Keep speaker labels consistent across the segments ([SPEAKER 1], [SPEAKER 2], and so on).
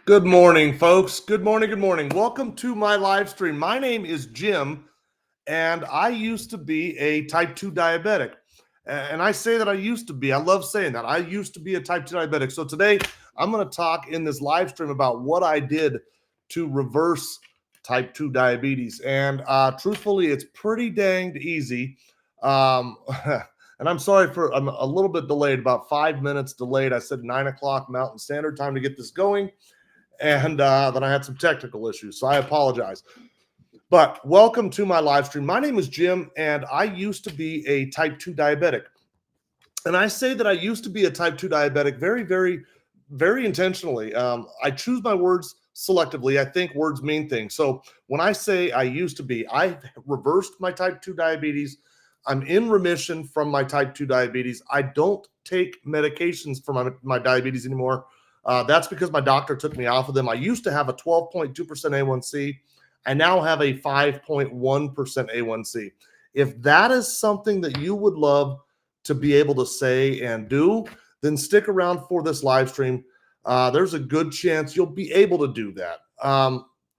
[SPEAKER 1] Good morning, folks. Good morning. Good morning. Welcome to my live stream. My name is Jim, and I used to be a type 2 diabetic. And I say that I used to be. I love saying that. I used to be a type 2 diabetic. So today I'm going to talk in this live stream about what I did to reverse type 2 diabetes. And truthfully, it's pretty danged easy. And I'm sorry I'm a little bit delayed, about 5 minutes delayed. I said 9 o'clock Mountain Standard Time to get this going. And then I had some technical issues, so I apologize. But welcome to my live stream. My name is Jim, and I used to be a type 2 diabetic. And I say that I used to be a type 2 diabetic very, very, very intentionally. I choose my words selectively. I think words mean things. So when I say I used to be, I reversed my type 2 diabetes. I'm in remission from my type 2 diabetes. I don't take medications for my diabetes anymore. That's because my doctor took me off of them. I used to have a 12.2% A1C. I now have a 5.1% A1C. If that is something that you would love to be able to say and do, then stick around for this live stream. There's a good chance you'll be able to do that.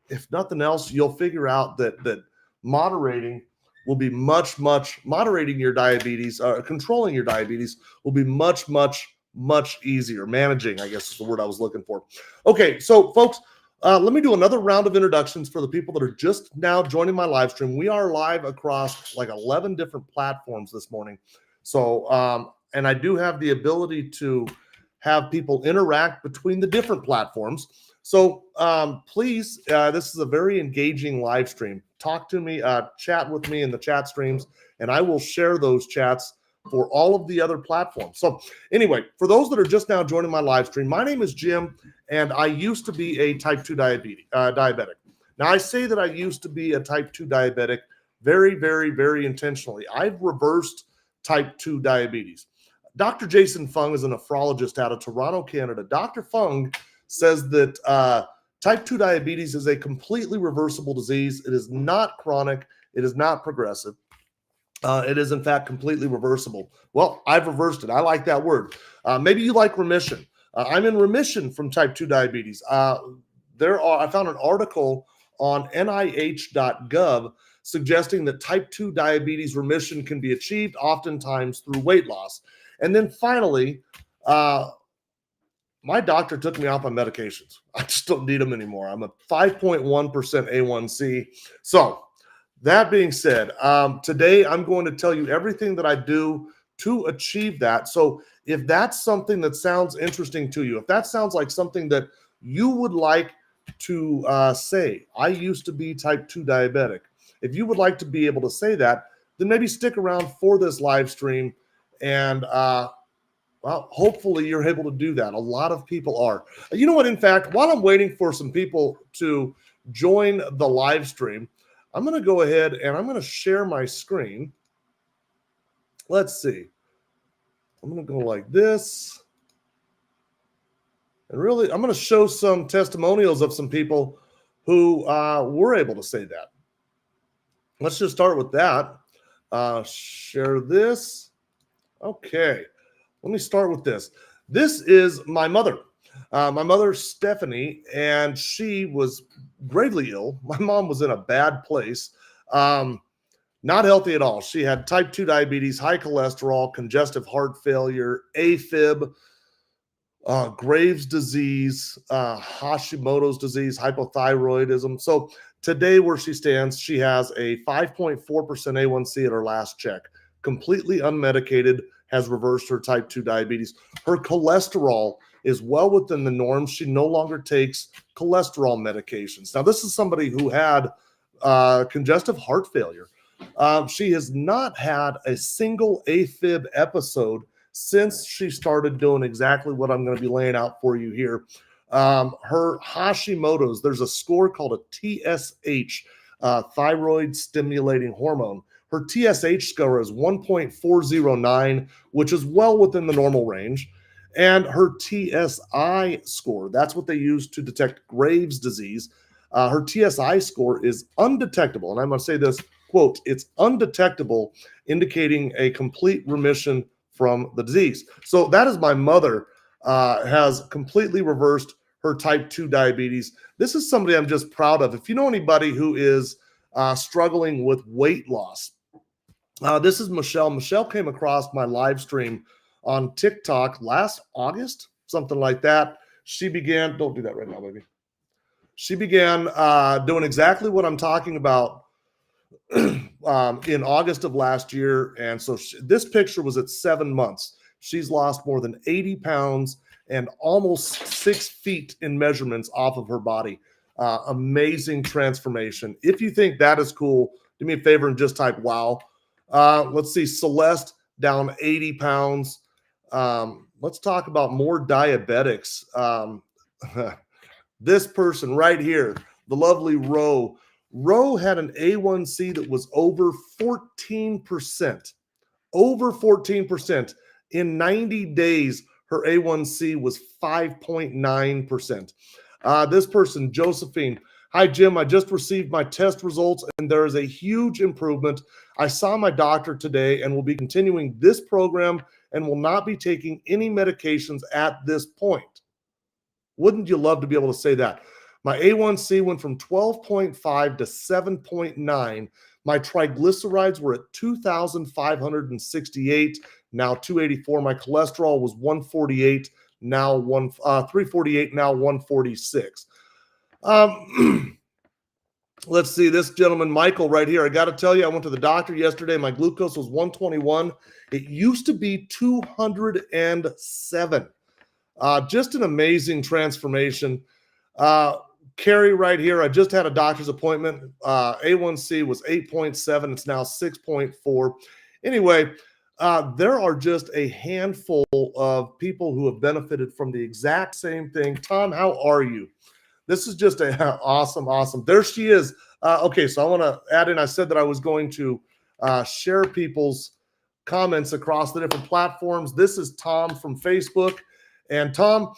[SPEAKER 1] If nothing else, you'll figure out that moderating will be moderating your diabetes, controlling your diabetes will be much easier. Managing, I guess is the word I was looking for. Okay, so folks, let me do another round of introductions for the people that are just now joining my live stream. We are live across like 11 different platforms this morning. So, and I do have the ability to have people interact between the different platforms. So please, this is a very engaging live stream. Talk to me, chat with me in the chat streams, and I will share those chats for all of the other platforms. So anyway, for those that are just now joining my live stream, my name is Jim, and I used to be a type 2 diabetic. Now, I say that I used to be a type 2 diabetic very, very, very intentionally. I've reversed type 2 diabetes. Dr. Jason Fung is a nephrologist out of Toronto, Canada. Dr. Fung says that type 2 diabetes is a completely reversible disease. It is not chronic. It is not progressive. It is, in fact, completely reversible. Well, I've reversed it. I like that word. Maybe you like remission. I'm in remission from type 2 diabetes. I found an article on nih.gov suggesting that type 2 diabetes remission can be achieved oftentimes through weight loss. And then finally, my doctor took me off my medications. I just don't need them anymore. I'm a 5.1% A1C. So that being said, today I'm going to tell you everything that I do to achieve that. So if that's something that sounds interesting to you, if that sounds like something that you would like to say, I used to be type 2 diabetic. If you would like to be able to say that, then maybe stick around for this live stream, and well, hopefully you're able to do that. A lot of people are. You know what? In fact, while I'm waiting for some people to join the live stream, I'm going to go ahead and I'm going to share my screen. Let's see. I'm going to go like this. And really, I'm going to show some testimonials of some people who were able to say that. Let's just start with that. Share this. Okay. Let me start with this. This is my mother. My mother, Stephanie, and she was gravely ill. My mom was in a bad place, not healthy at all. She had type 2 diabetes, high cholesterol, congestive heart failure, AFib, Graves' disease, Hashimoto's disease, hypothyroidism. So today where she stands, she has a 5.4% A1C at her last check, completely unmedicated, has reversed her type 2 diabetes. Her cholesterol is well within the norms. She no longer takes cholesterol medications. Now, this is somebody who had congestive heart failure. She has not had a single AFib episode since she started doing exactly what I'm going to be laying out for you here. Her Hashimoto's, there's a score called a TSH, thyroid stimulating hormone. Her TSH score is 1.409, which is well within the normal range. And her TSI score, that's what they use to detect Graves' disease. Her TSI score is undetectable. And I'm going to say this, quote, it's undetectable, indicating a complete remission from the disease. So that is my mother has completely reversed her type 2 diabetes. This is somebody I'm just proud of. If you know anybody who is struggling with weight loss, this is Michelle. Michelle came across my live stream on TikTok last August, something like that. She began, don't do that right now, baby. She began doing exactly what I'm talking about in August of last year. And so this picture was at 7 months. She's lost more than 80 pounds and almost 6 feet in measurements off of her body. Amazing transformation. If you think that is cool, do me a favor and just type wow. Let's see, Celeste down 80 pounds. Let's talk about more diabetics. This person right here, the lovely Ro. Ro had an A1C that was over 14%. Over 14%. In 90 days, her A1C was 5.9%. This person, Josephine. Hi, Jim. I just received my test results, and there is a huge improvement. I saw my doctor today and will be continuing this program and will not be taking any medications at this point. Wouldn't you love to be able to say that? My A1C went from 12.5 to 7.9. My triglycerides were at 2,568, now 284. My cholesterol was 148, now 348, now 146. Let's see, this gentleman, Michael, right here. I got to tell you, I went to the doctor yesterday. My glucose was 121. It used to be 207. Just an amazing transformation. Carrie right here, I just had a doctor's appointment. A1C was 8.7. It's now 6.4. Anyway, there are just a handful of people who have benefited from the exact same thing. Tom, how are you? This is just a awesome. There she is. Okay, so I want to add in, I said that I was going to share people's comments across the different platforms. This is Tom from Facebook. And Tom,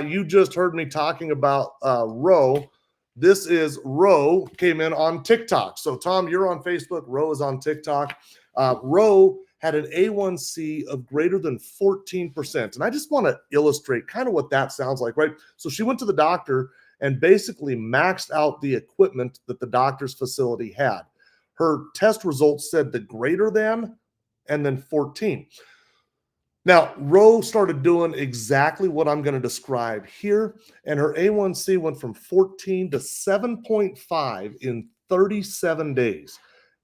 [SPEAKER 1] you just heard me talking about Ro. This is Ro came in on TikTok. So Tom, you're on Facebook. Ro is on TikTok. Ro had an A1C of greater than 14%. And I just want to illustrate kind of what that sounds like, right? So she went to the doctor and basically maxed out the equipment that the doctor's facility had. Her test results said the greater than and then 14. Now, Ro started doing exactly what I'm going to describe here, and her A1C went from 14 to 7.5 in 37 days.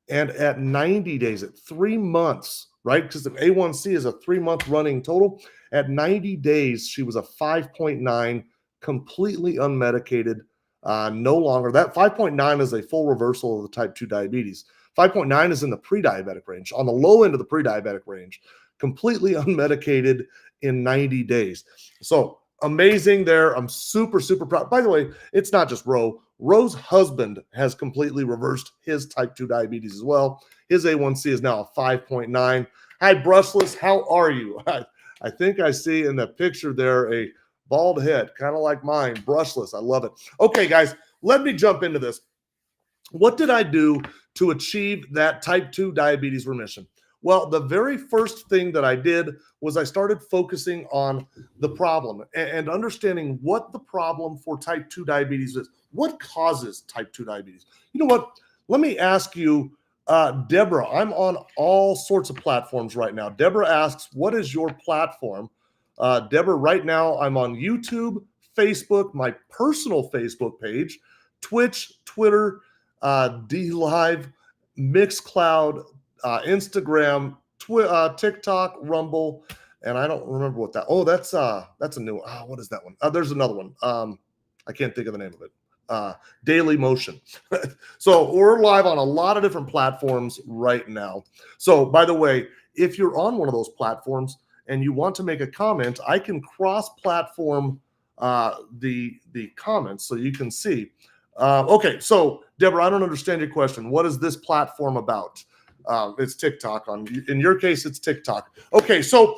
[SPEAKER 1] And at 90 days, at 3 months, right? Because the A1C is a 3-month running total. At 90 days, she was a 5.9, completely unmedicated, no longer. That 5.9 is a full reversal of the type 2 diabetes. 5.9 is in the pre-diabetic range, on the low end of the pre-diabetic range. Completely unmedicated in 90 days. So amazing there. I'm super proud. By the way, it's not just Ro. Ro's husband has completely reversed his type 2 diabetes as well. His A1C is now a 5.9. Hi, Brushless. How are you? I think I see in the picture there a bald head, kind of like mine. Brushless. I love it. Okay, guys, let me jump into this. What did I do to achieve that type 2 diabetes remission? Well, the very first thing that I did was I started focusing on the problem and understanding what the problem for type 2 diabetes is. What causes type 2 diabetes? You know what? Let me ask you, Deborah, I'm on all sorts of platforms right now. Deborah asks, what is your platform? Deborah, right now I'm on YouTube, Facebook, my personal Facebook page, Twitch, Twitter, DLive, Mixcloud, Instagram, TikTok, Rumble, and I don't remember what that. Oh, that's a new one. What is that one? There's another one. I can't think of the name of it. Daily Motion. So we're live on a lot of different platforms right now. So by the way, if you're on one of those platforms and you want to make a comment, I can cross-platform the comments so you can see. Okay, so Deborah, I don't understand your question. What is this platform about? It's TikTok. In your case, it's TikTok. Okay, so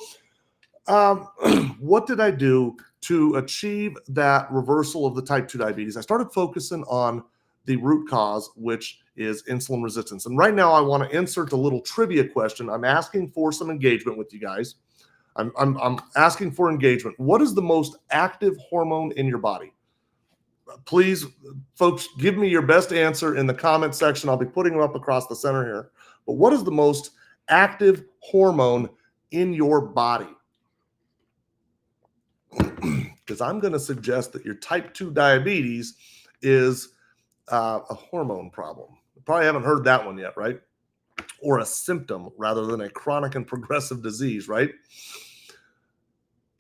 [SPEAKER 1] what did I do to achieve that reversal of the type 2 diabetes? I started focusing on the root cause, which is insulin resistance. And right now I want to insert a little trivia question. I'm asking for some engagement with you guys. I'm asking for engagement. What is the most active hormone in your body? Please, folks, give me your best answer in the comment section. I'll be putting them up across the center here. But what is the most active hormone in your body? Because I'm going to suggest that your type 2 diabetes is a hormone problem. You probably haven't heard that one yet, right? Or a symptom rather than a chronic and progressive disease, right?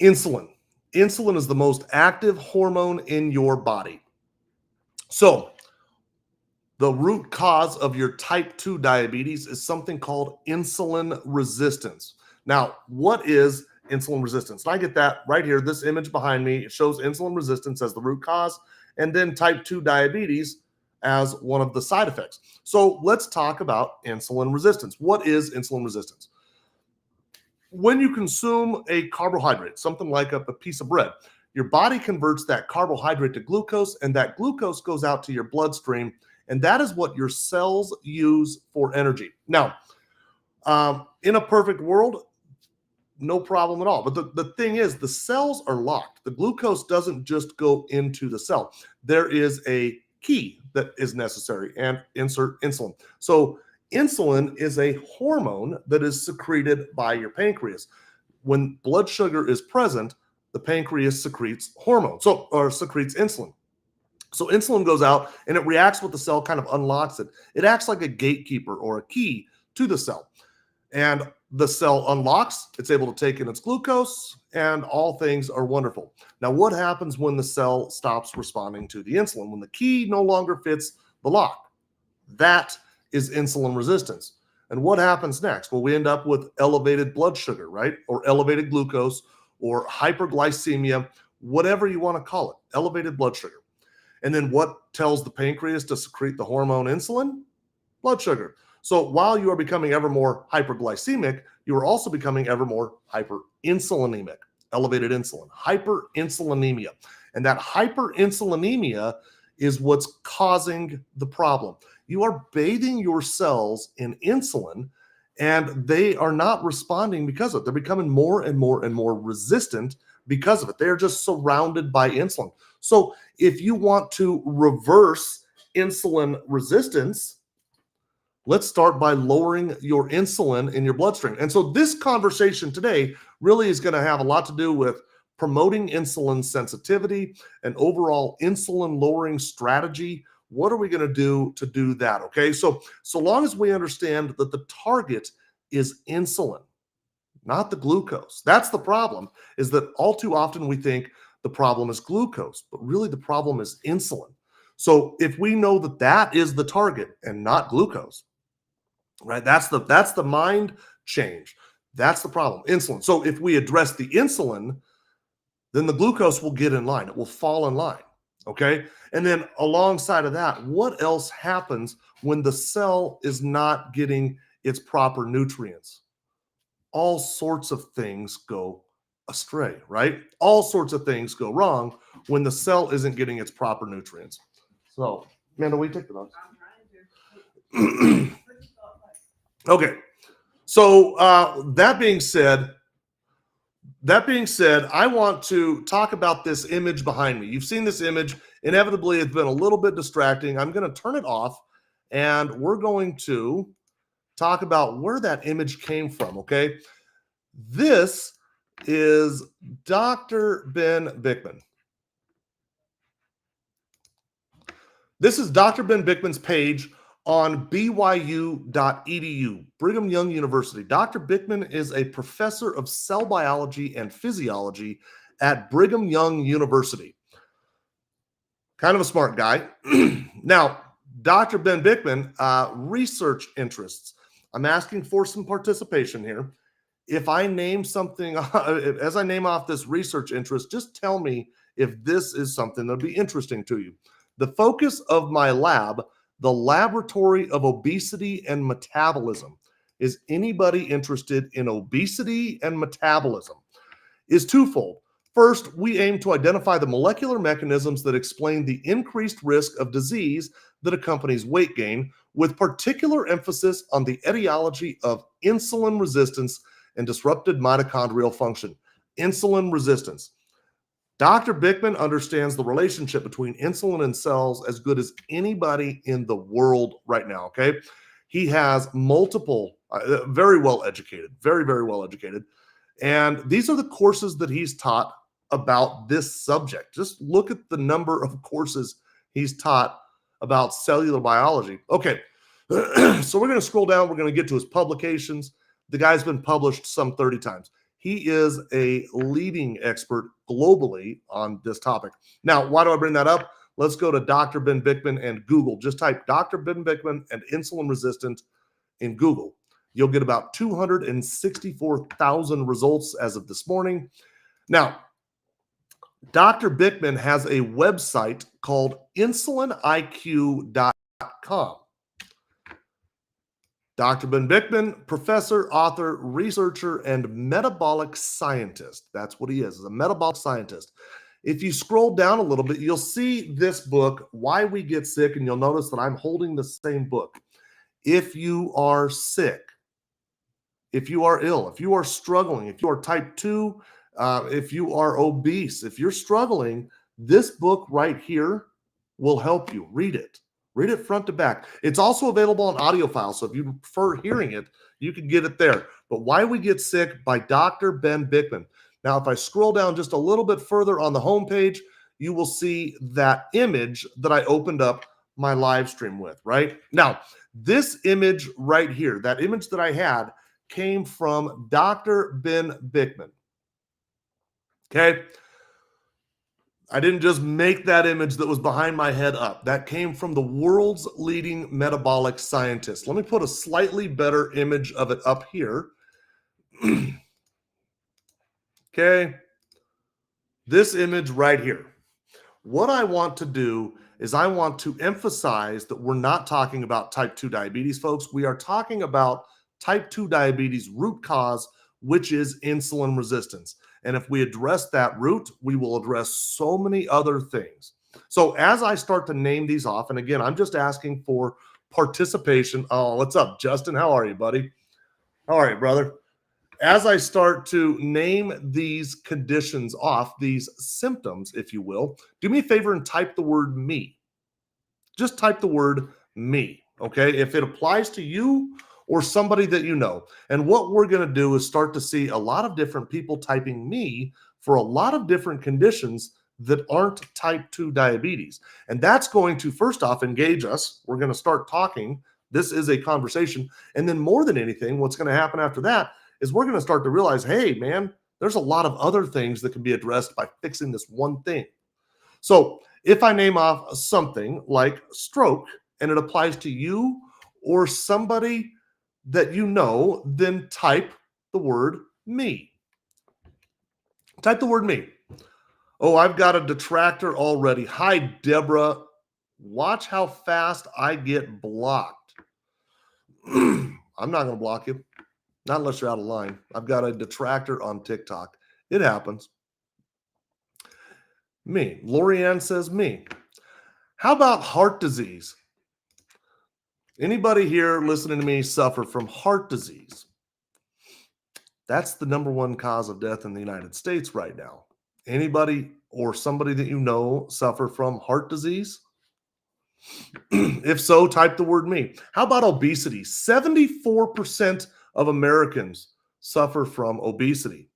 [SPEAKER 1] Insulin. Insulin is the most active hormone in your body. So the root cause of your type 2 diabetes is something called insulin resistance. Now, what is insulin resistance? And I get that right here. This image behind me, it shows insulin resistance as the root cause, and then type 2 diabetes as one of the side effects. So let's talk about insulin resistance. What is insulin resistance? When you consume a carbohydrate, something like a piece of bread, your body converts that carbohydrate to glucose, and that glucose goes out to your bloodstream, and that is what your cells use for energy. Now, in a perfect world, no problem at all. But the thing is, the cells are locked. The glucose doesn't just go into the cell. There is a key that is necessary, and insert insulin. So insulin is a hormone that is secreted by your pancreas. When blood sugar is present, the pancreas secretes secretes insulin. So insulin goes out and it reacts with the cell, kind of unlocks it. It acts like a gatekeeper or a key to the cell. And the cell unlocks, it's able to take in its glucose, and all things are wonderful. Now, what happens when the cell stops responding to the insulin? When the key no longer fits the lock? That is insulin resistance. And what happens next? Well, we end up with elevated blood sugar, right? Or elevated glucose, or hyperglycemia, whatever you want to call it, elevated blood sugar. And then what tells the pancreas to secrete the hormone insulin? Blood sugar. So while you are becoming ever more hyperglycemic, you are also becoming ever more hyperinsulinemic, elevated insulin, hyperinsulinemia. And that hyperinsulinemia is what's causing the problem. You are bathing your cells in insulin, and they are not responding because of it. They're becoming more and more and more resistant because of it. They're just surrounded by insulin. So if you want to reverse insulin resistance, let's start by lowering your insulin in your bloodstream. And so this conversation today really is going to have a lot to do with promoting insulin sensitivity and overall insulin lowering strategy. What are we going to do that? Okay, so long as we understand that the target is insulin, not the glucose. That's the problem, is that all too often we think the problem is glucose, but really the problem is insulin. So if we know that that is the target and not glucose, right? That's the mind change. That's the problem, insulin. So if we address the insulin, then the glucose will get in line. It will fall in line, okay? And then alongside of that, what else happens when the cell is not getting its proper nutrients? All sorts of things go astray, right? All sorts of things go wrong when the cell isn't getting its proper nutrients. So, Amanda, will you take the notes? I'm trying to. Okay, so that being said, I want to talk about this image behind me. You've seen this image. Inevitably, it's been a little bit distracting. I'm going to turn it off, and we're going to talk about where that image came from, okay? This is Dr. Ben Bikman. This is Dr. Ben Bikman's page on byu.edu, Brigham Young University. Dr. Bikman is a professor of cell biology and physiology at Brigham Young University. Kind of a smart guy. Now, Dr. Ben Bikman, research interests. I'm asking for some participation here. If I name something, as I name off this research interest, just tell me if this is something that'll be interesting to you. The focus of my lab, the Laboratory of Obesity and Metabolism. Is anybody interested in obesity and metabolism? Is twofold. First, we aim to identify the molecular mechanisms that explain the increased risk of disease that accompanies weight gain, with particular emphasis on the etiology of insulin resistance and disrupted mitochondrial function. Insulin resistance. Dr. Bickman understands the relationship between insulin and cells as good as anybody in the world right now, okay? He has multiple, very well educated, very, very well educated. And these are the courses that he's taught about this subject. Just look at the number of courses he's taught about cellular biology. Okay, so we're going to scroll down. We're going to get to his publications. The guy's been published some 30 times. He is a leading expert globally on this topic. Now, why do I bring that up? Let's go to Dr. Ben Bickman and Google. Just type Dr. Ben Bickman and insulin resistant in Google. You'll get about 264,000 results as of this morning. Now, Dr. Bickman has a website called insuliniq.com. Dr. Ben Bickman, professor, author, researcher, and metabolic scientist. That's what he is a metabolic scientist. If you scroll down a little bit, you'll see this book, Why We Get Sick, and you'll notice that I'm holding the same book. If you are sick, if you are ill, if you are struggling, if you are type 2, if you are obese, if you're struggling, this book right here will help you. Read it. Read it front to back. It's also available on audio file, so if you prefer hearing it, you can get it there. But Why We Get Sick by Dr. Ben Bickman. Now, if I scroll down just a little bit further on the homepage, you will see that image that I opened up my live stream with, right? Now, this image right here, that image that I had, came from Dr. Ben Bickman. Okay? I didn't just make that image that was behind my head up. That came from the world's leading metabolic scientist. Let me put a slightly better image of it up here. Okay? This image right here. What I want to do is I want to emphasize that we're not talking about type 2 diabetes, folks. We are talking about type 2 diabetes root cause, which is insulin resistance. And if we address that root, we will address so many other things. So as I start to name these off, and again, I'm just asking for participation. Oh, what's up, Justin? How are you, buddy? How are you, brother? As I start to name these conditions off, these symptoms, if you will, do me a favor and type the word me. Just type the word me, okay? If it applies to you or somebody that you know. And what we're going to do is start to see a lot of different people typing me for a lot of different conditions that aren't type 2 diabetes. And that's going to, first off, engage us. We're going to start talking. This is a conversation. And then more than anything, what's going to happen after that is we're going to start to realize, hey, man, there's a lot of other things that can be addressed by fixing this one thing. So if I name off something like stroke and it applies to you or somebody that you know, then type the word me. Type the word me. Oh, I've got a detractor already. Hi, Deborah. Watch how fast I get blocked. I'm not going to block you. Not unless you're out of line. I've got a detractor on TikTok. It happens. Me. Lorianne says me. How about heart disease? Anybody here listening to me suffer from heart disease? That's the #1 cause of death in the United States right now. Anybody or somebody that you know suffer from heart disease? If so, type the word me. How about obesity? 74% of Americans suffer from obesity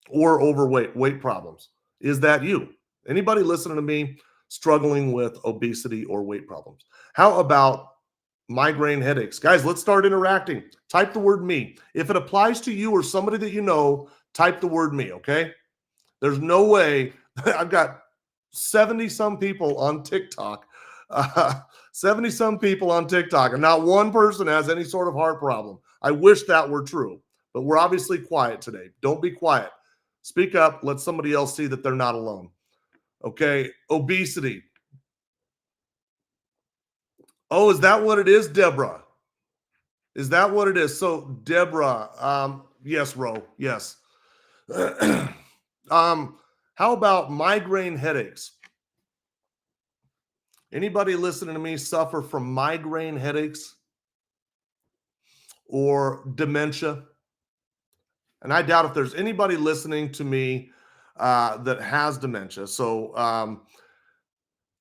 [SPEAKER 1] or overweight, weight problems. Is that you? Anybody listening to me struggling with obesity or weight problems? How about migraine headaches? Guys, let's start interacting. Type the word me. If it applies to you or somebody that you know, type the word me, okay? There's no way. I've got 70-some people on TikTok. 70-some people on TikTok, and not one person has any sort of heart problem. I wish that were true, but we're obviously quiet today. Don't be quiet. Speak up. Let somebody else see that they're not alone. Okay, obesity. Oh, is that what it is, Deborah? Is that what it is? So, Deborah, yes, Ro, yes. How about migraine headaches? Anybody listening to me suffer from migraine headaches or dementia? And I doubt if there's anybody listening to me that has dementia. So,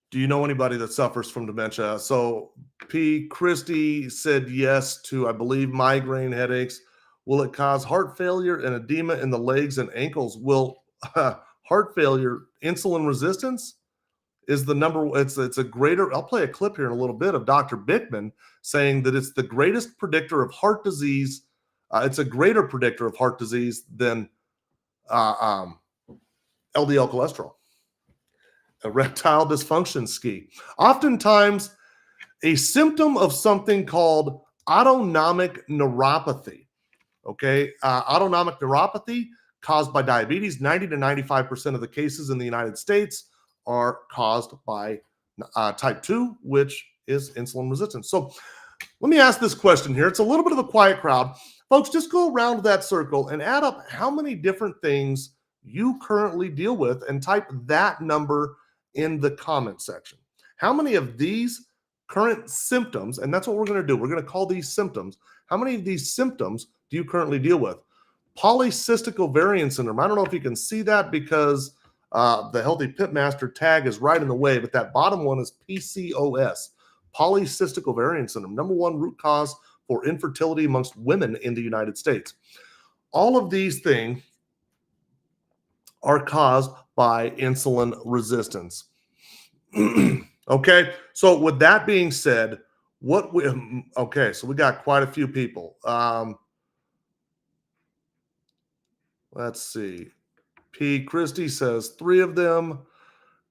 [SPEAKER 1] do you know anybody that suffers from dementia? So, P. Christie said yes to, I believe, migraine headaches. Will it cause heart failure and edema in the legs and ankles? Will heart failure, insulin resistance is the number. It's a greater. I'll play a clip here in a little bit of Dr. Bickman saying that it's the greatest predictor of heart disease. It's a greater predictor of heart disease than LDL cholesterol. Erectile dysfunction, ski. Oftentimes, a symptom of something called autonomic neuropathy. Okay, autonomic neuropathy caused by diabetes. 90 to 95% of the cases in the United States are caused by type 2, which is insulin resistance. So let me ask this question here. It's a little bit of a quiet crowd. Folks, just go around that circle and add up how many different things you currently deal with and type that number in the comment section. How many of these current symptoms, and that's what we're going to do, we're going to call these symptoms. How many of these symptoms do you currently deal with? Polycystic ovarian syndrome. I don't know if you can see that because the Healthy Pitmaster tag is right in the way, but that bottom one is PCOS, polycystic ovarian syndrome, number one root cause for infertility amongst women in the United States. All of these things are caused by insulin resistance. Okay, so with that being said, so we got quite a few people. Let's see. P. Christie says 3 of them.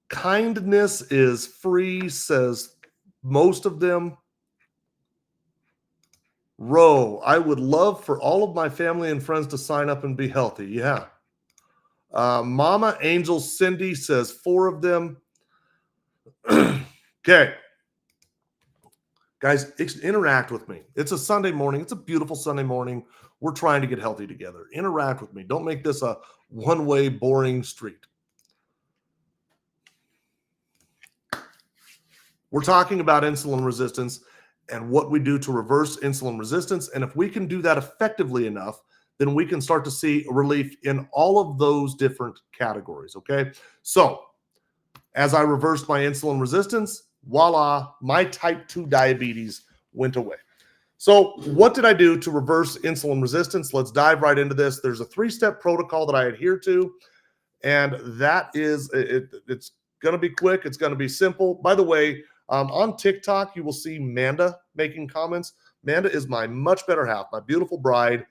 [SPEAKER 1] Kindness is free, says most of them. Ro, I would love for all of my family and friends to sign up and be healthy. Yeah. Mama Angel Cindy says 4 of them. Okay. Guys, interact with me. It's a Sunday morning. It's a beautiful Sunday morning. We're trying to get healthy together. Interact with me. Don't make this a one-way boring street. We're talking about insulin resistance and what we do to reverse insulin resistance. And if we can do that effectively enough, then we can start to see relief in all of those different categories, okay? So as I reversed my insulin resistance, voila, my type 2 diabetes went away. So what did I do to reverse insulin resistance? Let's dive right into this. There's a 3-step protocol that I adhere to, and that is, it's going to be quick. It's going to be simple. By the way, on TikTok, you will see Manda making comments. Manda is my much better half, my beautiful bride.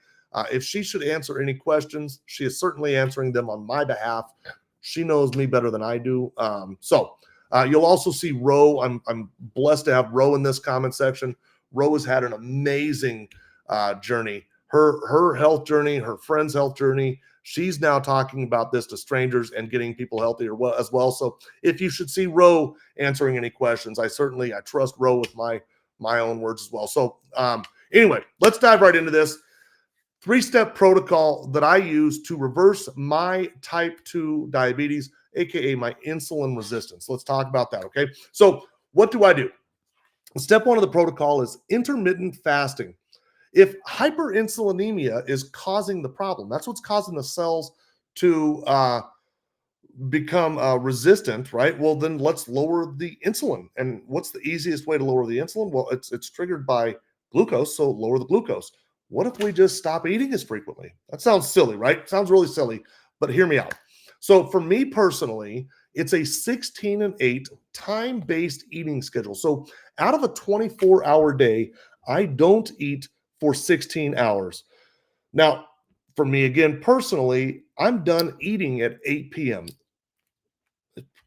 [SPEAKER 1] If she should answer any questions, she is certainly answering them on my behalf. She knows me better than I do. You'll also see Ro. I'm blessed to have Ro in this comment section. Ro has had an amazing journey. Her health journey, her friend's health journey. She's now talking about this to strangers and getting people healthier as well. So if you should see Ro answering any questions, I trust Ro with my own words as well. So anyway, let's dive right into this 3-step protocol that I use to reverse my type 2 diabetes, aka my insulin resistance. Let's talk about that, okay? So what do I do? Step 1 of the protocol is intermittent fasting. If hyperinsulinemia is causing the problem, that's what's causing the cells to become resistant, right? Well, then let's lower the insulin. And what's the easiest way to lower the insulin? Well, it's triggered by glucose, so lower the glucose. What if we just stop eating as frequently? That sounds silly, right? Sounds really silly, but hear me out. So for me personally, it's a 16 and 8 time-based eating schedule. So out of a 24-hour day, I don't eat for 16 hours. Now, for me, again, personally, I'm done eating at 8 p.m.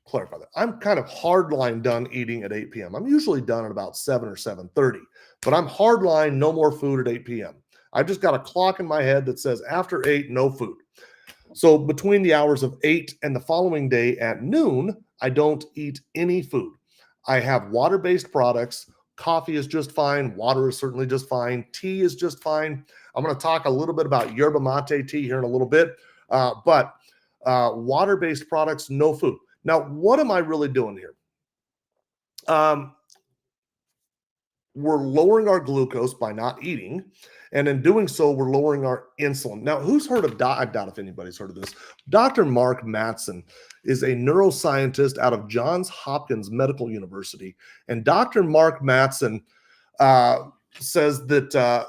[SPEAKER 1] Clarify that. I'm kind of hardline done eating at 8 p.m. I'm usually done at about 7 or 7:30, but I'm hardline no more food at 8 p.m. I've just got a clock in my head that says after 8, no food. So between the hours of 8 and the following day at noon, I don't eat any food. I have water-based products. Coffee is just fine. Water is certainly just fine. Tea is just fine. I'm going to talk a little bit about yerba mate tea here in a little bit, but water-based products, no food. Now, what am I really doing here? We're lowering our glucose by not eating. And in doing so, we're lowering our insulin. Now, who's heard of, I doubt if anybody's heard of this. Dr. Mark Mattson is a neuroscientist out of Johns Hopkins Medical University. And Dr. Mark Mattson says that,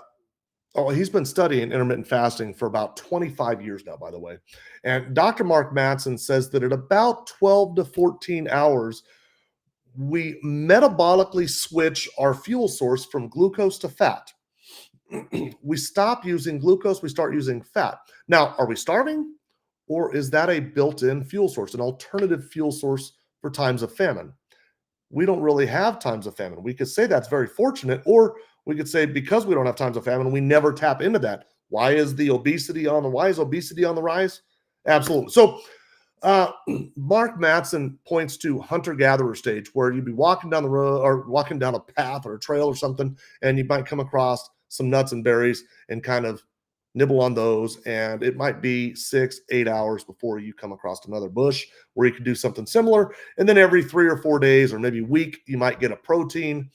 [SPEAKER 1] he's been studying intermittent fasting for about 25 years now, by the way. And Dr. Mark Mattson says that at about 12 to 14 hours, we metabolically switch our fuel source from glucose to fat. We stop using glucose, we start using fat. Now, are we starving? Or is that a built-in fuel source, an alternative fuel source for times of famine? We don't really have times of famine. We could say that's very fortunate, or we could say because we don't have times of famine, we never tap into that. Why is obesity on the rise? Absolutely. So Mark Mattson points to hunter-gatherer stage, where you'd be walking down the road or walking down a path or a trail or something, and you might come across some nuts and berries and kind of nibble on those. And it might be 6-8 hours before you come across another bush where you could do something similar. And then every 3 or 4 days or maybe a week, you might get a protein.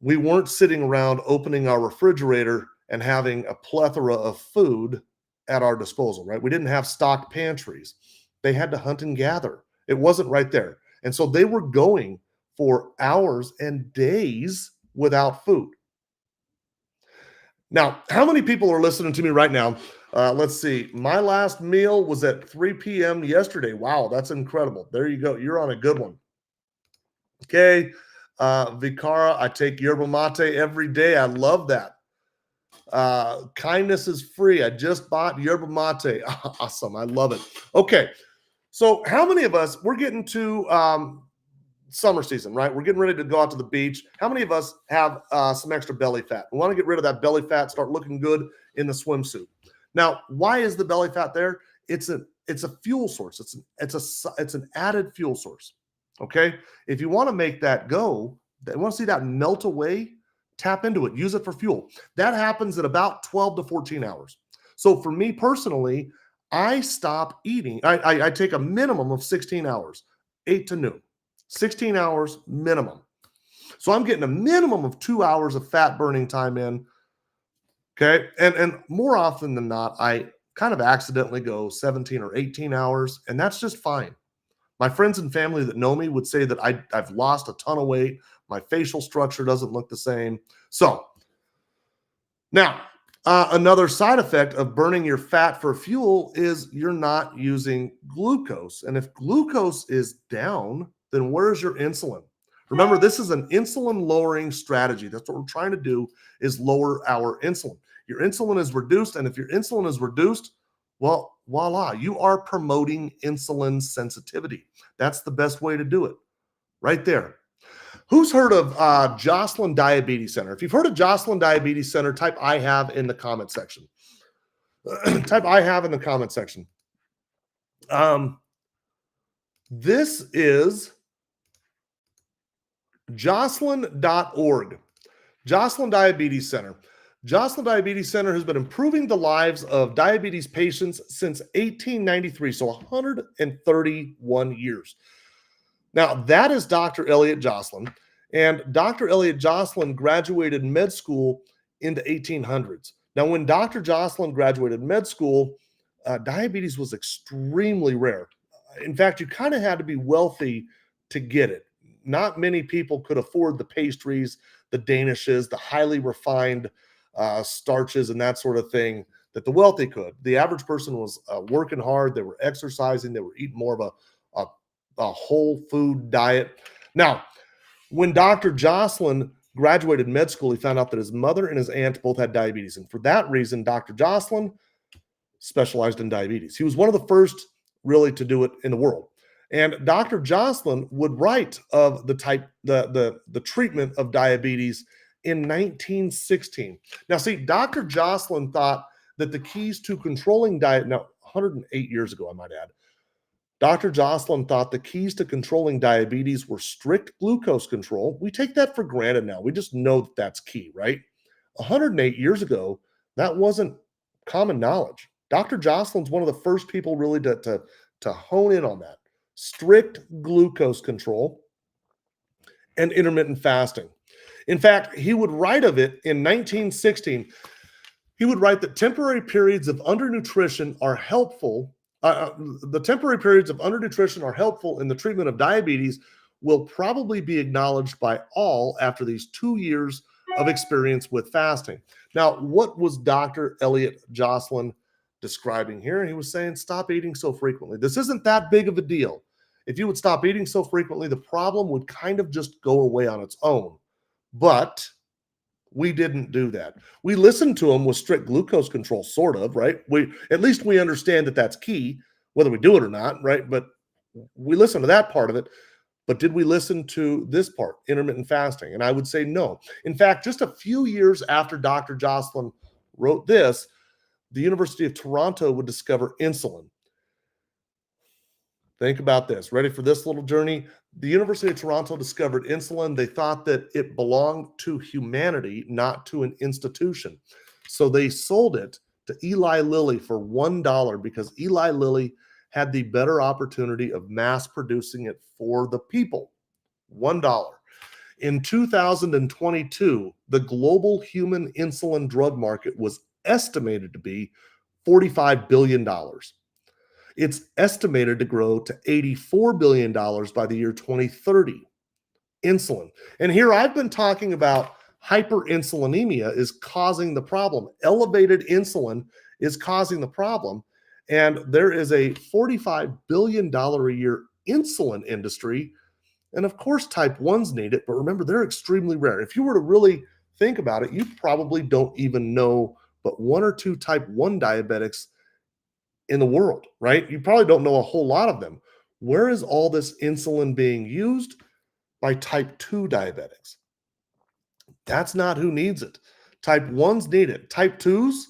[SPEAKER 1] We weren't sitting around opening our refrigerator and having a plethora of food at our disposal, right? We didn't have stocked pantries. They had to hunt and gather. It wasn't right there. And so they were going for hours and days without food. Now, how many people are listening to me right now? Let's see. My last meal was at 3 p.m. yesterday. Wow, that's incredible. There you go. You're on a good one. Okay. Vicara, I take yerba mate every day. I love that. Kindness is free. I just bought yerba mate. Awesome. I love it. Okay. So how many of us, we're getting to summer season, right? We're getting ready to go out to the beach. How many of us have some extra belly fat? We want to get rid of that belly fat, start looking good in the swimsuit. Now, why is the belly fat there? It's a fuel source. It's an added fuel source. Okay. If you want to make that go, you want to see that melt away, tap into it, use it for fuel. That happens at about 12 to 14 hours. So for me personally, I stop eating. I take a minimum of 16 hours, 8 to noon, 16 hours minimum. So I'm getting a minimum of 2 hours of fat burning time in. Okay. And more often than not, I kind of accidentally go 17 or 18 hours, and that's just fine. My friends and family that know me would say that I've lost a ton of weight. My facial structure doesn't look the same. So now, another side effect of burning your fat for fuel is you're not using glucose. And if glucose is down, then where's your insulin? Remember, this is an insulin lowering strategy. That's what we're trying to do, is lower our insulin. Your insulin is reduced. And if your insulin is reduced, well, voila, you are promoting insulin sensitivity. That's the best way to do it right there. Who's heard of Joslin Diabetes Center? If you've heard of Joslin Diabetes Center, type I have in the comment section. Type I have in the comment section. This is joslin.org. Joslin Diabetes Center. Joslin Diabetes Center has been improving the lives of diabetes patients since 1893, so 131 years. Now, that is Dr. Elliot Joslin, and Dr. Elliot Joslin graduated med school in the 1800s. Now, when Dr. Joslin graduated med school, diabetes was extremely rare. In fact, you kind of had to be wealthy to get it. Not many people could afford the pastries, the danishes, the highly refined starches and that sort of thing that the wealthy could. The average person was working hard. They were exercising. They were eating more of a whole food diet. Now, when Dr. Joslin graduated med school, he found out that his mother and his aunt both had diabetes. And for that reason, Dr. Joslin specialized in diabetes. He was one of the first really to do it in the world. And Dr. Joslin would write of the treatment of diabetes in 1916. Now, see, Dr. Joslin thought that the keys to controlling diet, now 108 years ago, I might add. Dr. Jocelyn thought the keys to controlling diabetes were strict glucose control. We take that for granted now. We just know that that's key, right? 108 years ago, that wasn't common knowledge. Dr. Jocelyn's one of the first people really to hone in on that. Strict glucose control and intermittent fasting. In fact, he would write of it in 1916. He would write that temporary periods of undernutrition are helpful. The temporary periods of undernutrition are helpful in the treatment of diabetes will probably be acknowledged by all after these 2 years of experience with fasting. Now, what was Dr. Elliot Jocelyn describing here? He was saying, stop eating so frequently. This isn't that big of a deal. If you would stop eating so frequently, the problem would kind of just go away on its own. But we didn't do that. We listened to him with strict glucose control, sort of, right? At least we understand that that's key, whether we do it or not, right? But we listen to that part of it. But did we listen to this part, intermittent fasting? And I would say no. In fact, just a few years after Dr. Jocelyn wrote this, the University of Toronto would discover insulin. Think about this. Ready for this little journey? The University of Toronto discovered insulin. They thought that it belonged to humanity, not to an institution. So they sold it to Eli Lilly for $1 because Eli Lilly had the better opportunity of mass producing it for the people. $1. In 2022, the global human insulin drug market was estimated to be $45 billion. It's estimated to grow to $84 billion by the year 2030. Insulin. And here I've been talking about hyperinsulinemia is causing the problem. Elevated insulin is causing the problem. And there is a $45 billion a year insulin industry. And of course, type 1s need it. But remember, they're extremely rare. If you were to really think about it, you probably don't even know but 1 or 2 type 1 diabetics in the world, right? You probably don't know a whole lot of them. Where is all this insulin being used? By type 2 diabetics. That's not who needs it. Type 1s need it. Type 2s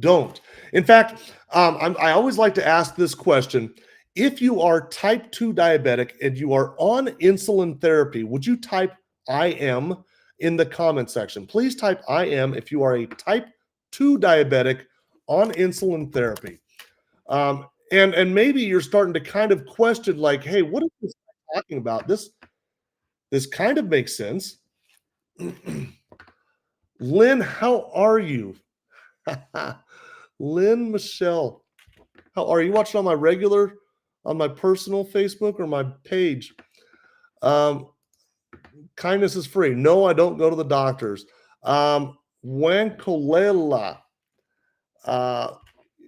[SPEAKER 1] don't. In fact, I always like to ask this question. If you are type 2 diabetic and you are on insulin therapy, would you type I am in the comment section? Please type I am if you are a type 2 diabetic on insulin therapy. And maybe you're starting to kind of question, like, hey, what is this talking about? This kind of makes sense. Lynn, how are you? Lynn Michelle, how are you? Watching on my personal Facebook or my page? Kindness is free. No, I don't go to the doctors. Wankolela,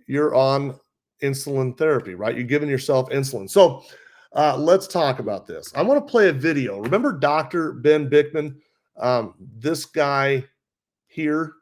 [SPEAKER 1] you're on insulin therapy, right? You're giving yourself insulin. So let's talk about this. I want to play a video. Remember Dr. Ben Bikman? This guy here.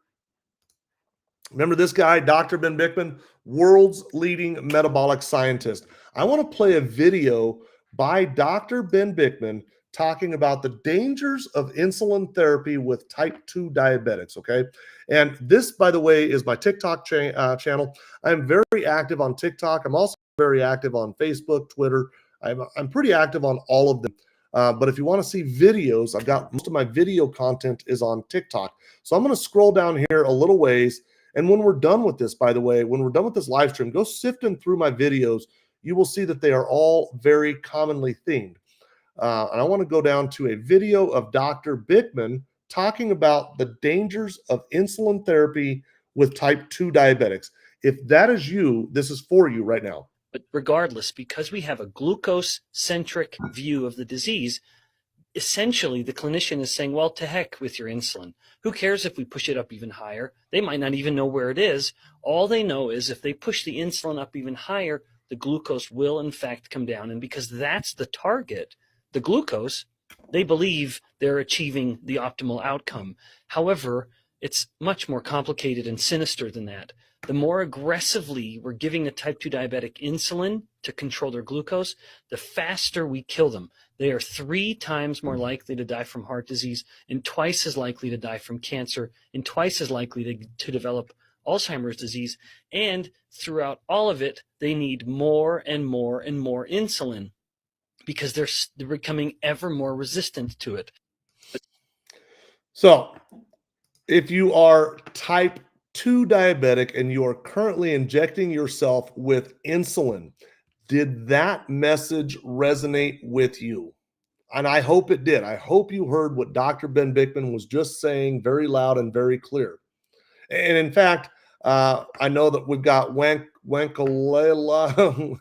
[SPEAKER 1] Remember this guy, Dr. Ben Bikman, world's leading metabolic scientist. I want to play a video by Dr. Ben Bikman talking about the dangers of insulin therapy with type 2 diabetics, okay? And this, by the way, is my TikTok channel. I'm very active on TikTok. I'm also very active on Facebook, Twitter. I'm pretty active on all of them. But if you want to see videos, I've got most of my video content is on TikTok. So I'm going to scroll down here a little ways. And when we're done with this, by the way, when we're done with this live stream, go sifting through my videos. You will see that they are all very commonly themed. And I want to go down to a video of Dr. Bikman talking about the dangers of insulin therapy with type 2 diabetics. If that is you, this is for you right now.
[SPEAKER 2] But regardless, because we have a glucose-centric view of the disease, essentially the clinician is saying, well, to heck with your insulin. Who cares if we push it up even higher? They might not even know where it is. All they know is if they push the insulin up even higher, the glucose will in fact come down. And because that's the target, the glucose, they believe they're achieving the optimal outcome. However, it's much more complicated and sinister than that. The more aggressively we're giving the type 2 diabetic insulin to control their glucose, the faster we kill them. They are 3 times more likely to die from heart disease and twice as likely to die from cancer and twice as likely to develop Alzheimer's disease. And throughout all of it, they need more and more and more insulin because they're becoming ever more resistant to it.
[SPEAKER 1] So if you are type 2 diabetic and you are currently injecting yourself with insulin, did that message resonate with you? And I hope it did. I hope you heard what Dr. Ben Bickman was just saying very loud and very clear. And in fact, I know that we've got Wankalela,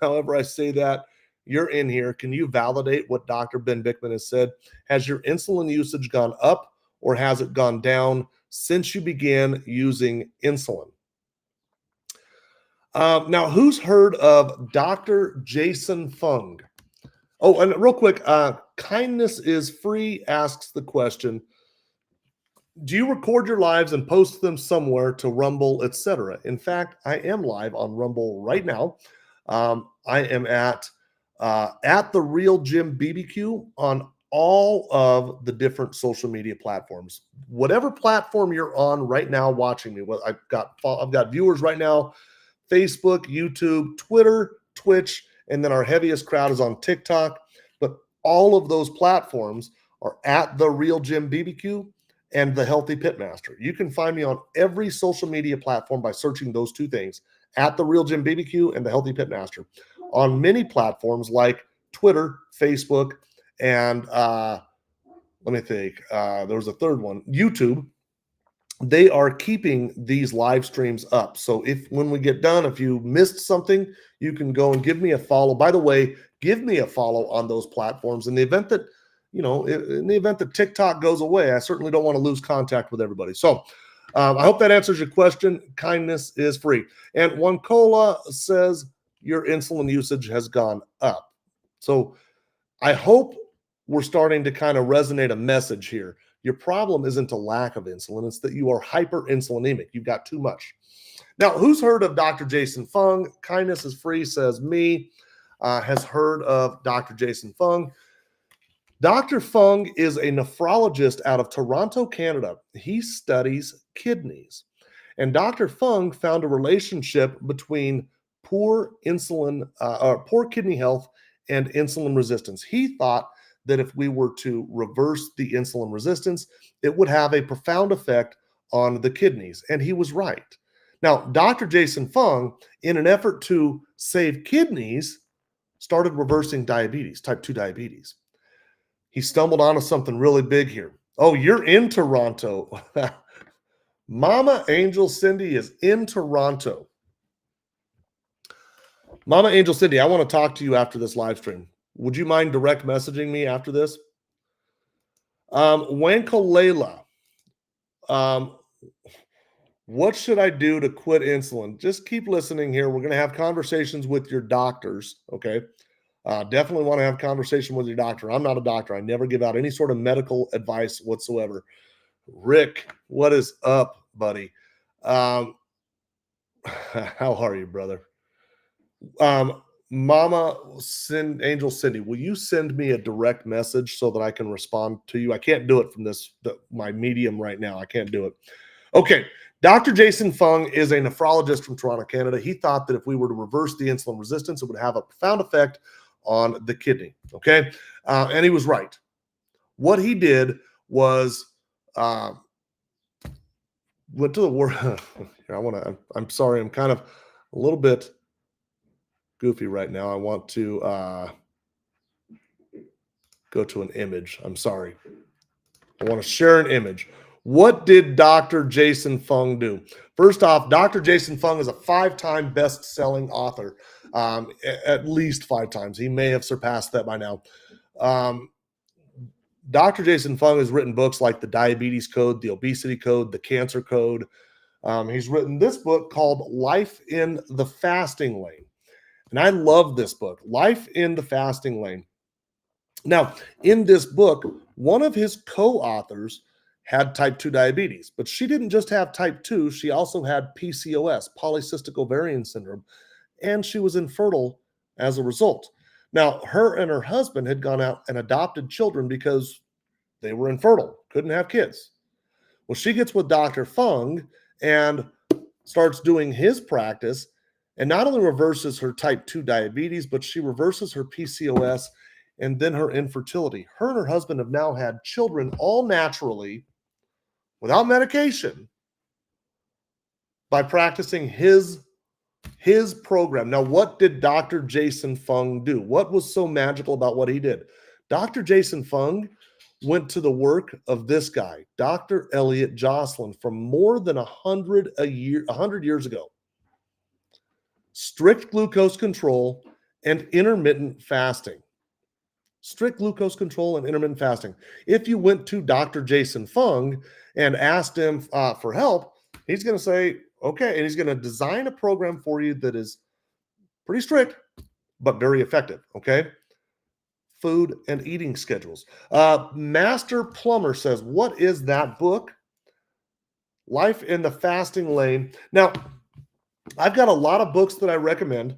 [SPEAKER 1] however I say that. You're in here. Can you validate what Dr. Ben Bickman has said? Has your insulin usage gone up or has it gone down since you began using insulin? Now, who's heard of Dr. Jason Fung? Oh, and real quick, Kindness is Free asks the question, do you record your lives and post them somewhere to Rumble, etc.? In fact, I am live on Rumble right now. I am at the Real Jim BBQ on all of the different social media platforms. Whatever platform you're on right now watching me, well, I've got viewers right now, Facebook, YouTube, Twitter, Twitch, and then our heaviest crowd is on TikTok. But all of those platforms are at the Real Jim BBQ and the Healthy Pitmaster. You can find me on every social media platform by searching those two things, at the Real Jim BBQ and the Healthy Pitmaster. On many platforms like Twitter, Facebook, and let me think, there was a third one, YouTube. They are keeping these live streams up. So when we get done, if you missed something, you can go and give me a follow. By the way, give me a follow on those platforms. In the event that TikTok goes away, I certainly don't want to lose contact with everybody. So I hope that answers your question. Kindness is free. And Wankola says your insulin usage has gone up. So I hope we're starting to kind of resonate a message here. Your problem isn't a lack of insulin. It's that you are hyperinsulinemic. You've got too much. Now, who's heard of Dr. Jason Fung? Kindness is Free says me. Has heard of Dr. Jason Fung. Dr. Fung is a nephrologist out of Toronto, Canada. He studies kidneys. And Dr. Fung found a relationship between poor kidney health and insulin resistance. He thought that if we were to reverse the insulin resistance, it would have a profound effect on the kidneys. And he was right. Now, Dr. Jason Fung, in an effort to save kidneys, started reversing diabetes, type 2 diabetes. He stumbled onto something really big here. Oh, you're in Toronto. Mama Angel Cindy is in Toronto. Mama Angel Cindy, I want to talk to you after this live stream. Would you mind direct messaging me after this? Wankalela, what should I do to quit insulin? Just keep listening here. We're going to have conversations with your doctors, okay? Definitely want to have a conversation with your doctor. I'm not a doctor. I never give out any sort of medical advice whatsoever. Rick, what is up, buddy? How are you, brother? Mama Angel Cindy, will you send me a direct message so that I can respond to you? I can't do it from my medium right now. I can't do it. Okay. Dr. Jason Fung is a nephrologist from Toronto, Canada. He thought that if we were to reverse the insulin resistance, it would have a profound effect on the kidney. Okay. And he was right. What he did was went to the world. I'm sorry. I'm kind of a little bit goofy right now. I want to go to an image. I'm sorry. I want to share an image. What did Dr. Jason Fung do? First off, Dr. Jason Fung is a 5-time best-selling author, at least 5 times. He may have surpassed that by now. Dr. Jason Fung has written books like The Diabetes Code, The Obesity Code, The Cancer Code. He's written this book called Life in the Fasting Lane. And I love this book, Life in the Fasting Lane. Now, in this book, one of his co-authors had type 2 diabetes, but she didn't just have type 2, she also had PCOS, polycystic ovarian syndrome, and she was infertile as a result. Now, her and her husband had gone out and adopted children because they were infertile, couldn't have kids. Well, she gets with Dr. Fung, and starts doing his practice and not only reverses her type 2 diabetes, but she reverses her PCOS and then her infertility. Her and her husband have now had children all naturally without medication by practicing his program. Now, what did Dr. Jason Fung do? What was so magical about what he did? Dr. Jason Fung went to the work of this guy, Dr. Elliot Jocelyn, from more than 100 years ago. Strict glucose control and intermittent fasting. Strict glucose control and intermittent fasting. If you went to Dr. Jason Fung and asked him for help, he's going to say, okay, and he's going to design a program for you that is pretty strict, but very effective, okay? Food and eating schedules. Master Plumber says, what is that book? Life in the Fasting Lane. Now, I've got a lot of books that I recommend.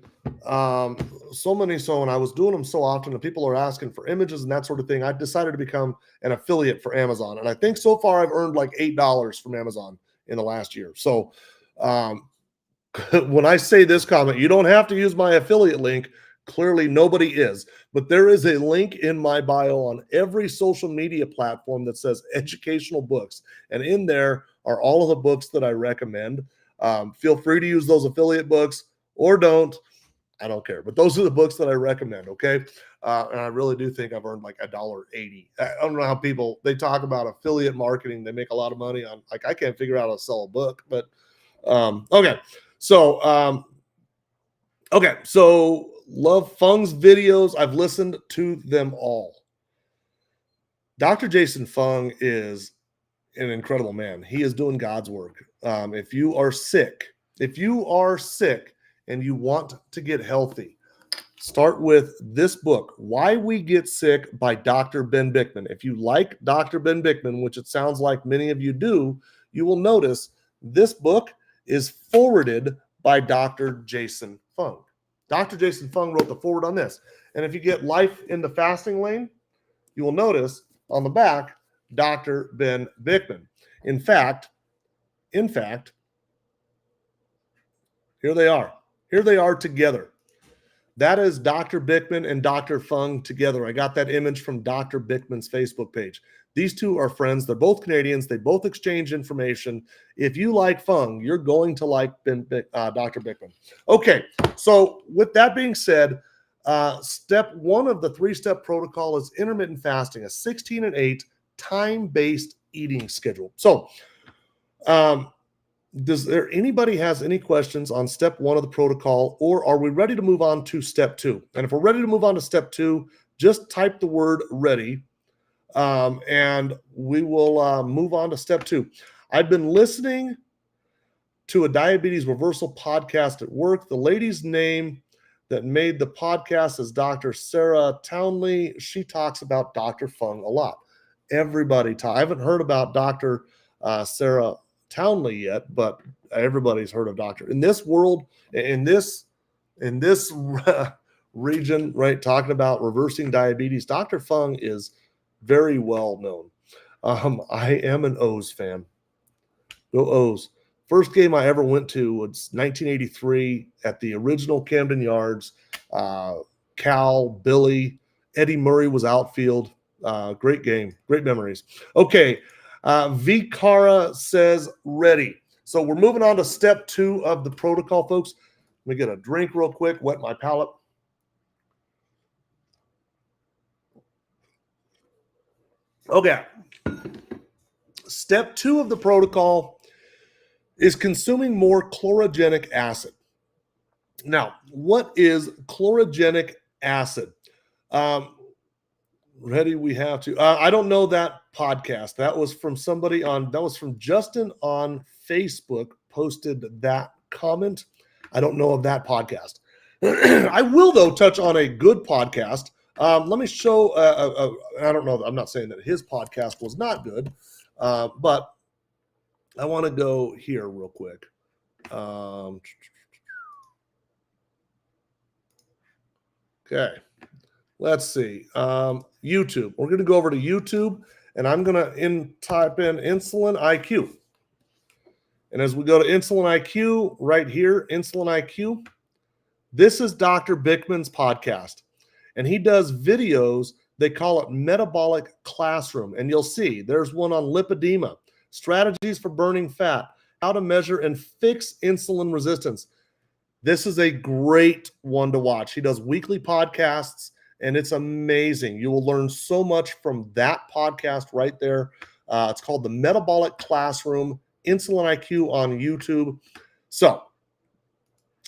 [SPEAKER 1] So many so, and I was doing them so often that people are asking for images and that sort of thing. I decided to become an affiliate for Amazon. And I think so far I've earned like $8 from Amazon in the last year. So when I say this comment, you don't have to use my affiliate link. Clearly nobody is, but there is a link in my bio on every social media platform that says educational books. And in there are all of the books that I recommend. Feel free to use those affiliate books or don't. I don't care. But those are the books that I recommend, okay? And I really do think I've earned like $1.80. I don't know how people, they talk about affiliate marketing. They make a lot of money on, like, I can't figure out how to sell a book. But, okay. So, love Fung's videos. I've listened to them all. Dr. Jason Fung is an incredible man. He is doing God's work. If you are sick and you want to get healthy, start with this book, Why We Get Sick by Dr. Ben Bikman. If you like Dr. Ben Bikman, which it sounds like many of you do, you will notice this book is forwarded by Dr. Jason Fung. Dr. Jason Fung wrote the forward on this. And if you get Life in the Fasting Lane, you will notice on the back, Dr. Ben Bikman. In fact, here they are. Here they are together. That is Dr. Bikman and Dr. Fung together. I got that image from Dr. Bikman's Facebook page. These two are friends. They're both Canadians. They both exchange information. If you like Fung, you're going to like Dr. Bikman. Okay, so with that being said, step one of the 3-step protocol is intermittent fasting, a 16 and 8 time-based eating schedule. So, does there anybody has any questions on step one of the protocol, or are we ready to move on to step 2? And if we're ready to move on to step 2, just type the word ready, and we will move on to step 2. I've been listening to a diabetes reversal podcast at work. The lady's name that made the podcast is Dr. Sarah Townley. She talks about Dr. Fung a lot. Everybody I haven't heard about Dr. Sarah Townley yet, but everybody's heard of Dr. In this world, in this region, right, talking about reversing diabetes, Dr. Fung is very well known. I am an O's fan. Go O's. First game I ever went to was 1983 at the original Camden Yards. Cal, Billy, Eddie Murray was outfield. Great game, great memories. Okay, Vikara says ready. So we're moving on to step 2 of the protocol, folks. Let me get a drink real quick, wet my palate. Okay. Step 2 of the protocol is consuming more chlorogenic acid. Now, what is chlorogenic acid? Ready, we have to. I don't know that podcast. That was from Justin on Facebook, posted that comment. I don't know of that podcast. I will, though, touch on a good podcast. Let me show, I don't know, I'm not saying that his podcast was not good, but I want to go here real quick. Okay, let's see. YouTube. We're going to go over to YouTube, and I'm going to type in insulin IQ. And as we go to Insulin IQ, right here, Insulin IQ, this is Dr. Bickman's podcast. And he does videos, they call it Metabolic Classroom. And you'll see there's one on lipedema, strategies for burning fat, how to measure and fix insulin resistance. This is a great one to watch. He does weekly podcasts, and it's amazing. You will learn so much from that podcast right there. It's called the Metabolic Classroom, Insulin IQ on YouTube. So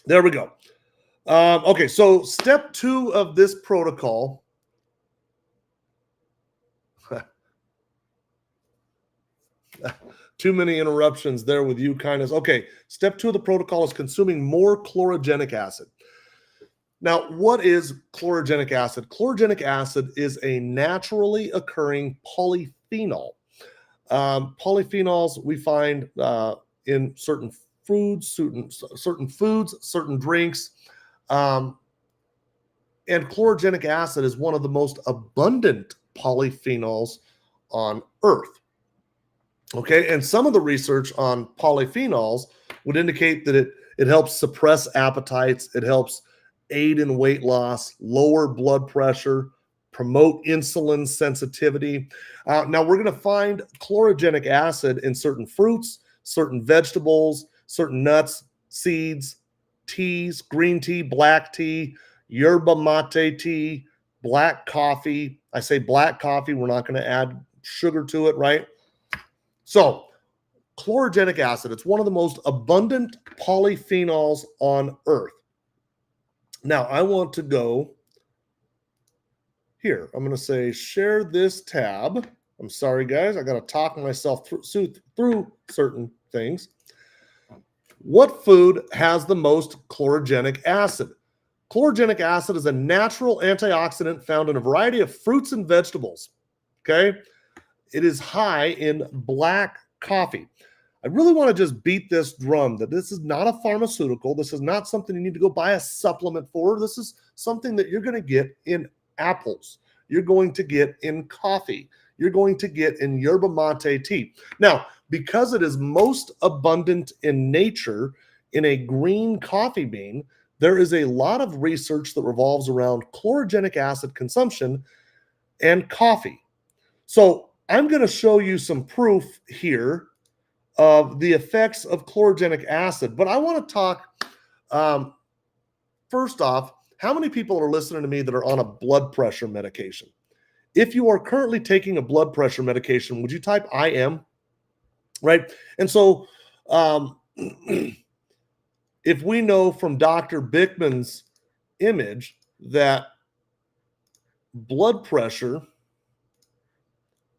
[SPEAKER 1] there we go. Okay, so step 2 of this protocol. Too many interruptions there with you, kindness. Okay, step 2 of the protocol is consuming more chlorogenic acid. Now, what is chlorogenic acid? Chlorogenic acid is a naturally occurring polyphenol. Polyphenols we find in certain foods, certain drinks. And chlorogenic acid is one of the most abundant polyphenols on Earth. Okay, and some of the research on polyphenols would indicate that it helps suppress appetites, it helps aid in weight loss, lower blood pressure, promote insulin sensitivity. Now we're going to find chlorogenic acid in certain fruits, certain vegetables, certain nuts, seeds, teas, green tea, black tea, yerba mate tea, black coffee. I say black coffee, we're not going to add sugar to it, right? So, chlorogenic acid, it's one of the most abundant polyphenols on Earth. Now, I want to go here. I'm going to say share this tab. I'm sorry, guys. I got to talk myself through certain things. What food has the most chlorogenic acid? Chlorogenic acid is a natural antioxidant found in a variety of fruits and vegetables. Okay? It is high in black coffee. I really want to just beat this drum that this is not a pharmaceutical. This is not something you need to go buy a supplement for. This is something that you're going to get in apples. You're going to get in coffee. You're going to get in yerba mate tea. Now, because it is most abundant in nature in a green coffee bean, there is a lot of research that revolves around chlorogenic acid consumption and coffee. So I'm going to show you some proof here of the effects of chlorogenic acid. But I want to talk, first off, how many people are listening to me that are on a blood pressure medication? If you are currently taking a blood pressure medication, would you type I am? Right? And so if we know from Dr. Bickman's image that blood pressure,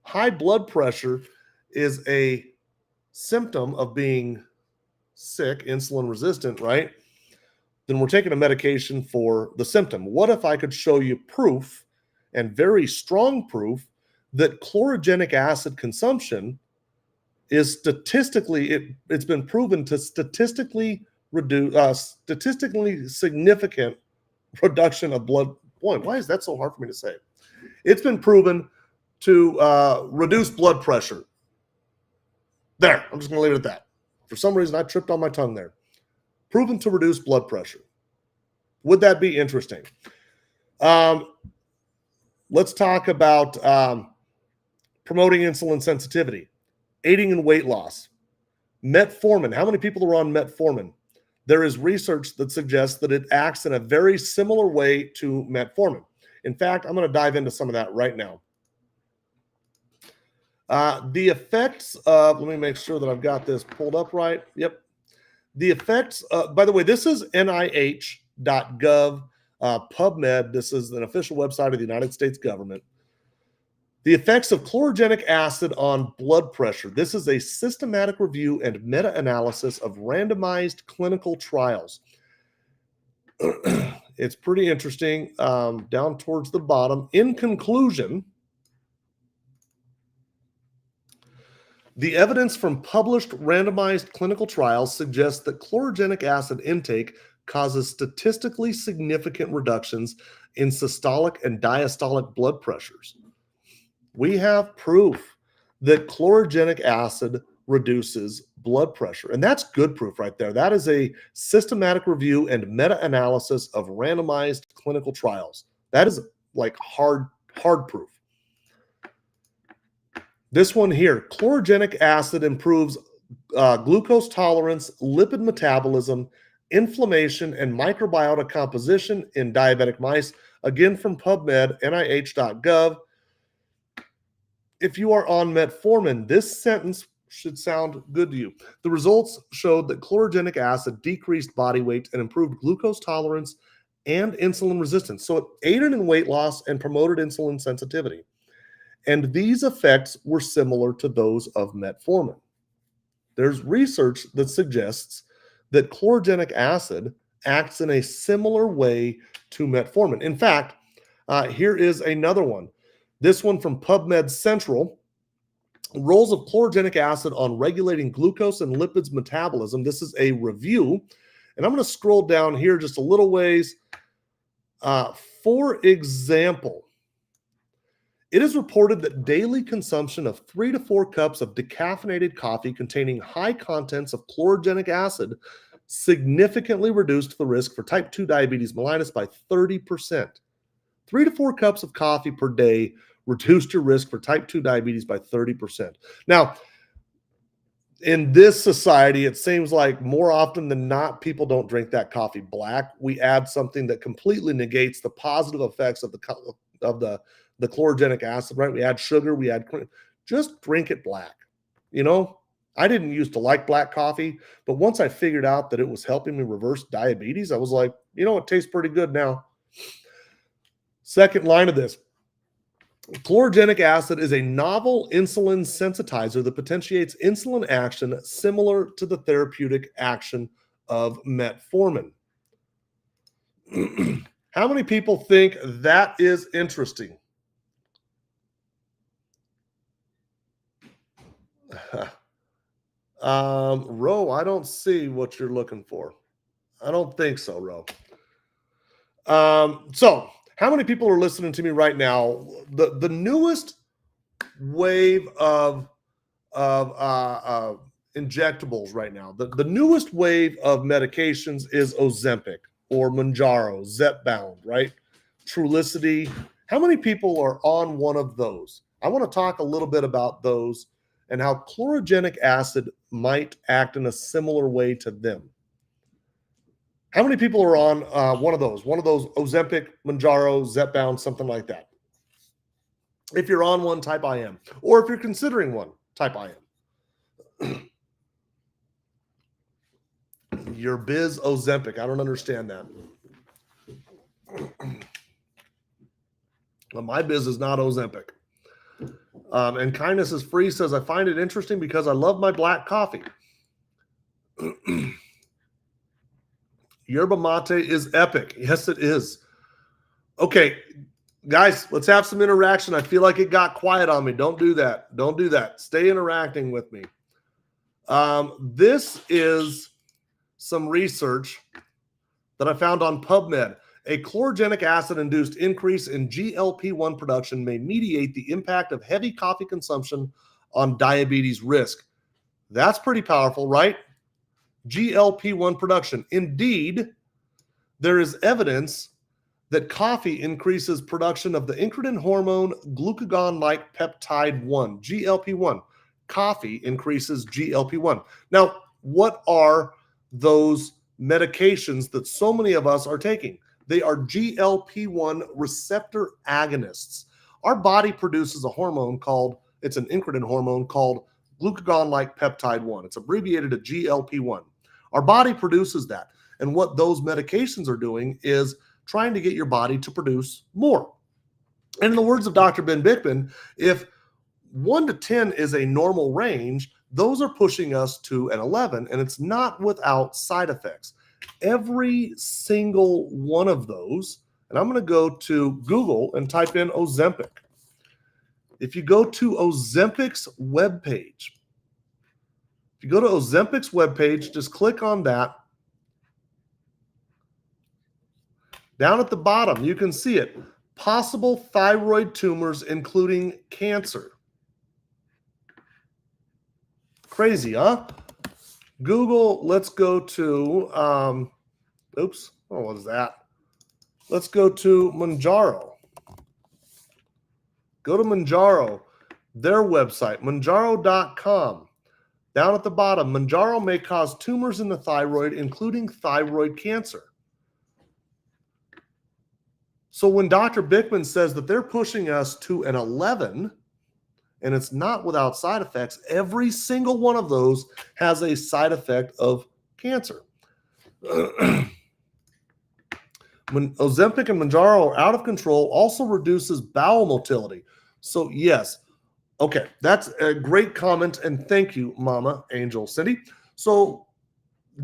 [SPEAKER 1] high blood pressure is a symptom of being sick, insulin resistant, right? Then we're taking a medication for the symptom. What if I could show you proof, and very strong proof, that chlorogenic acid consumption is statistically, it's been proven to statistically reduce, statistically significant reduction of blood. Boy, why is that so hard for me to say? It's been proven to reduce blood pressure. There, I'm just going to leave it at that. For some reason, I tripped on my tongue there. Proven to reduce blood pressure. Would that be interesting? Let's talk about promoting insulin sensitivity, aiding in weight loss. Metformin. How many people are on metformin? There is research that suggests that it acts in a very similar way to metformin. In fact, I'm going to dive into some of that right now. The effects of, let me make sure that I've got this pulled up right. Yep. The effects, by the way, this is NIH.gov, PubMed. This is an official website of the United States government. The effects of chlorogenic acid on blood pressure. This is a systematic review and meta-analysis of randomized clinical trials. It's pretty interesting. Down towards the bottom. In conclusion, the evidence from published randomized clinical trials suggests that chlorogenic acid intake causes statistically significant reductions in systolic and diastolic blood pressures. We have proof that chlorogenic acid reduces blood pressure. And that's good proof right there. That is a systematic review and meta-analysis of randomized clinical trials. That is like hard proof. This one here, chlorogenic acid improves glucose tolerance, lipid metabolism, inflammation, and microbiota composition in diabetic mice. Again, from PubMed, nih.gov. If you are on metformin, this sentence should sound good to you. The results showed that chlorogenic acid decreased body weight and improved glucose tolerance and insulin resistance. So it aided in weight loss and promoted insulin sensitivity. And these effects were similar to those of metformin. There's research that suggests that chlorogenic acid acts in a similar way to metformin. In fact, here is another one. This one from PubMed Central. Roles of chlorogenic acid on regulating glucose and lipids metabolism. This is a review. And I'm going to scroll down here just a little ways. For example, it is reported that daily consumption of 3 to 4 cups of decaffeinated coffee containing high contents of chlorogenic acid significantly reduced the risk for type 2 diabetes mellitus by 30%. 3 to 4 cups of coffee per day reduced your risk for type 2 diabetes by 30%. Now, in this society, it seems like more often than not, people don't drink that coffee black. We add something that completely negates the positive effects of the chlorogenic acid, right? We add sugar, we add cream. Just drink it black. You know, I didn't used to like black coffee, but once I figured out that it was helping me reverse diabetes, I was like, you know, it tastes pretty good now. Second line of this. Chlorogenic acid is a novel insulin sensitizer that potentiates insulin action similar to the therapeutic action of metformin. How many people think that is interesting? Ro, I don't see what you're looking for. I don't think so, Ro. So how many people are listening to me right now? The newest wave of injectables right now, the newest wave of medications is Ozempic or Mounjaro, Zepbound, right? Trulicity. How many people are on one of those? I want to talk a little bit about those and how chlorogenic acid might act in a similar way to them. How many people are on one of those Ozempic, Mounjaro, Zepbound, something like that? If you're on one, type I am. Or if you're considering one, type I am. Your biz Ozempic. I don't understand that. Well, my biz is not Ozempic. And Kindness is Free says, I find it interesting because I love my black coffee. Yerba mate is epic. Yes, it is. Okay, guys, let's have some interaction. I feel like it got quiet on me. Don't do that. Don't do that. Stay interacting with me. This is some research that I found on PubMed. A chlorogenic acid-induced increase in GLP-1 production may mediate the impact of heavy coffee consumption on diabetes risk. That's pretty powerful, right? GLP-1 production. Indeed, there is evidence that coffee increases production of the incretin hormone glucagon-like peptide 1, GLP-1. Coffee increases GLP-1. Now, what are those medications that so many of us are taking? They are GLP-1 receptor agonists. Our body produces a hormone called, it's an incretin hormone called glucagon-like peptide 1. It's abbreviated to GLP-1. Our body produces that. And what those medications are doing is trying to get your body to produce more. And in the words of Dr. Ben Bickman, if 1 to 10 is a normal range, those are pushing us to an 11, and it's not without side effects. Every single one of those, and I'm going to go to Google and type in Ozempic. If you go to Ozempic's webpage, just click on that. Down at the bottom, you can see it. Possible thyroid tumors, including cancer. Crazy, huh? Google, let's go to, oops, oh, what is that? Let's go to Mounjaro. Go to Mounjaro, their website, Mounjaro.com. Down at the bottom, Mounjaro may cause tumors in the thyroid, including thyroid cancer. So when Dr. Bickman says that they're pushing us to an 11, and it's not without side effects, every single one of those has a side effect of cancer. When Ozempic and Mounjaro are out of control, also reduces bowel motility. So yes, okay, that's a great comment, and thank you, Mama Angel Cindy. So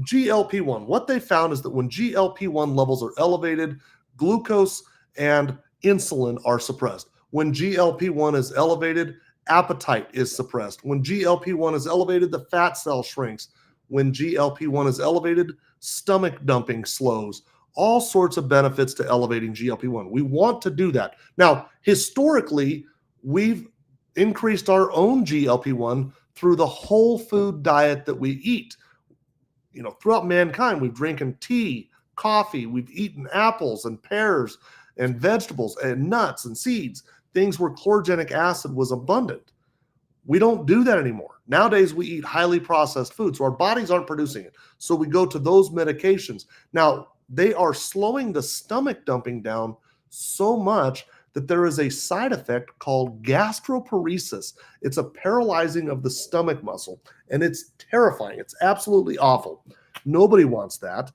[SPEAKER 1] GLP-1, what they found is that when GLP-1 levels are elevated, glucose and insulin are suppressed. When GLP-1 is elevated, appetite is suppressed. When GLP-1 is elevated, the fat cell shrinks. When GLP-1 is elevated, stomach dumping slows. All sorts of benefits to elevating GLP-1. We want to do that. Now, historically, we've increased our own GLP-1 through the whole food diet that we eat. You know, throughout mankind, we've drinking tea, coffee, we've eaten apples and pears and vegetables and nuts and seeds, things where chlorogenic acid was abundant. We don't do that anymore. Nowadays, we eat highly processed food, so our bodies aren't producing it. So we go to those medications. Now, they are slowing the stomach dumping down so much that there is a side effect called gastroparesis. It's a paralyzing of the stomach muscle, and it's terrifying. It's absolutely awful. Nobody wants that.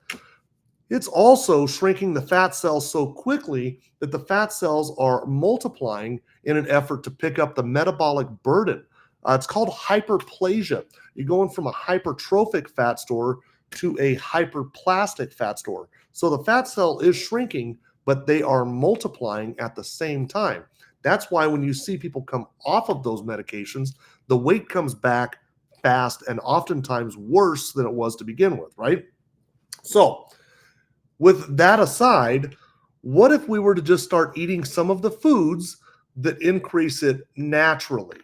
[SPEAKER 1] It's also shrinking the fat cells so quickly that the fat cells are multiplying in an effort to pick up the metabolic burden. It's called hyperplasia. You're going from a hypertrophic fat store to a hyperplastic fat store. So the fat cell is shrinking, but they are multiplying at the same time. That's why when you see people come off of those medications, the weight comes back fast and oftentimes worse than it was to begin with, right? So with that aside, what if we were to just start eating some of the foods that increase it naturally?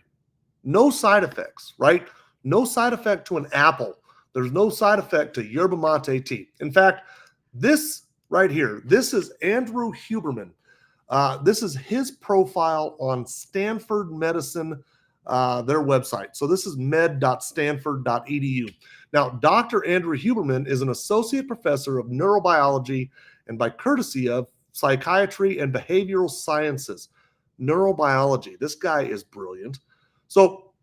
[SPEAKER 1] No side effects, right? No side effect to an apple. There's no side effect to yerba mate tea. In fact, this right here, this is Andrew Huberman. This is his profile on Stanford Medicine, their website. So this is med.stanford.edu. Now, Dr. Andrew Huberman is an associate professor of neurobiology and, by courtesy of, psychiatry and behavioral sciences. Neurobiology. This guy is brilliant. So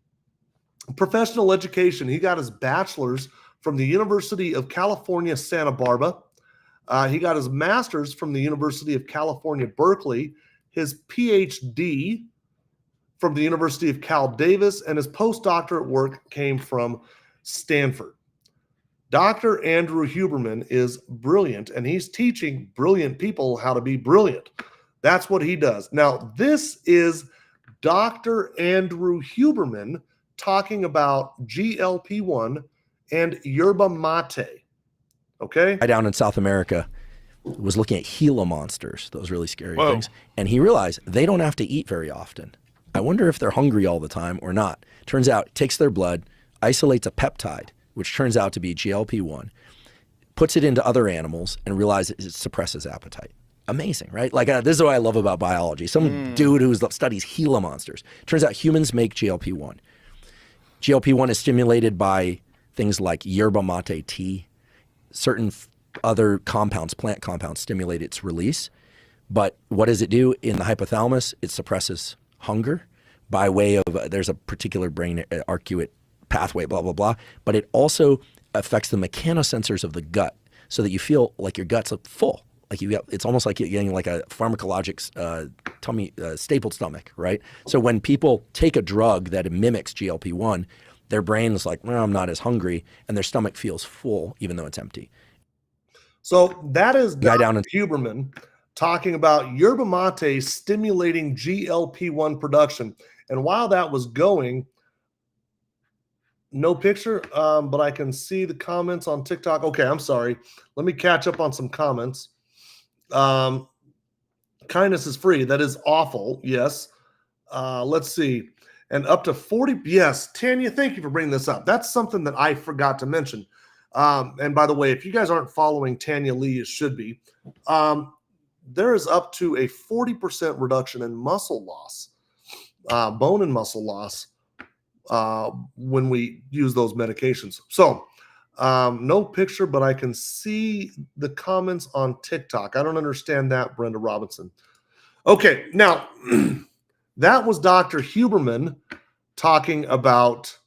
[SPEAKER 1] professional education, he got his bachelor's from the University of California, Santa Barbara. He got his master's from the University of California, Berkeley, his PhD from the University of Cal Davis, and his postdoctorate work came from Stanford. Dr. Andrew Huberman is brilliant, and he's teaching brilliant people how to be brilliant. That's what he does. Now, this is Dr. Andrew Huberman talking about GLP-1 and yerba mate. Okay.
[SPEAKER 3] Down in South America was looking at Gila monsters, those really scary things. And he realized they don't have to eat very often. I wonder if they're hungry all the time or not. Turns out it takes their blood, isolates a peptide, which turns out to be GLP-1, puts it into other animals, and realizes it suppresses appetite. Amazing, right? Like this is what I love about biology. Some dude who studies Gila monsters. Turns out humans make GLP-1. GLP-1 is stimulated by things like yerba mate tea. Certain other compounds, plant compounds, stimulate its release. But what does it do in the hypothalamus? It suppresses hunger by way of, there's a particular brain arcuate pathway, blah, blah, blah. But it also affects the mechanosensors of the gut so that you feel like your gut's full. Like it's almost like you're getting like a pharmacologic tummy, stapled stomach, right? So when people take a drug that mimics GLP-1, their brain is like, well, I'm not as hungry, and their stomach feels full even though it's empty.
[SPEAKER 1] So that is Dr. Huberman talking about yerba mate stimulating GLP-1 production. And while that was going, no picture, but I can see the comments on TikTok. Okay, I'm sorry. Let me catch up on some comments. Kindness is free. That is awful. Yes. Let's see. and up to 40. Yes, Tanya, thank you for bringing this up. That's something that I forgot to mention. And by the way, if you guys aren't following Tanya Lee, you should be. There is up to a 40% reduction in muscle loss, bone and muscle loss, when we use those medications. So no picture, but I can see the comments on TikTok. I don't understand that, Brenda Robinson. Okay, now that was Dr. Huberman talking about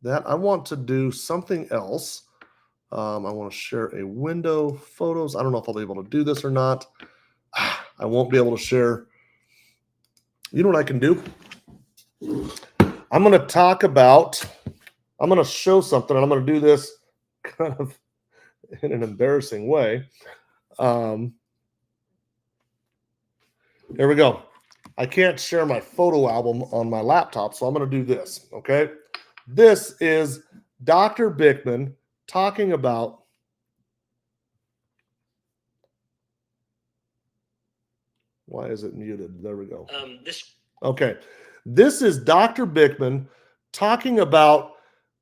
[SPEAKER 1] that. I want to do something else. I want to share a window, photos. I don't know if I'll be able to do this or not. I won't be able to share. You know what I can do? I'm going to talk about, I'm going to show something, and I'm going to do this kind of in an embarrassing way. Here we go. I can't share my photo album on my laptop, so I'm going to do this, okay? This is Dr. Bickman talking about why is it muted? There we go. Okay. This is Dr. Bickman talking about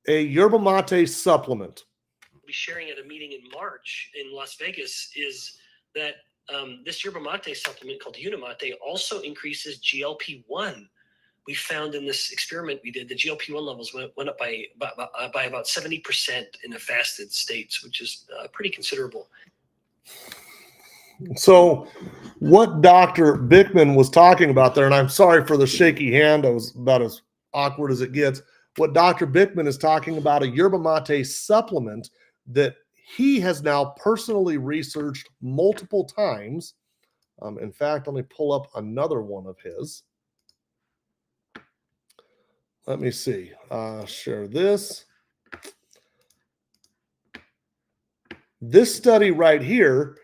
[SPEAKER 1] a yerba mate supplement.
[SPEAKER 2] We'll be sharing at a meeting in March in Las Vegas is that this yerba mate supplement called Unimate also increases GLP-1. We found in this experiment we did, the GLP-1 levels went up by about 70% in the fasted states, which is pretty considerable.
[SPEAKER 1] So what Dr. Bickman was talking about there, and I'm sorry for the shaky hand, I was about as awkward as it gets. What Dr. Bickman is talking about, a yerba mate supplement that he has now personally researched multiple times. In fact, let me pull up another one of his. Let me see. Share this. This study right here,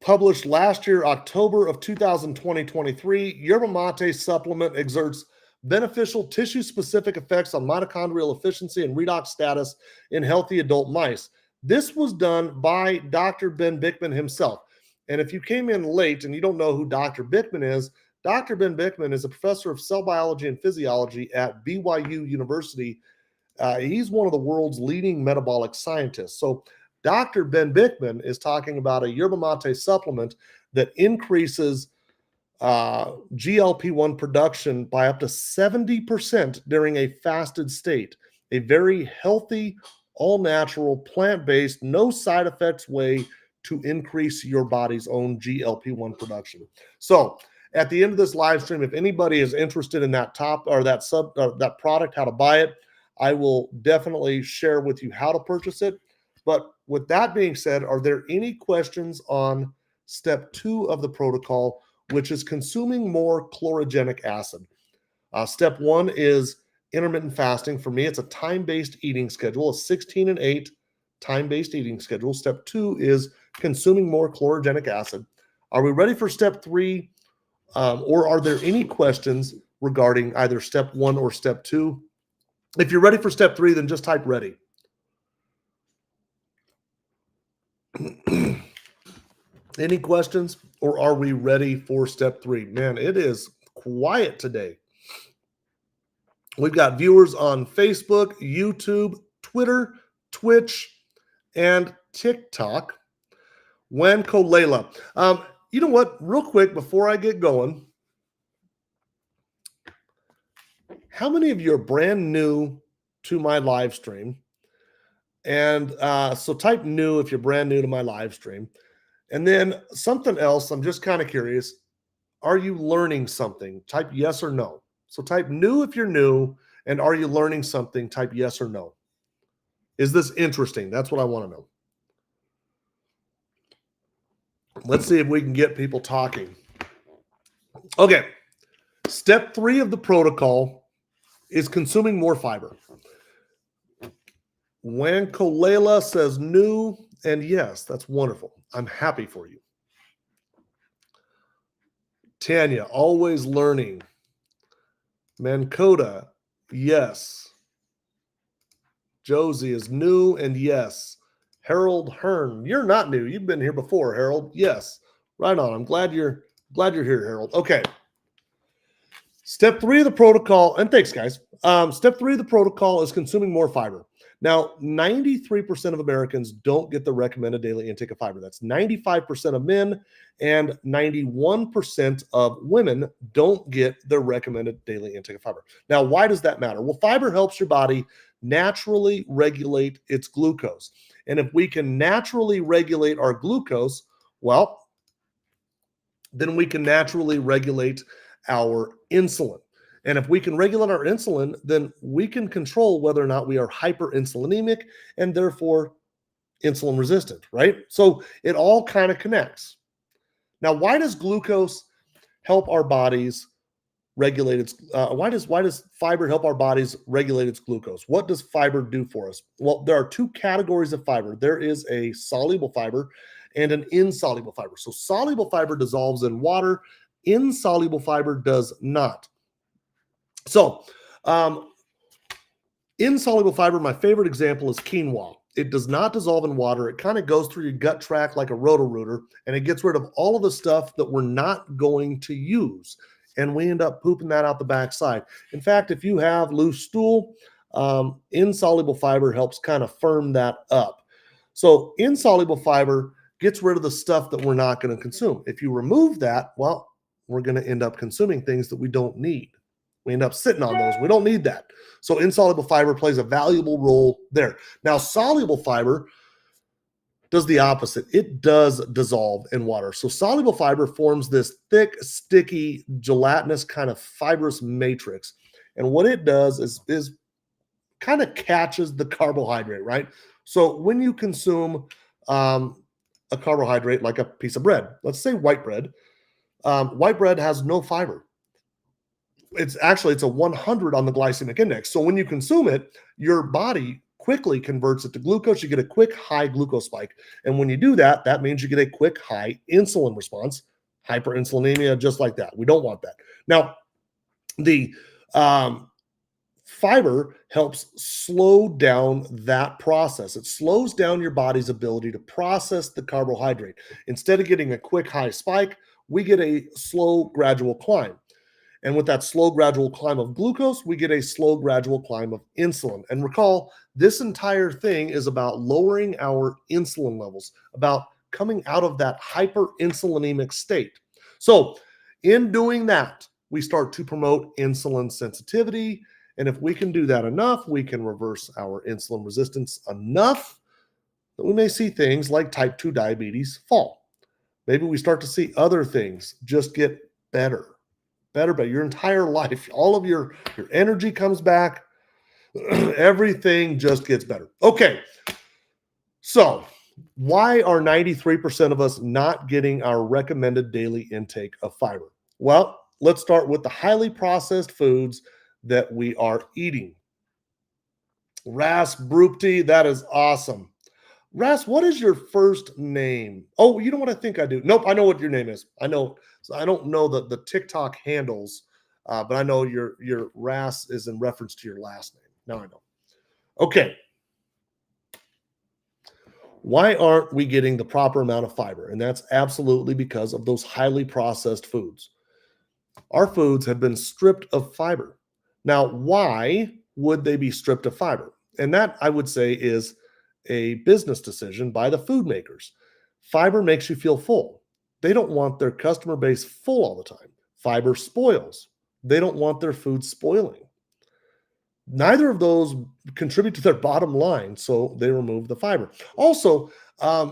[SPEAKER 1] published last year, October of 2023, yerba mate supplement exerts beneficial tissue-specific effects on mitochondrial efficiency and redox status in healthy adult mice. This was done by Dr. Ben Bickman himself. And if you came in late and you don't know who Dr. Bickman is, Dr. Ben Bickman is a professor of cell biology and physiology at BYU University. He's one of the world's leading metabolic scientists. So Dr. Ben Bickman is talking about a yerba mate supplement that increases GLP-1 production by up to 70% during a fasted state. A very healthy, all-natural, plant-based, no side effects way to increase your body's own GLP-1 production. So at the end of this live stream, if anybody is interested in that that product, how to buy it, I will definitely share with you how to purchase it. But with that being said, are there any questions on step 2 of the protocol, which is consuming more chlorogenic acid? Step 1 is intermittent fasting. For me, it's a time-based eating schedule, a 16 and 8 time-based eating schedule. Step 2 is consuming more chlorogenic acid. Are we ready for step 3? Or are there any questions regarding either step 1 or step 2? If you're ready for step 3, then just type ready. Any questions, or are we ready for step 3? Man, it is quiet today. We've got viewers on Facebook, YouTube, Twitter, Twitch, and TikTok. Wanko Layla. You know what? Real quick, before I get going, how many of you are brand new to my live stream? And so type new if you're brand new to my live stream. And then something else, I'm just kind of curious. Are you learning something? Type yes or no. So type new if you're new, and are you learning something? Type yes or no. Is this interesting? That's what I want to know. Let's see if we can get people talking. Okay. Step 3 of the protocol is consuming more fiber. Wankolela says new, and yes, that's wonderful. I'm happy for you. Tanya, always learning. Mankota, yes. Josie is new, and yes. Harold Hearn, you're not new. You've been here before, Harold. Yes. Right on. I'm glad you're here, Harold. Okay. Step 3 of the protocol, and thanks, guys. Step 3 of the protocol is consuming more fiber. Now, 93% of Americans don't get the recommended daily intake of fiber. That's 95% of men, and 91% of women don't get the recommended daily intake of fiber. Now, why does that matter? Well, fiber helps your body naturally regulate its glucose. And if we can naturally regulate our glucose, well, then we can naturally regulate our insulin. And if we can regulate our insulin, then we can control whether or not we are hyperinsulinemic and therefore insulin resistant, right? So it all kind of connects. Now, why does glucose help our bodies regulate its, why does fiber help our bodies regulate its glucose? What does fiber do for us? Well, there are two categories of fiber. There is a soluble fiber and an insoluble fiber. So soluble fiber dissolves in water. Insoluble fiber does not. So insoluble fiber, my favorite example is quinoa. It does not dissolve in water. It kind of goes through your gut tract like a roto-rooter, and it gets rid of all of the stuff that we're not going to use. And we end up pooping that out the backside. In fact, if you have loose stool, insoluble fiber helps kind of firm that up. So insoluble fiber gets rid of the stuff that we're not going to consume. If you remove that, well, we're going to end up consuming things that we don't need. We end up sitting on those. We don't need that. So insoluble fiber plays a valuable role there. Now, soluble fiber does the opposite. It does dissolve in water. So soluble fiber forms this thick, sticky, gelatinous kind of fibrous matrix. And what it does is kind of catches the carbohydrate, right? So when you consume a carbohydrate like a piece of bread, let's say white bread has no fiber. It's a 100 on the glycemic index. So when you consume it, your body quickly converts it to glucose. You get a quick high glucose spike. And when you do that, that means you get a quick high insulin response, hyperinsulinemia, just like that. We don't want that. Now, the fiber helps slow down that process. It slows down your body's ability to process the carbohydrate. Instead of getting a quick high spike, we get a slow, gradual climb. And with that slow, gradual climb of glucose, we get a slow, gradual climb of insulin. And recall, this entire thing is about lowering our insulin levels, about coming out of that hyperinsulinemic state. So in doing that, we start to promote insulin sensitivity. And if we can do that enough, we can reverse our insulin resistance enough that we may see things like type 2 diabetes fall. Maybe we start to see other things just get better. But your entire life, all of your energy comes back. Everything just gets better. Okay, so why are 93% of us not getting our recommended daily intake of fiber? Well, let's start with the highly processed foods that we are eating. Ras Brupti, that is awesome. Ras, what is your first name? Oh, you know what I think I do? Nope, I know what your name is. I know. So I don't know the TikTok handles, but I know your Ras is in reference to your last name. Now I know. Okay. Why aren't we getting the proper amount of fiber? And that's absolutely because of those highly processed foods. Our foods have been stripped of fiber. Now, why would they be stripped of fiber? And that, I would say, is a business decision by the food makers. Fiber makes you feel full. They don't want their customer base full all the time. Fiber spoils. They don't want their food spoiling. Neither of those contribute to their bottom line, so they remove the fiber. Also,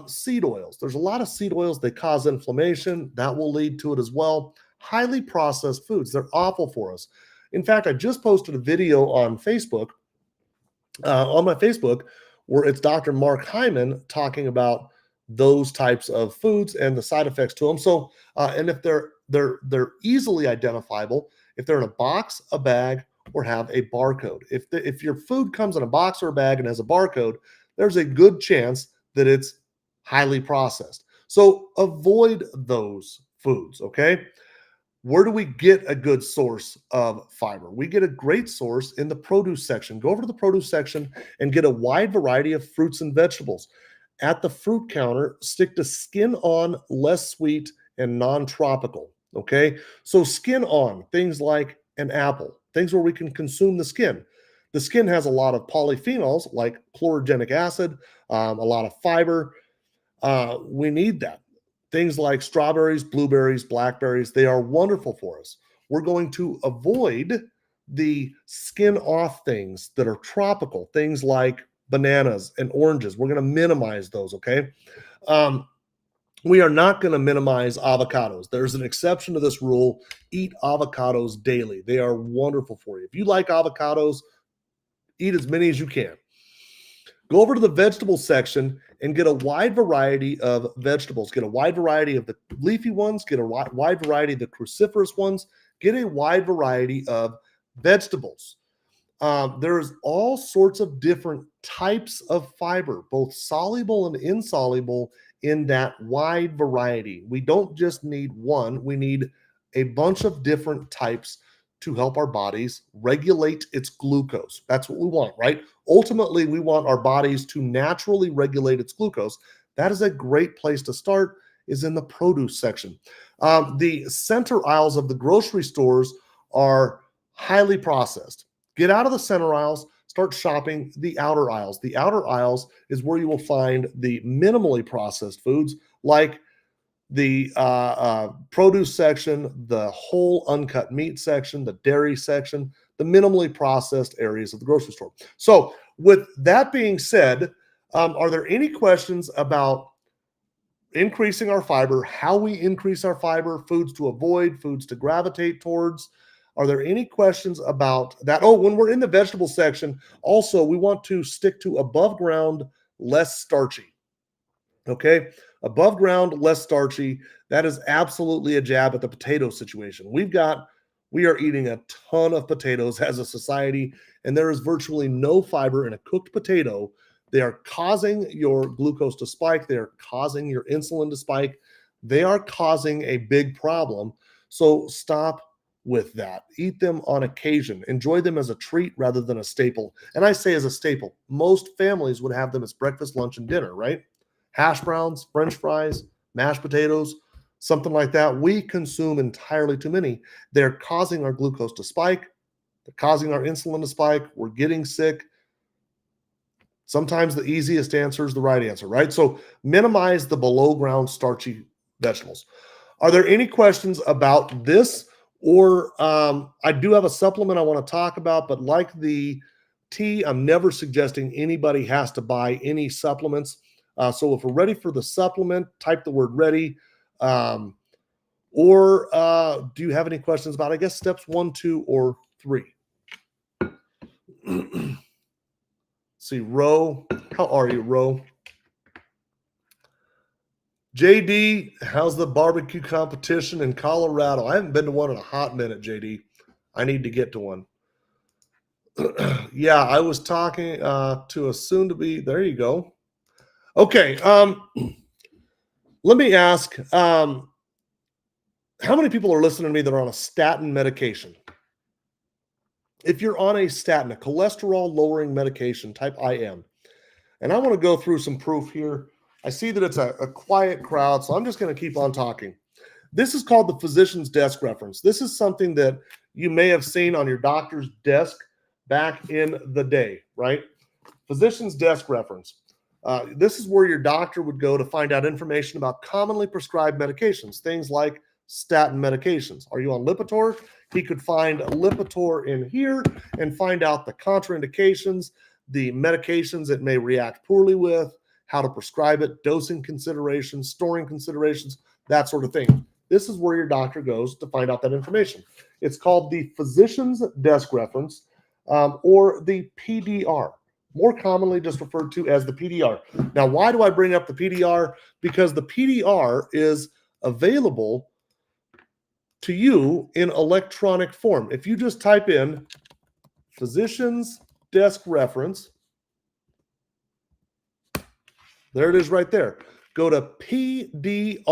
[SPEAKER 1] seed oils. There's a lot of seed oils. They cause inflammation. That will lead to it as well. Highly processed foods. They're awful for us. In fact, I just posted a video on Facebook, on my Facebook, where it's Dr. Mark Hyman talking about those types of foods and the side effects to them. So, and if they're easily identifiable, if they're in a box, a bag, or have a barcode. If your food comes in a box or a bag and has a barcode, there's a good chance that it's highly processed. So avoid those foods, okay? Where do we get a good source of fiber? We get a great source in the produce section. Go over to the produce section and get a wide variety of fruits and vegetables. At the fruit counter, stick to skin on, less sweet, and non-tropical, okay? So skin on, things like and apple, things where we can consume the skin. The skin has a lot of polyphenols like chlorogenic acid, a lot of fiber. We need that. Things like strawberries, blueberries, blackberries, they are wonderful for us. We're going to avoid the skin off things that are tropical, things like bananas and oranges. We're going to minimize those, okay? We are not going to minimize avocados. There's an exception to this rule. Eat avocados daily. They are wonderful for you. If you like avocados, eat as many as you can. Go over to the vegetable section and get a wide variety of vegetables. Get a wide variety of the leafy ones. Get a wide variety of the cruciferous ones. Get a wide variety of vegetables. There's all sorts of different types of fiber, both soluble and insoluble, in that wide variety. We don't just need one. We need a bunch of different types to help our bodies regulate its glucose. That's what we want, right? Ultimately, we want our bodies to naturally regulate its glucose. That is a great place to start, is in the produce section. The center aisles of the grocery stores are highly processed. Get out of the center aisles, start shopping the outer aisles. The outer aisles is where you will find the minimally processed foods like the produce section, the whole uncut meat section, the dairy section, the minimally processed areas of the grocery store. So with that being said, are there any questions about increasing our fiber, how we increase our fiber, foods to avoid, foods to gravitate towards? Are there any questions about that? Oh, when we're in the vegetable section, also, we want to stick to above ground, less starchy. Okay? Above ground, less starchy. That is absolutely a jab at the potato situation. We are eating a ton of potatoes as a society, and there is virtually no fiber in a cooked potato. They are causing your glucose to spike. They are causing your insulin to spike. They are causing a big problem. So stop with that. Eat them on occasion. Enjoy them as a treat rather than a staple. And I say as a staple. Most families would have them as breakfast, lunch, and dinner, right? Hash browns, French fries, mashed potatoes, something like that. We consume entirely too many. They're causing our glucose to spike. They're causing our insulin to spike. We're getting sick. Sometimes the easiest answer is the right answer, right? So minimize the below ground starchy vegetables. Are there any questions about this? Or I do have a supplement I want to talk about, but like the tea, I'm never suggesting anybody has to buy any supplements. So if we're ready for the supplement, type the word ready. Or do you have any questions about, I guess, steps 1, 2, or 3? See, Ro, how are you, Ro? JD, how's the barbecue competition in Colorado? I haven't been to one in a hot minute, JD. I need to get to one. Yeah, I was talking to a soon-to-be, there you go. Okay, let me ask, how many people are listening to me that are on a statin medication? If you're on a statin, a cholesterol-lowering medication, type I am. And I want to go through some proof here. I see that it's a quiet crowd, so I'm just going to keep on talking. This is called the physician's desk reference. This is something that you may have seen on your doctor's desk back in the day, right? Physician's desk reference. This is where your doctor would go to find out information about commonly prescribed medications, things like statin medications. Are you on Lipitor? He could find Lipitor in here and find out the contraindications, the medications it may react poorly with, how to prescribe it, dosing considerations, storing considerations, that sort of thing. This is where your doctor goes to find out that information. It's called the physician's desk reference, or the PDR, more commonly just referred to as the PDR. Now, why do I bring up the PDR? Because the PDR is available to you in electronic form. If you just type in physician's desk reference, there it is right there. Go to pdr.net.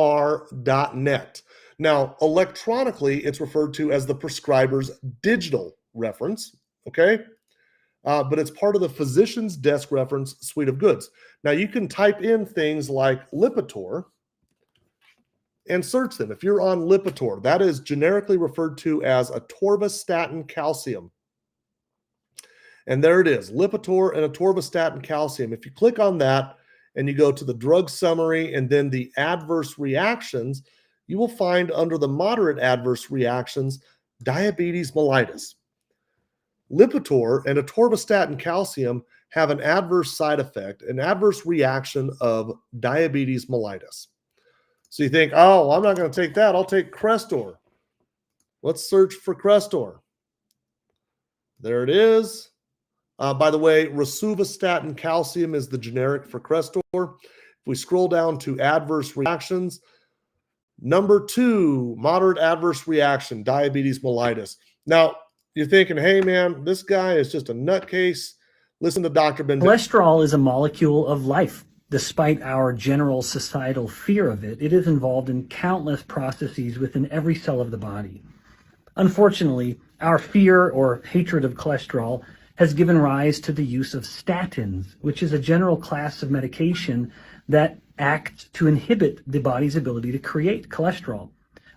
[SPEAKER 1] Now, electronically, it's referred to as the prescriber's digital reference, okay? But it's part of the physician's desk reference suite of goods. Now, you can type in things like Lipitor, and search them. If you're on Lipitor, that is generically referred to as atorvastatin calcium. And there it is, Lipitor and atorvastatin calcium. If you click on that and you go to the drug summary and then the adverse reactions, you will find under the moderate adverse reactions, diabetes mellitus. Lipitor and atorvastatin calcium have an adverse side effect, an adverse reaction of diabetes mellitus. So you think, oh, I'm not going to take that. I'll take Crestor. Let's search for Crestor. There it is. By the way, rosuvastatin calcium is the generic for Crestor. If we scroll down to adverse reactions, number 2, moderate adverse reaction, diabetes mellitus. Now, you're thinking, hey, man, this guy is just a nutcase. Listen to Dr. Ben.
[SPEAKER 4] Cholesterol is a molecule of life. Despite our general societal fear of it, it is involved in countless processes within every cell of the body. Unfortunately, our fear or hatred of cholesterol has given rise to the use of statins, which is a general class of medication that acts to inhibit the body's ability to create cholesterol.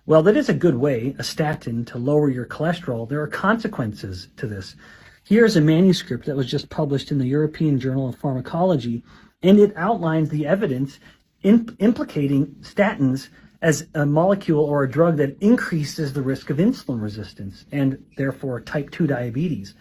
[SPEAKER 4] Well, that is a good way, a statin, to lower your cholesterol. There are consequences to this. Here's a manuscript that was just published in the European Journal of Pharmacology, and it outlines the evidence implicating statins as a molecule or a drug that increases the risk of insulin resistance and therefore type 2 diabetes.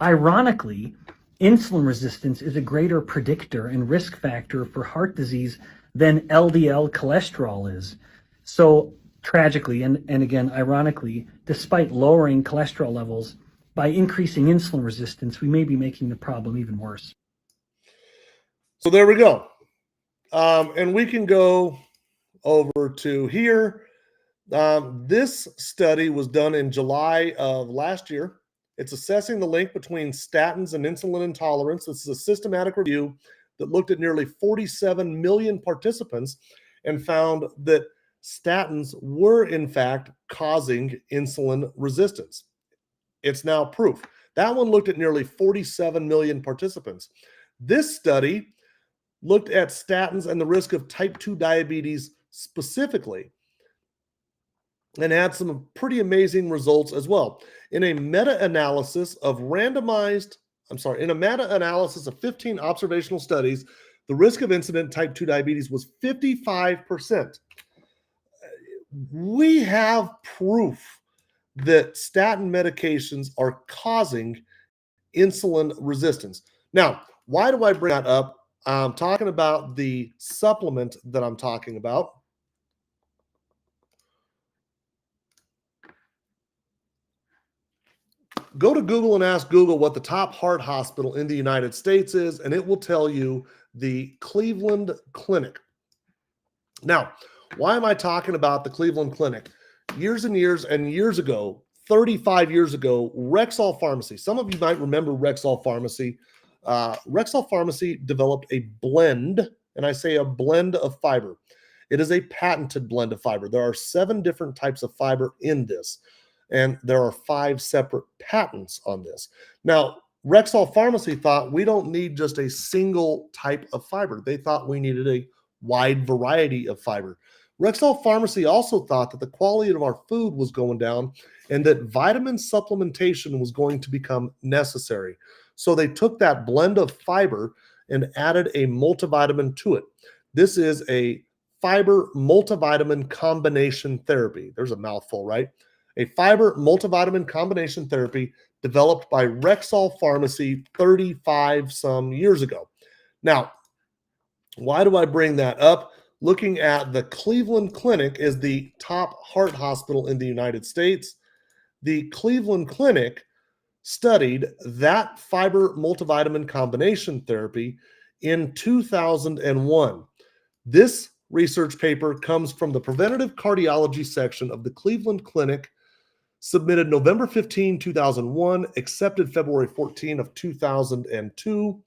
[SPEAKER 4] Ironically, insulin resistance is a greater predictor and risk factor for heart disease than LDL cholesterol is. So tragically, and again, ironically, despite lowering cholesterol levels, by increasing insulin resistance, we may be making the problem even worse.
[SPEAKER 1] So there we go. And we can go over to here. This study was done in July of last year. It's assessing the link between statins and insulin intolerance. This is a systematic review that looked at nearly 47 million participants and found that statins were, in fact, causing insulin resistance. It's now proof. That one looked at nearly 47 million participants. This study looked at statins and the risk of type 2 diabetes specifically and had some pretty amazing results as well. In a meta-analysis of 15 observational studies, the risk of incident type 2 diabetes was 55%. We have proof that statin medications are causing insulin resistance. Now, why do I bring that up? I'm talking about the supplement that I'm talking about. Go to Google and ask Google what the top heart hospital in the United States is, and it will tell you the Cleveland Clinic. Now, why am I talking about the Cleveland Clinic? Years and years and years ago, 35 years ago, Rexall Pharmacy. Some of you might remember Rexall Pharmacy. Rexall Pharmacy developed a blend, and I say a blend of fiber. It is a patented blend of fiber. There are 7 different types of fiber in this, and there are 5 separate patents on this. Now, Rexall Pharmacy thought we don't need just a single type of fiber. They thought we needed a wide variety of fiber. Rexall Pharmacy also thought that the quality of our food was going down and that vitamin supplementation was going to become necessary. So they took that blend of fiber and added a multivitamin to it. This is a fiber multivitamin combination therapy. There's a mouthful, right? A fiber multivitamin combination therapy developed by Rexall Pharmacy 35 some years ago. Now, why do I bring that up? Looking at the Cleveland Clinic is the top heart hospital in the United States. The Cleveland Clinic studied that fiber multivitamin combination therapy in 2001. This research paper comes from the preventative cardiology section of the Cleveland Clinic, submitted November 15, 2001, accepted February 14 of 2002.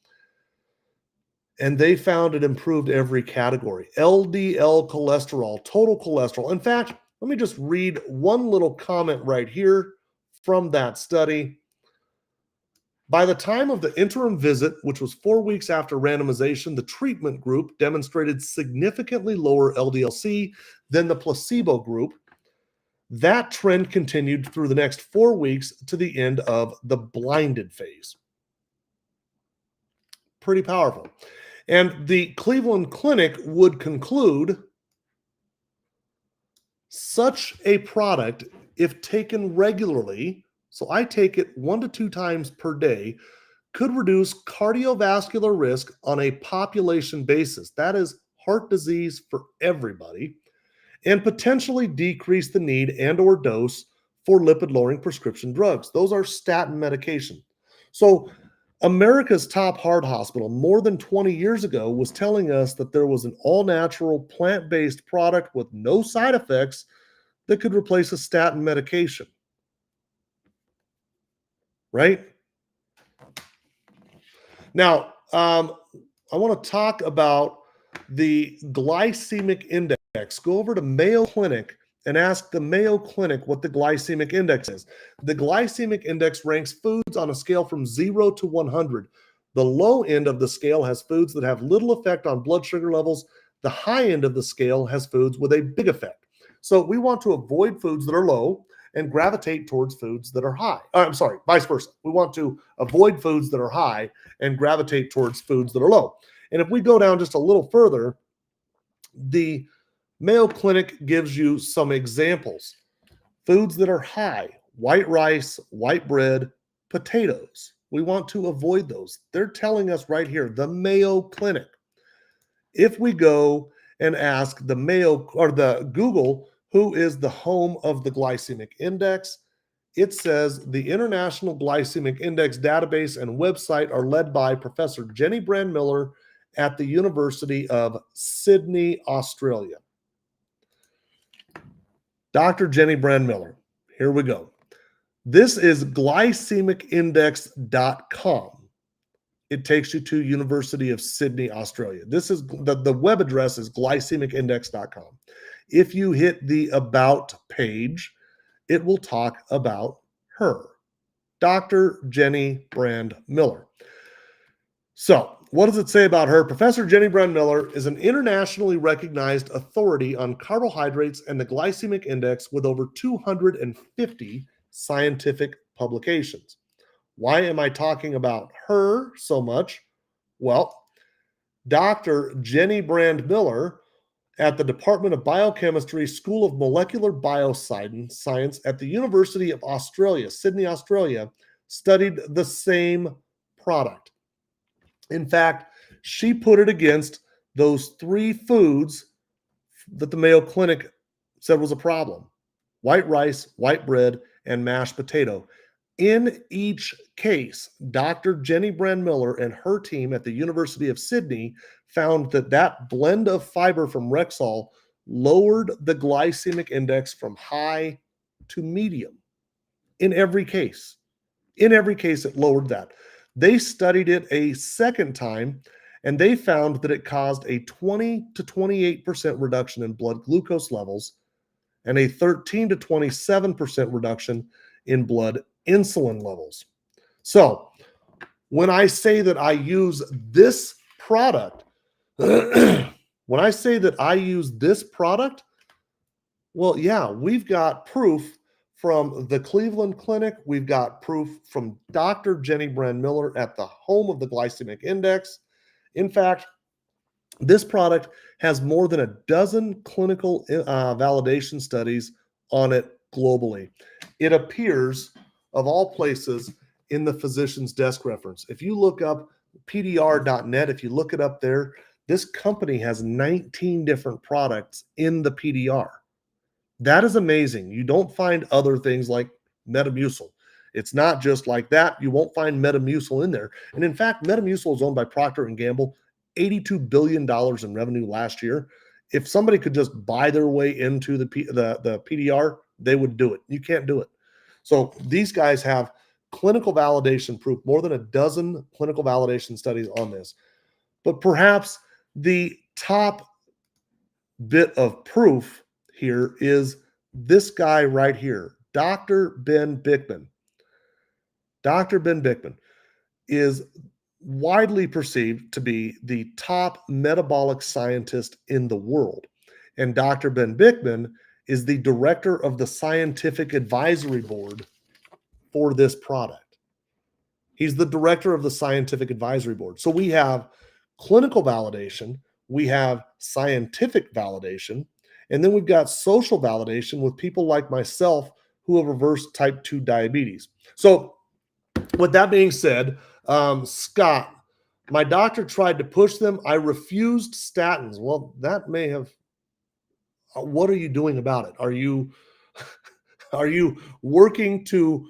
[SPEAKER 1] And they found it improved every category. LDL cholesterol, total cholesterol. In fact, let me just read one little comment right here from that study. By the time of the interim visit, which was 4 weeks after randomization, the treatment group demonstrated significantly lower LDL-C than the placebo group. That trend continued through the next 4 weeks to the end of the blinded phase. Pretty powerful. And the Cleveland Clinic would conclude such a product, if taken regularly, so I take it 1 to 2 times per day, could reduce cardiovascular risk on a population basis. That is heart disease for everybody, and potentially decrease the need and or dose for lipid-lowering prescription drugs. Those are statin medication. So America's top heart hospital more than 20 years ago was telling us that there was an all-natural plant-based product with no side effects that could replace a statin medication. Right? Now, I want to talk about the glycemic index. Go over to Mayo Clinic and ask the Mayo Clinic what the glycemic index is. The glycemic index ranks foods on a scale from 0 to 100. The low end of the scale has foods that have little effect on blood sugar levels. The high end of the scale has foods with a big effect. So we want to avoid foods that are low and gravitate towards foods that are high. Vice versa. We want to avoid foods that are high and gravitate towards foods that are low. And if we go down just a little further, the Mayo Clinic gives you some examples. Foods that are high: white rice, white bread, potatoes. We want to avoid those. They're telling us right here, the Mayo Clinic. If we go and ask the Mayo or the Google, who is the home of the glycemic index, it says the International Glycemic Index database and website are led by Professor Jenny Brand-Miller at the University of Sydney, Australia. Dr. Jenny Brand-Miller. Here we go. This is glycemicindex.com. It takes you to University of Sydney, Australia. This is the web address is glycemicindex.com. If you hit the About page, it will talk about her, Dr. Jenny Brand-Miller. So, what does it say about her? Professor Jenny Brand-Miller is an internationally recognized authority on carbohydrates and the glycemic index with over 250 scientific publications. Why am I talking about her so much? Well, Dr. Jenny Brand-Miller at the Department of Biochemistry, School of Molecular Bioscience at the University of Australia, Sydney, Australia, studied the same product. In fact, she put it against those 3 foods that the Mayo Clinic said was a problem: white rice, white bread, and mashed potato. In each case, Dr. Jenny Brand-Miller and her team at the University of Sydney found that that blend of fiber from Rexall lowered the glycemic index from high to medium. In every case. In every case, it lowered that. They studied it a second time, and they found that it caused a 20 to 28% reduction in blood glucose levels and a 13 to 27% reduction in blood insulin levels. So when I say that I use this product, well, yeah, we've got proof from the Cleveland Clinic. We've got proof from Dr. Jenny Brand-Miller at the home of the glycemic index. In fact, this product has more than a dozen clinical validation studies on it globally. It appears, of all places, in the physician's desk reference. If you look up PDR.net, if you look it up there, this company has 19 different products in the PDR. That is amazing. You don't find other things like Metamucil. It's not just like that. You won't find Metamucil in there. And in fact, Metamucil is owned by Procter & Gamble, $82 billion in revenue last year. If somebody could just buy their way into the PDR, they would do it. You can't do it. So these guys have clinical validation proof, more than a dozen clinical validation studies on this. But perhaps the top bit of proof here is this guy right here, Dr. Ben Bikman. Dr. Ben Bikman. is widely perceived to be the top metabolic scientist in the world. And Dr. Ben Bikman is the director of the scientific advisory board for this product. He's the director of the scientific advisory board. So we have clinical validation, we have scientific validation, and then we've got social validation with people like myself who have reversed type 2 diabetes. So with that being said, Scott, my doctor tried to push them. I refused statins. Well, that may have, what are you doing about it? Are you working to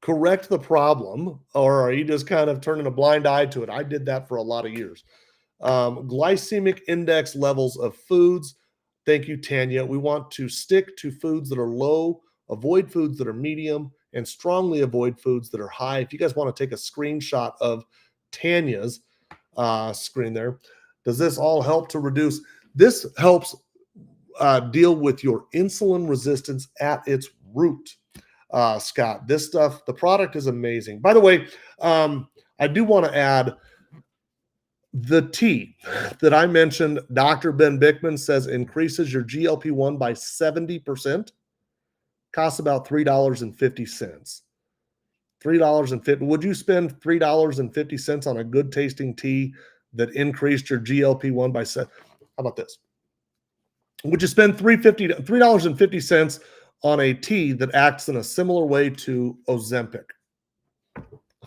[SPEAKER 1] correct the problem, or are you just kind of turning a blind eye to it? I did that for a lot of years. Glycemic index levels of foods. Thank you, Tanya. We want to stick to foods that are low, avoid foods that are medium, and strongly avoid foods that are high. If you guys want to take a screenshot of Tanya's screen there, does this all help to reduce? This helps deal with your insulin resistance at its root. Scott, this stuff, the product is amazing. By the way, I do want to add the tea that I mentioned. Dr. Ben Bikman says increases your GLP-1 by 70%. Costs about $3.50. $3.50. Would you spend $3.50 on a good tasting tea that increased your GLP-1 by 7? How about this? Would you spend $3.50 on a tea that acts in a similar way to Ozempic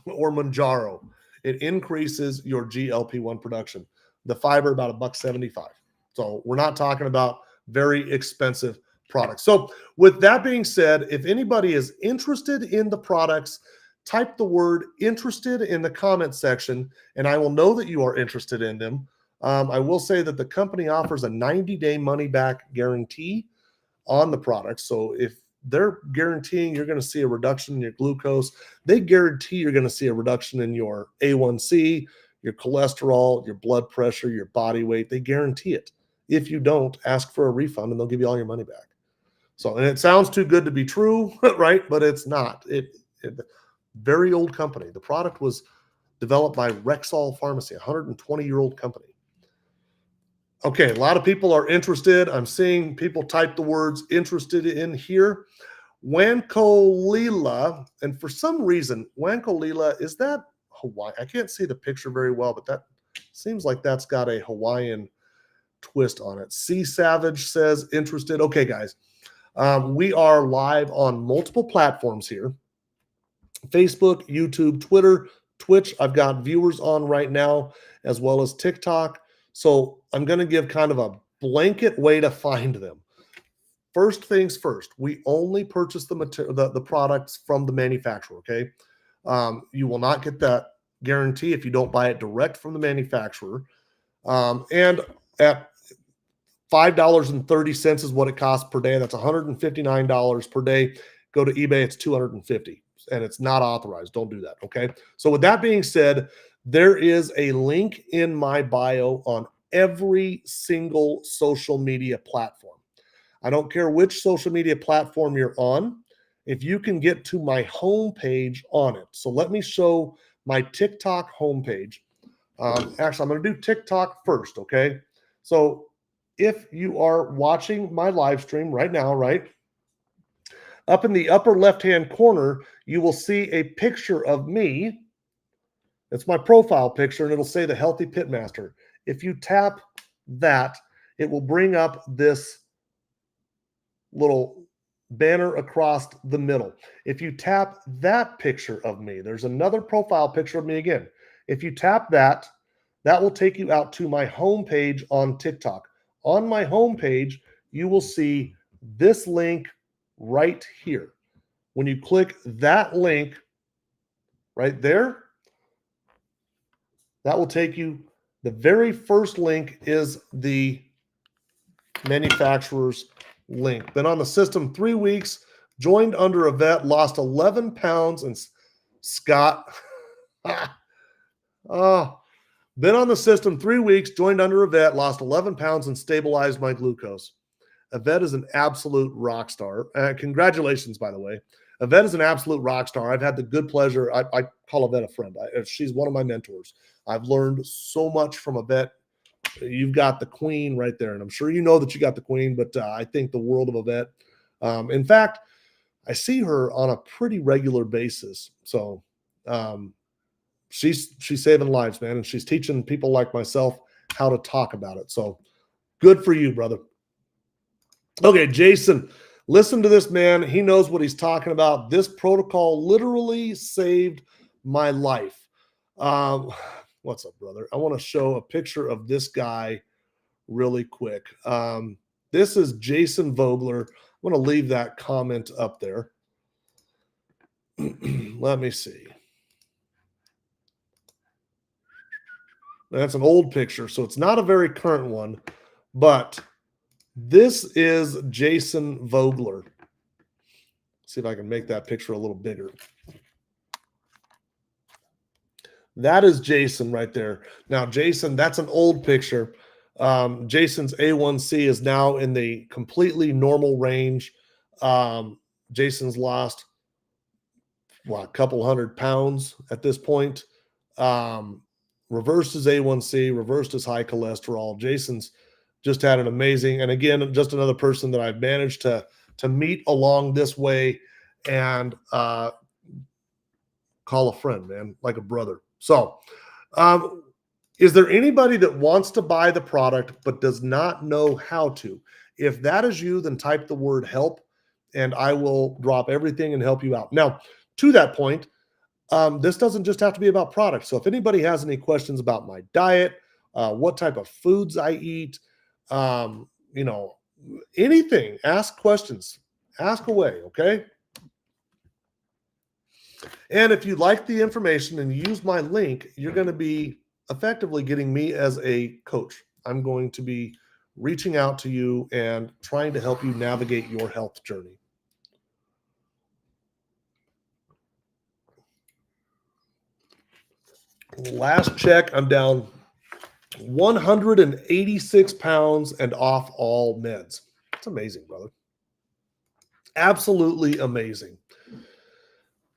[SPEAKER 1] or Mounjaro? It increases your GLP-1 production. The fiber about $1.75. So we're not talking about very expensive products. So with that being said, if anybody is interested in the products, type the word interested in the comment section, and I will know that you are interested in them. I will say that the company offers a 90-day money-back guarantee on the product. So if they're guaranteeing you're going to see a reduction in your glucose, they guarantee you're going to see a reduction in your A1C, your cholesterol, your blood pressure, your body weight. They guarantee it. If you don't, ask for a refund and they'll give you all your money back. So, and it sounds too good to be true, right? But it's not. Very old company. The product was developed by Rexall Pharmacy, a 120-year-old company. Okay, a lot of people are interested. I'm seeing people type the words interested in here. Wankolila, and for some reason, Wankolila, is that Hawaii? I can't see the picture very well, but that seems like that's got a Hawaiian twist on it. C Savage says interested. Okay, guys. We are live on multiple platforms here. Facebook, YouTube, Twitter, Twitch. I've got viewers on right now, as well as TikTok. So I'm going to give kind of a blanket way to find them. First things first, we only purchase the products from the manufacturer, okay? You will not get that guarantee if you don't buy it direct from the manufacturer. And at $5.30 is what it costs per day. That's $159 per day. Go to eBay, it's $250, and it's not authorized. Don't do that, okay? So with that being said, there is a link in my bio on every single social media platform. I don't care which social media platform you're on. If you can get to my homepage on it. So let me show my TikTok homepage. Actually, I'm going to do TikTok first, okay? So if you are watching my live stream right now, right, up in the upper left-hand corner, you will see a picture of me. It's my profile picture, and it'll say the Healthy Pitmaster. If you tap that, it will bring up this little banner across the middle. If you tap that picture of me, there's another profile picture of me again. If you tap that, that will take you out to my homepage on TikTok. On my homepage, you will see this link right here. When you click that link right there, that will take you, the very first link is the manufacturer's link. Been on the system 3 weeks, joined under a vet, lost 11 pounds, and Scott, been on the system 3 weeks, joined under a vet, lost 11 pounds, and stabilized my glucose. A vet is an absolute rock star. Congratulations, by the way. Yvette is an absolute rock star. I've had the good pleasure. I call Yvette a friend. She's one of my mentors. I've learned so much from Yvette. You've got the queen right there, and I'm sure you know that you got the queen, but I think the world of Yvette. In fact, I see her on a pretty regular basis. So she's saving lives, man, and she's teaching people like myself how to talk about it. So good for you, brother. Okay, Jason, listen to this, man. He knows what he's talking about. This protocol literally saved my life. What's up, brother? I want to show a picture of this guy really quick. This is Jason Vogler. I'm going to leave that comment up there. Let me see. That's an old picture, so it's not a very current one, but this is Jason Vogler. See if I can make that picture a little bigger. That is Jason right there. Now, Jason, that's an old picture. Jason's A1C is now in the completely normal range. Jason's lost, a couple 100 pounds at this point. Reversed his A1C, reversed his high cholesterol. Jason's just had an amazing, and again, just another person that I've managed to meet along this way and call a friend, man, like a brother. So, is there anybody that wants to buy the product but does not know how to? If that is you, then type the word help and I will drop everything and help you out. Now, to that point, this doesn't just have to be about products. So if anybody has any questions about my diet, what type of foods I eat, anything, ask questions, ask away. Okay. And if you like the information and you use my link, you're going to be effectively getting me as a coach. I'm going to be reaching out to you and trying to help you navigate your health journey. Last check, I'm down 186 pounds and off all meds. It's amazing, brother. Absolutely amazing.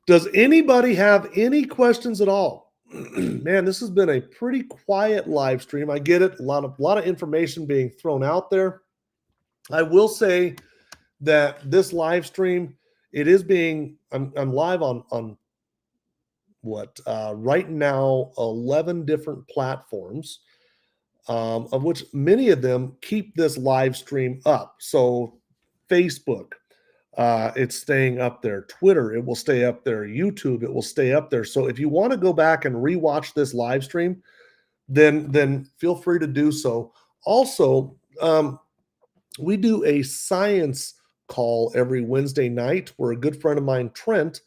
[SPEAKER 1] Does anybody have any questions at all? Man, this has been a pretty quiet live stream. I get it. A lot of information being thrown out there. I will say that this live stream, it is being, I'm live on right now 11 different platforms, of which many of them keep this live stream up. So Facebook, it's staying up there. Twitter, it will stay up there. YouTube, it will stay up there. So if you want to go back and rewatch this live stream, then feel free to do so. Also, we do a science call every Wednesday night where a good friend of mine, Trent,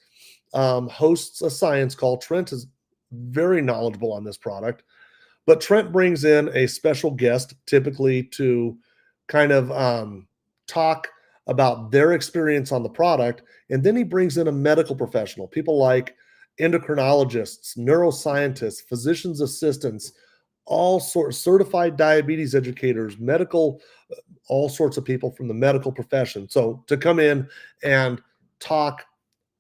[SPEAKER 1] hosts a science call. Trent is very knowledgeable on this product, but Trent brings in a special guest typically to kind of talk about their experience on the product. And then he brings in a medical professional, people like endocrinologists, neuroscientists, physician's assistants, all sorts, certified diabetes educators, medical, all sorts of people from the medical profession. So to come in and talk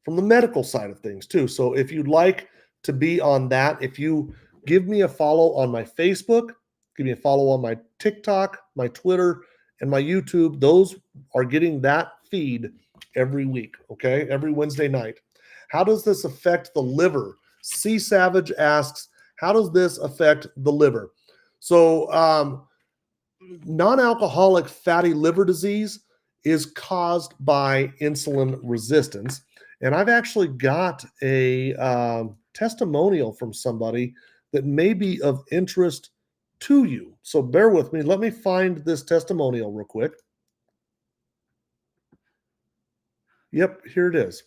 [SPEAKER 1] from the medical side of things too. So if you'd like to be on that, if you give me a follow on my Facebook, give me a follow on my TikTok, my Twitter, and my YouTube, those are getting that feed every week, okay? Every Wednesday night. How does this affect the liver? C Savage asks, how does this affect the liver? So non-alcoholic fatty liver disease is caused by insulin resistance. And I've actually got a testimonial from somebody that may be of interest to you. So bear with me. Let me find this testimonial real quick. Yep, here it is.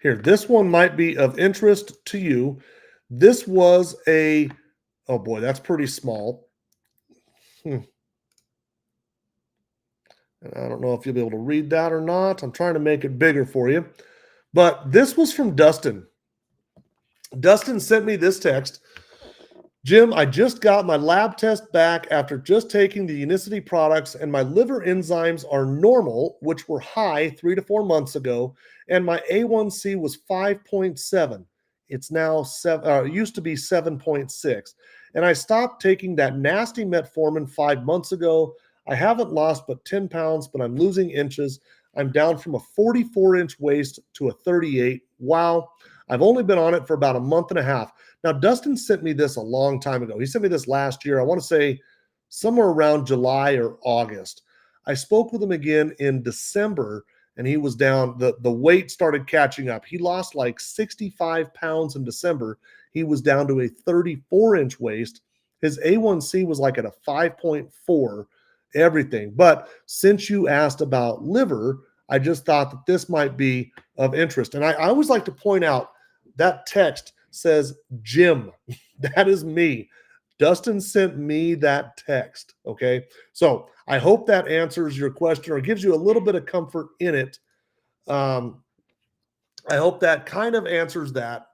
[SPEAKER 1] Here, this one might be of interest to you. This was a, oh boy, that's pretty small. And I don't know if you'll be able to read that or not. I'm trying to make it bigger for you. But this was from Dustin. Dustin sent me this text. Jim, I just got my lab test back after just taking the Unicity products, and my liver enzymes are normal, which were high 3 to 4 months ago, and my A1C was 5.7. It's now it used to be 7.6. And I stopped taking that nasty metformin 5 months ago. I haven't lost but 10 pounds, but I'm losing inches. I'm down from a 44-inch waist to a 38. Wow. I've only been on it for about a month and a half. Now, Dustin sent me this a long time ago. He sent me this last year. I want to say somewhere around July or August. I spoke with him again in December, and he was down. The weight started catching up. He lost like 65 pounds in December. He was down to a 34-inch waist. His A1C was like at a 5.4, everything. But since you asked about liver, I just thought that this might be of interest. And I always like to point out that text says Jim. That is me. Dustin sent me that text. Okay. So I hope that answers your question or gives you a little bit of comfort in it. I hope that kind of answers that.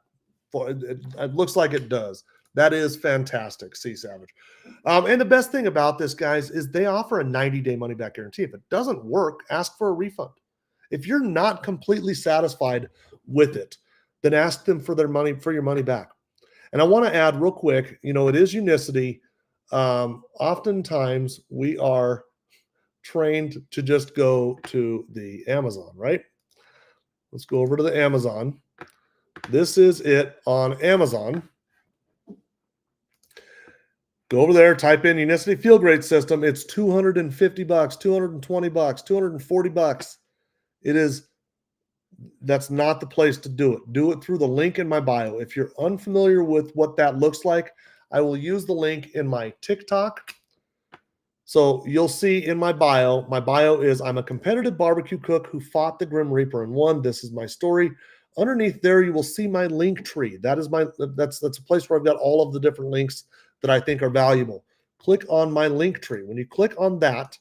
[SPEAKER 1] It looks like it does. That is fantastic, C Savage. And the best thing about this, guys, is they offer a 90-day money-back guarantee. If it doesn't work, ask for a refund. If you're not completely satisfied with it, then ask them for your money back. And I want to add real quick, it is Unicity. Oftentimes we are trained to just go to the Amazon, right? Let's go over to the Amazon. This is it on Amazon. Go over there, type in Unicity Feel Great System. It's $250, $220, $240. That's not the place to do it. Do it through the link in my bio. If you're unfamiliar with what that looks like, I will use the link in my TikTok. So you'll see in my bio is I'm a competitive barbecue cook who fought the Grim Reaper and won. This is my story. Underneath there, you will see my link tree. That's a place where I've got all of the different links that I think are valuable. Click on my link tree. When you click on that,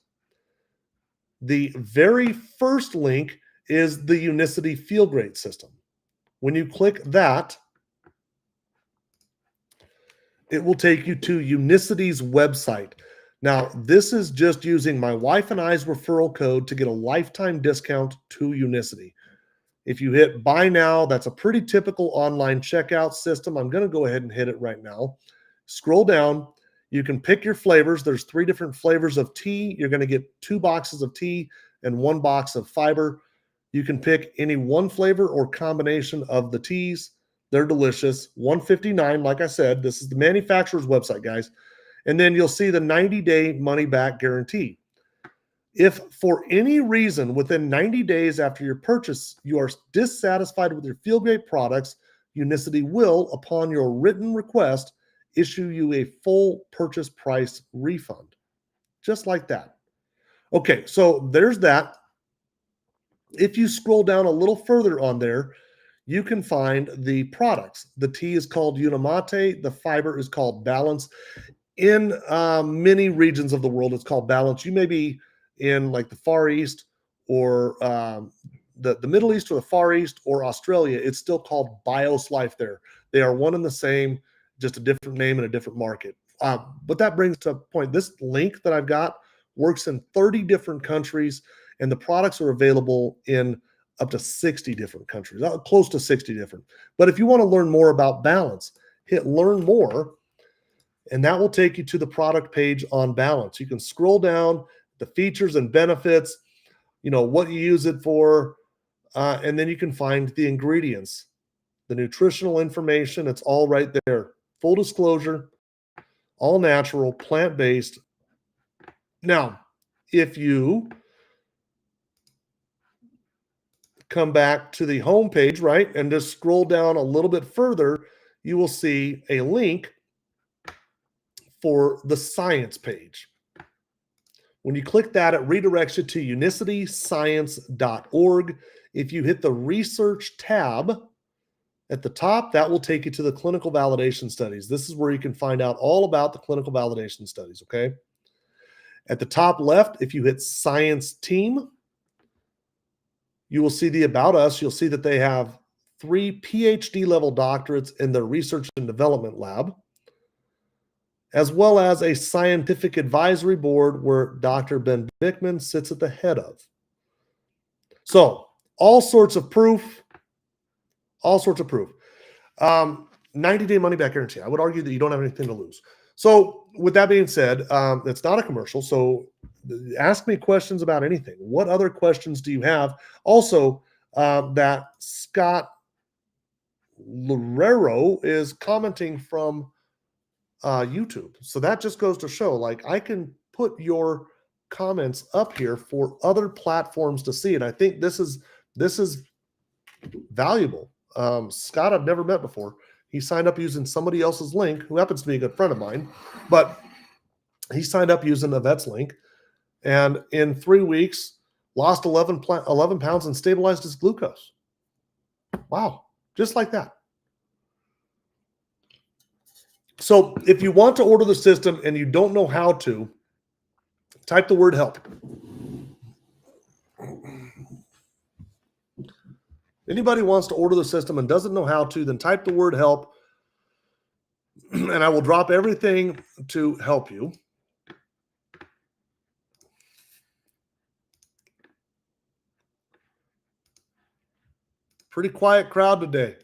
[SPEAKER 1] the very first link is the Unicity Feel Great system. When you click that, it will take you to Unicity's website. Now, this is just using my wife and I's referral code to get a lifetime discount to Unicity. If you hit buy now, that's a pretty typical online checkout system. I'm going to go ahead and hit it right now. Scroll down. You can pick your flavors. There's 3 different flavors of tea. You're going to get 2 boxes of tea and 1 box of fiber. You can pick any one flavor or combination of the teas. They're delicious. $159, like I said. This is the manufacturer's website, guys. And then you'll see the 90-day money-back guarantee. If for any reason within 90 days after your purchase you are dissatisfied with your Feel Great products, Unicity will, upon your written request, issue you a full purchase price refund. Just like that. Okay, so there's that. If you scroll down a little further on there, you can find the products. The tea is called Unimate. The fiber is called Balance. In many regions of the world, it's called Balance. You may be in like the Far East or the Middle East or the Far East or Australia. It's still called Bios Life there. They are one and the same, just a different name and a different market. But that brings to a point. This link that I've got works in 30 different countries, and the products are available in up to 60 different countries, close to 60 different. But if you want to learn more about Balance, hit Learn More, and that will take you to the product page on Balance. You can scroll down the features and benefits, what you use it for, and then you can find the ingredients, the nutritional information. It's all right there. Full disclosure, all natural, plant-based. Now, if you come back to the home page, right, and just scroll down a little bit further, you will see a link for the science page. When you click that, it redirects you to unicityscience.org. If you hit the research tab at the top, that will take you to the clinical validation studies. This is where you can find out all about the clinical validation studies, okay? At the top left, if you hit Science Team, you will see the About Us. You'll see that they have 3 PhD level doctorates in their research and development lab. as well as a scientific advisory board where Dr. Ben Bickman sits at the head of. So all sorts of proof, 90-day money-back guarantee. I would argue that you don't have anything to lose. So with that being said, it's not a commercial, so ask me questions about anything. What other questions do you have? Also, that Scott Lorero is commenting from YouTube. So that just goes to show, like, I can put your comments up here for other platforms to see. And I think this is valuable. Scott, I've never met before. He signed up using somebody else's link, who happens to be a good friend of mine, but he signed up using Yvette's link, and in 3 weeks lost 11 pounds and stabilized his glucose. Wow. Just like that. So if you want to order the system and you don't know how to, type the word help. Anybody wants to order the system and doesn't know how to, then type the word help, and I will drop everything to help you. Pretty quiet crowd today.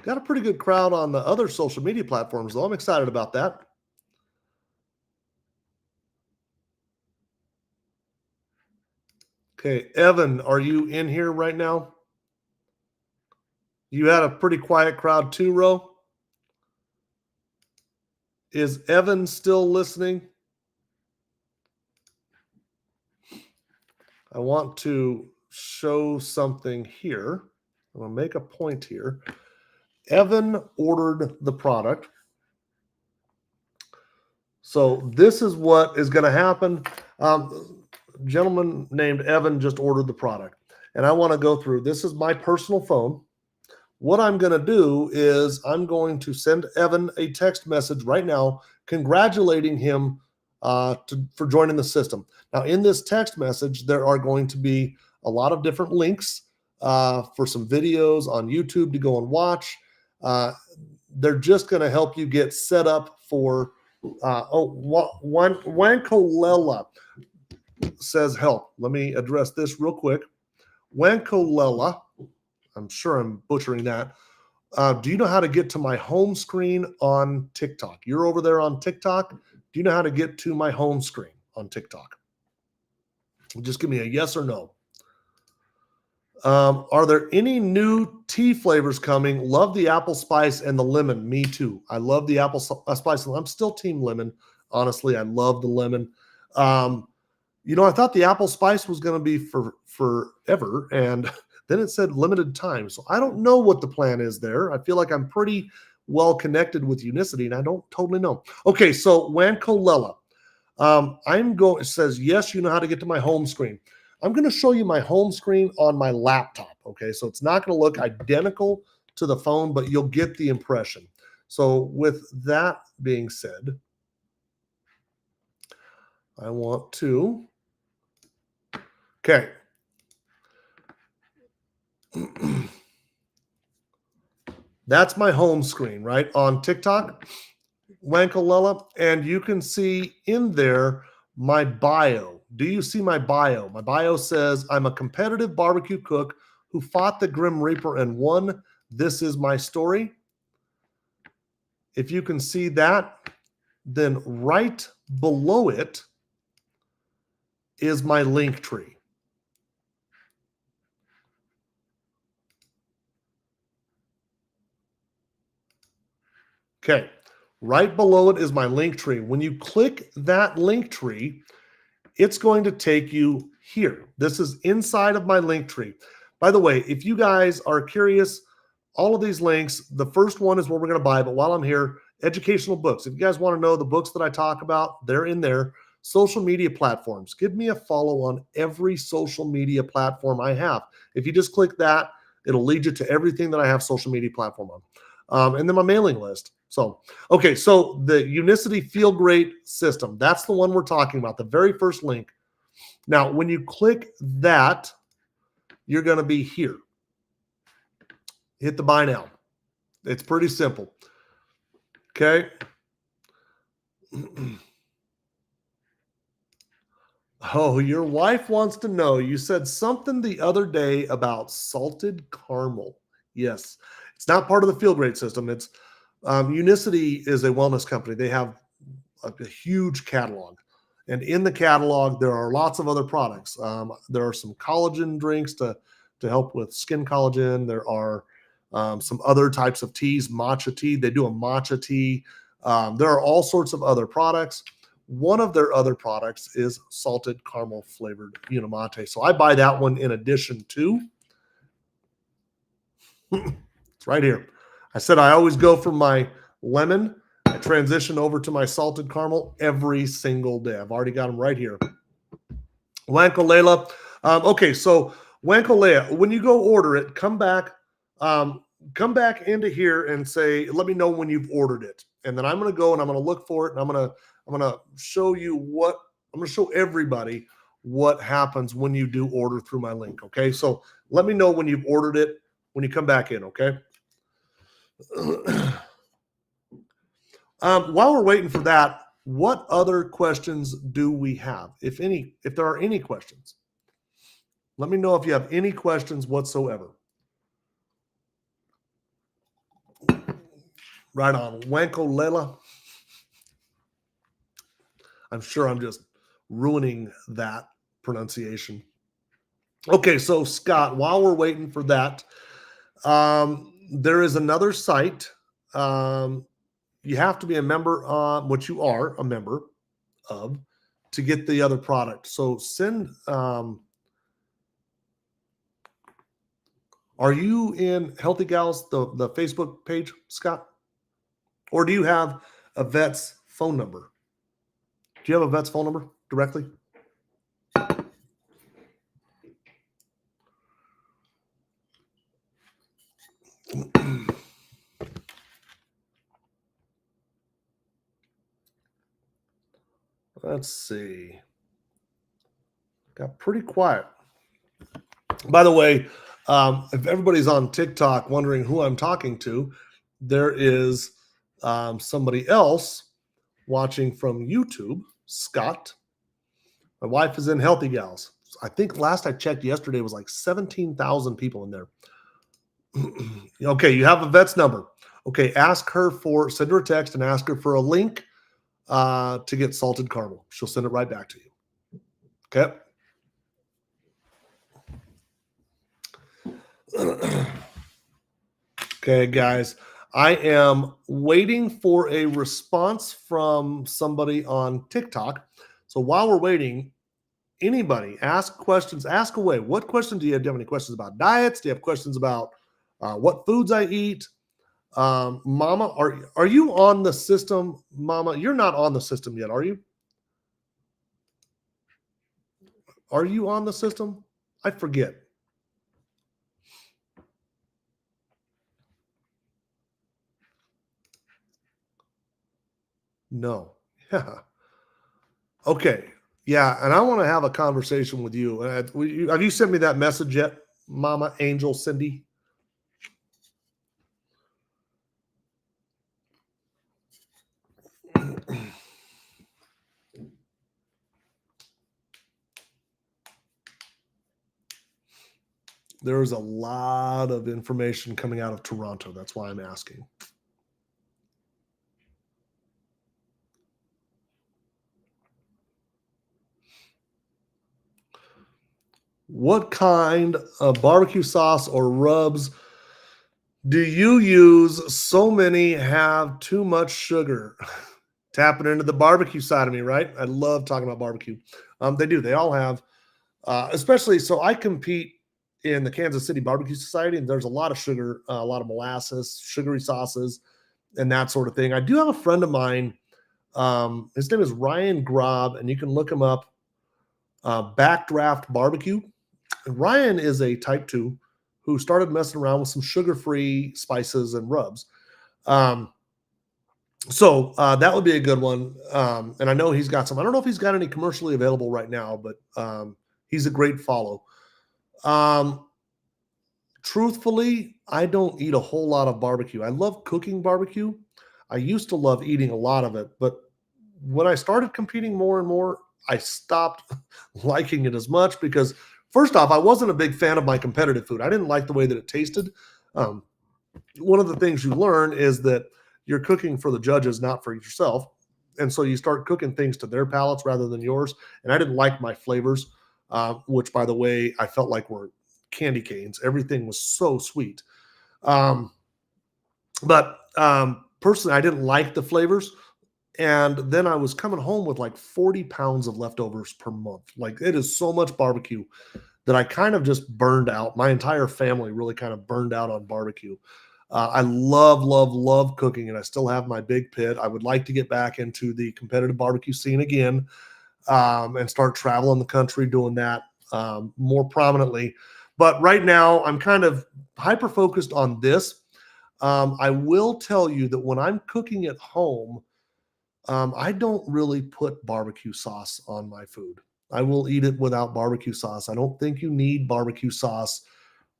[SPEAKER 1] Got a pretty good crowd on the other social media platforms, though. I'm excited about that. Okay, Evan, are you in here right now? You had a pretty quiet crowd too, Ro. Is Evan still listening? I want to show something here. I'm going to make a point here. Evan ordered the product. So this is what is going to happen. Gentleman named Evan just ordered the product, and I want to go through. This is my personal phone. What I'm going to do is I'm going to send Evan a text message right now congratulating him for joining the system. Now, in this text message, there are going to be a lot of different links for some videos on YouTube to go and watch. They're just going to help you get set up for Wankolela says help. Let me address this real quick. Wankolela, I'm sure I'm butchering that. Do you know how to get to my home screen on TikTok? You're over there on TikTok. Do you know how to get to my home screen on TikTok? Just give me a yes or no. Are there any new tea flavors coming? Love the apple spice and the lemon. Me too. I love the apple spice. I'm still team lemon. Honestly, I love the lemon. You know, I thought the apple spice was going to be for forever, and then it said limited time. So I don't know what the plan is there. I feel like I'm pretty well connected with Unicity, and I don't totally know. Okay, so Wankolela. It says, yes, you know how to get to my home screen. I'm going to show you my home screen on my laptop. Okay, so it's not going to look identical to the phone, but you'll get the impression. So with that being said, I want to, okay. That's my home screen, right? On TikTok, Wankolela, and you can see in there my bio. Do you see my bio? My bio says, I'm a competitive barbecue cook who fought the Grim Reaper and won. This is my story. If you can see that, then right below it is my link tree. Okay, right below it is my link tree. When you click that link tree, it's going to take you here. This is inside of my link tree. By the way, if you guys are curious, all of these links, the first one is what we're going to buy. But while I'm here, educational books. If you guys want to know the books that I talk about, they're in there. Social media platforms. Give me a follow on every social media platform I have. If you just click that, it'll lead you to everything that I have social media platform on. And then my mailing list. So, okay, so the Unicity Feel Great system, that's the one we're talking about, the very first link. Now, when you click that, you're going to be here. hit the buy now. It's pretty simple. Okay. Oh, your wife wants to know. You said something the other day about salted caramel. Yes. It's not part of the Feel Great system. It's Unicity is a wellness company. They have a huge catalog. And in the catalog, there are lots of other products. There are some collagen drinks to help with skin collagen. There are some other types of teas, matcha tea. They do a matcha tea. There are all sorts of other products. One of their other products is salted caramel flavored Unimate. So I buy that one in addition to. It's right here. I said I always go from my lemon. I transition over to my salted caramel every single day. I've already got them right here. Wankolela. Okay, so Wankolea, when you go order it, come back into here and say, let me know when you've ordered it. And then I'm going to go and I'm going to look for it. And I'm going to show you I'm going to show everybody what happens when you do order through my link. Okay. So let me know when you've ordered it when you come back in. Okay. While we're waiting for that, what other questions do we have? If there are any questions, let me know if you have any questions whatsoever. Right on. Wankolela. I'm sure I'm just ruining that pronunciation. Okay, so Scott, while we're waiting for that, there is another site. You have to be a member, which you are a member of, to get the other product. So send. Are you in Healthy Gals, the Facebook page, Scott? Or do you have a vet's phone number? Do you have a vet's phone number directly? Let's see. Got pretty quiet. By the way, if everybody's on TikTok wondering who I'm talking to, there is somebody else watching from YouTube, Scott. My wife is in Healthy Gals. I think last I checked yesterday was like 17,000 people in there. Okay, you have a vet's number. Okay, send her a text and ask her for a link to get salted caramel. She'll send it right back to you. Okay. Okay, guys, I am waiting for a response from somebody on TikTok. So while we're waiting, anybody ask questions, ask away. What questions do you have? Do you have any questions about diets? Do you have questions about what foods I eat? Mama, are you on the system? Mama, you're not on the system yet, are you? Are you on the system? I forget. No. Yeah. Okay. Yeah. And I want to have a conversation with you. Have you sent me that message yet, Mama Angel Cindy? There's a lot of information coming out of Toronto. That's why I'm asking. What kind of barbecue sauce or rubs do you use? So many have too much sugar. Tapping into the barbecue side of me, right? I love talking about barbecue. They do. They all have, especially, so I compete in the Kansas City Barbecue Society, and there's a lot of sugar, a lot of molasses, sugary sauces, and that sort of thing. I do have a friend of mine. His name is Ryan Grob, and you can look him up. Backdraft Barbecue. And Ryan is a type 2 who started messing around with some sugar-free spices and rubs. So that would be a good one. And I know he's got some. I don't know if he's got any commercially available right now, but he's a great follow. truthfully, I don't eat a whole lot of barbecue. I love cooking barbecue. I used to love eating a lot of it, but when I started competing more and more, I stopped liking it as much because, first off, I wasn't a big fan of my competitive food. I didn't like the way that it tasted. One of the things you learn is that you're cooking for the judges, not for yourself. And so you start cooking things to their palates rather than yours. And I didn't like my flavors, which, by the way, I felt like were candy canes. Everything was so sweet. But personally, I didn't like the flavors. And then I was coming home with like 40 pounds of leftovers per month. Like, it is so much barbecue that I kind of just burned out. My entire family really kind of burned out on barbecue. I love cooking, and I still have my big pit. I would like to get back into the competitive barbecue scene again, and start traveling the country doing that more prominently. But right now, I'm kind of hyper-focused on this. I will tell you that when I'm cooking at home, I don't really put barbecue sauce on my food. I will eat it without barbecue sauce. I don't think you need barbecue sauce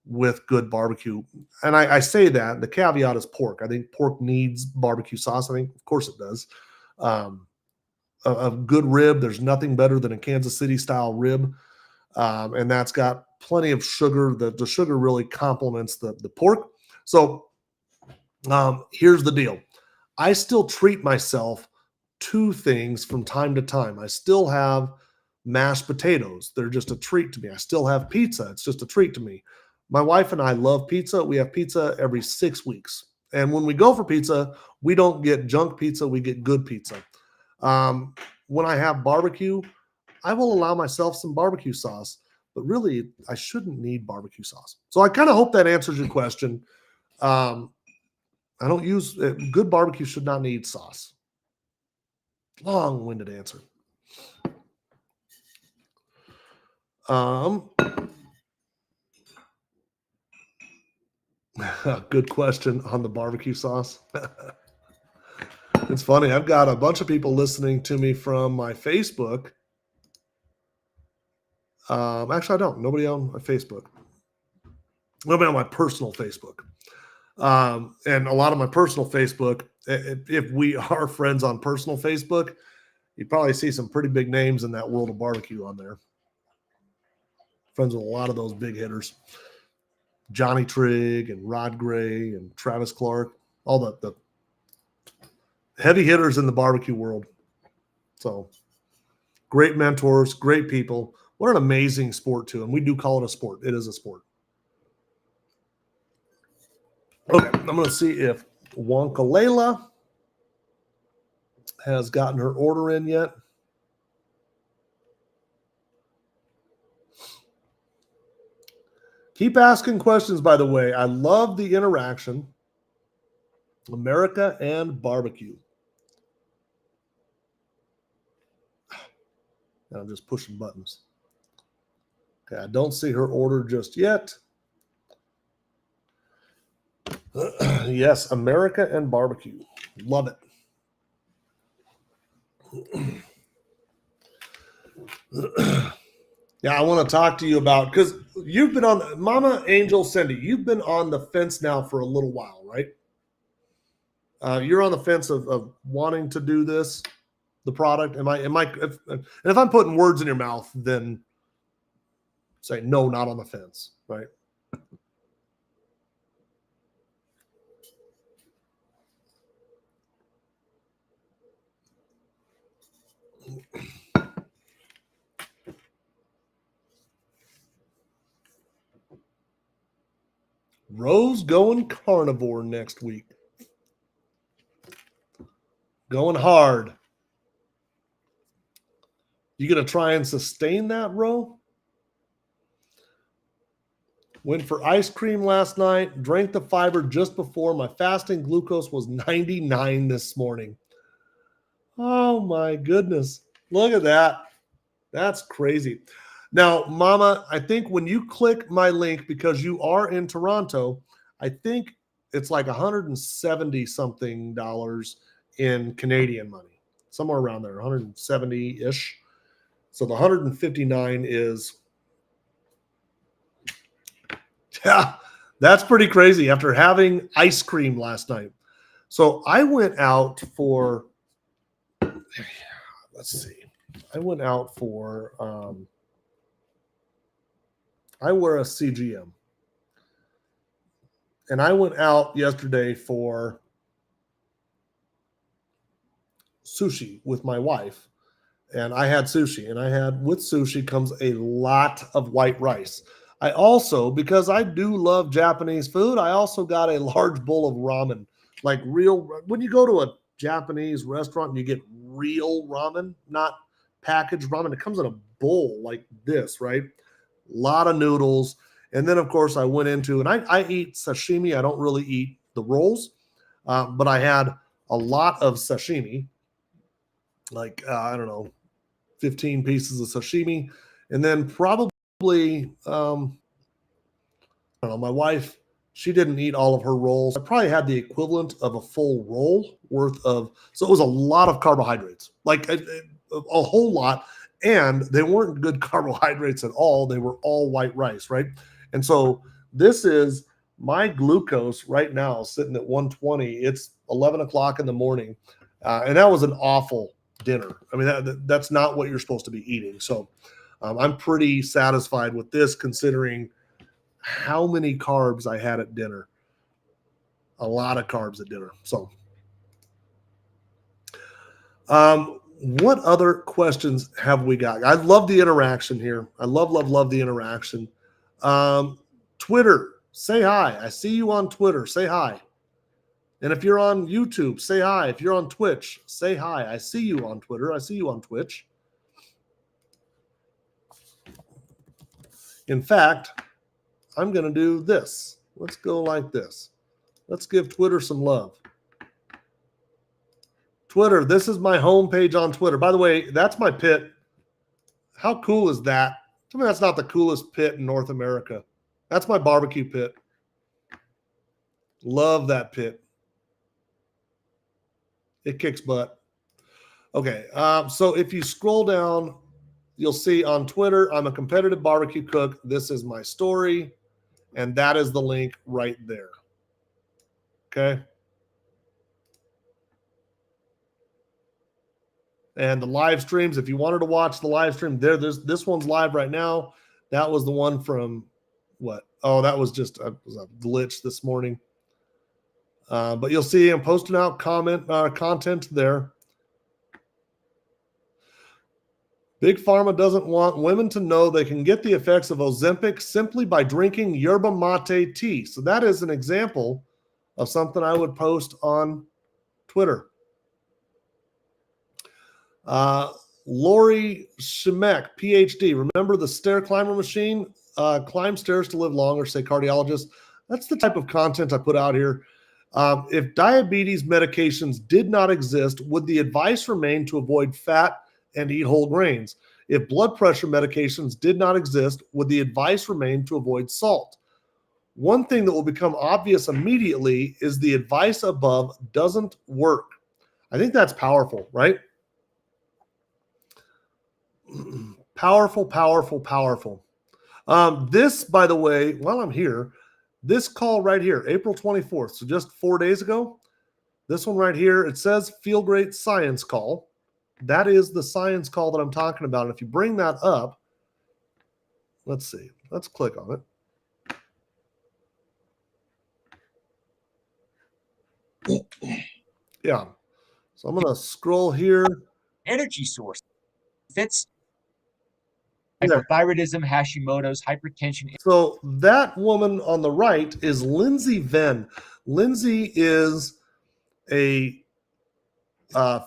[SPEAKER 1] with good barbecue. And I say that, the caveat is pork. I think pork needs barbecue sauce. I think, of course, it does. A good rib, there's nothing better than a Kansas City style rib. And that's got plenty of sugar. The sugar really complements the pork. So here's the deal. I still treat myself to things from time to time. I still have mashed potatoes. They're just a treat to me. I still have pizza. It's just a treat to me. My wife and I love pizza. We have pizza every 6 weeks. And when we go for pizza, we don't get junk pizza. We get good pizza. When I have barbecue, I will allow myself some barbecue sauce, but really I shouldn't need barbecue sauce. So I kind of hope that answers your question. I don't use good barbecue should not need sauce. Long-winded answer. Good question on the barbecue sauce. It's funny. I've got a bunch of people listening to me from my Facebook. Actually, I don't. Nobody on my Facebook. Nobody on my personal Facebook. And a lot of my personal Facebook, if we are friends on personal Facebook, you probably see some pretty big names in that world of barbecue on there. Friends with a lot of those big hitters. Johnny Trigg and Rod Gray and Travis Clark, all the heavy hitters in the barbecue world. So great mentors, great people. What an amazing sport too. And we do call it a sport. It is a sport. Okay, I'm going to see if Wonkalela has gotten her order in yet. Keep asking questions, by the way. I love the interaction. America and barbecue. I'm just pushing buttons. Okay, I don't see her order just yet. Yes, America and barbecue. Love it. Yeah, I want to talk to you about, because you've been on, Mama Angel Cindy, you've been on the fence now for a little while, right? You're on the fence of wanting to do this, the product. If I'm putting words in your mouth, then say no, not on the fence, right? Rose going carnivore next week. Going hard. You going to try and sustain that, Ro? Went for ice cream last night. Drank the fiber just before. My fasting glucose was 99 this morning. Oh, my goodness. Look at that. That's crazy. Now, Mama, I think when you click my link, because you are in Toronto, I think it's like $170 something in Canadian money, somewhere around there, 170-ish. So the 159 is, yeah, That's pretty crazy after having ice cream last night. So I went out for, let's see. I went out for, I wear a CGM. And I went out yesterday for sushi with my wife. And I had sushi. And I had, with sushi comes a lot of white rice. I also, because I do love Japanese food, I also got a large bowl of ramen. Like real, when you go to a Japanese restaurant and you get real ramen, not packaged ramen, it comes in a bowl like this, right? A lot of noodles. And then, of course, I went into, and I eat sashimi. I don't really eat the rolls, but I had a lot of sashimi, like, I don't know, 15 pieces of sashimi. And then probably, I don't know, my wife, she didn't eat all of her rolls. I probably had the equivalent of a full roll worth of, so it was a lot of carbohydrates, like a whole lot. And they weren't good carbohydrates at all. They were all white rice, right? And so this is my glucose right now sitting at 120. It's 11 o'clock in the morning. And that was an awful dinner. I mean, that's not what you're supposed to be eating. So I'm pretty satisfied with this considering how many carbs I had at dinner. A lot of carbs at dinner. So what other questions have we got? I love the interaction here. I love the interaction. Twitter, say hi. I see you on Twitter. Say hi. And if you're on YouTube, say hi. If you're on Twitch, say hi. I see you on Twitter. I see you on Twitch. In fact, I'm going to do this. Let's go like this. Let's give Twitter some love. Twitter, this is my homepage on Twitter. By the way, that's my pit. How cool is that? Tell me that's not the coolest pit in North America. That's my barbecue pit. Love that pit. It kicks butt. Okay, so if you scroll down, you'll see on Twitter, I'm a competitive barbecue cook. This is my story, and that is the link right there. Okay. And the live streams, if you wanted to watch the live stream, this one's live right now. That was the one from what? Oh, that was just a glitch this morning. But you'll see I'm posting out content there. Big Pharma doesn't want women to know they can get the effects of Ozempic simply by drinking yerba mate tea. So that is an example of something I would post on Twitter. Lori Shemek, PhD. Remember the stair climber machine? Climb stairs to live longer, say cardiologist. That's the type of content I put out here. If diabetes medications did not exist, would the advice remain to avoid fat and eat whole grains? If blood pressure medications did not exist, would the advice remain to avoid salt? One thing that will become obvious immediately is the advice above doesn't work. I think that's powerful, right? Powerful, powerful, powerful. This, by the way, while I'm here, this call right here, April 24th, so just 4 days ago, this one right here, it says Feel Great Science Call. That is the science call that I'm talking about. And if you bring that up, let's see, let's click on it. Yeah. So I'm going to scroll here.
[SPEAKER 5] Energy source. Fits hypothyroidism, Hashimoto's, hypertension.
[SPEAKER 1] So that woman on the right is Lindsay Venn. Lindsay is a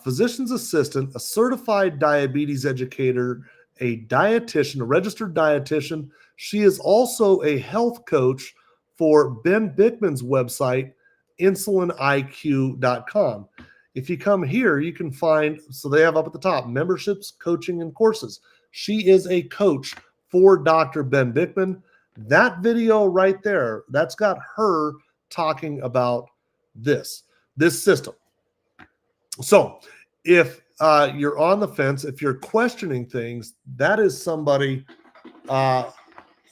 [SPEAKER 1] physician's assistant, a certified diabetes educator, a dietitian, a registered dietitian. She is also a health coach for Ben Bickman's website, insuliniq.com. If you come here, you can find, so they have up at the top, memberships, coaching, and courses. She is a coach for Dr. Ben Bickman. That video right there, that's got her talking about this system. So if you're on the fence, if you're questioning things, that is somebody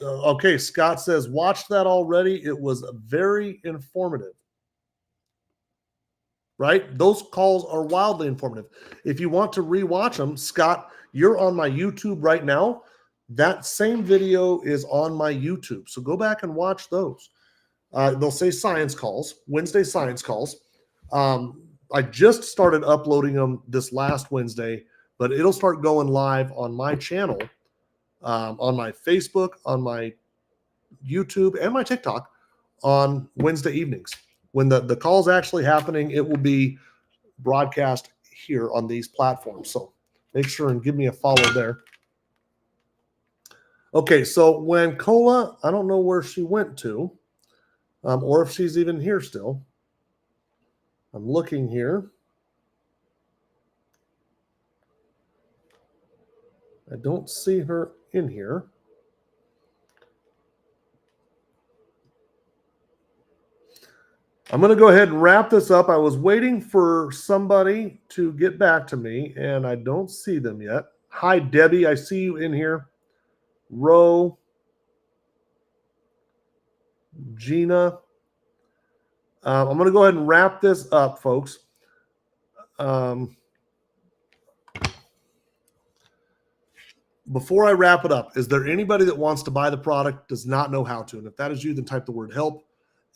[SPEAKER 1] Okay, Scott says, watched that already. It was very informative. Right? Those calls are wildly informative. If you want to rewatch them, Scott, you're on my YouTube right now. That same video is on my YouTube. So go back and watch those. They'll say science calls, Wednesday science calls. I just started uploading them this last Wednesday, but it'll start going live on my channel, on my Facebook, on my YouTube, and my TikTok on Wednesday evenings. When the call's actually happening, it will be broadcast here on these platforms. So make sure and give me a follow there. Okay, so when Cola, I don't know where she went to, or if she's even here still. I'm looking here. I don't see her in here. I'm going to go ahead and wrap this up. I was waiting for somebody to get back to me, and I don't see them yet. Hi, Debbie. I see you in here. Ro, Gina. I'm going to go ahead and wrap this up, folks. Before I wrap it up, is there anybody that wants to buy the product, does not know how to? And if that is you, then type the word help,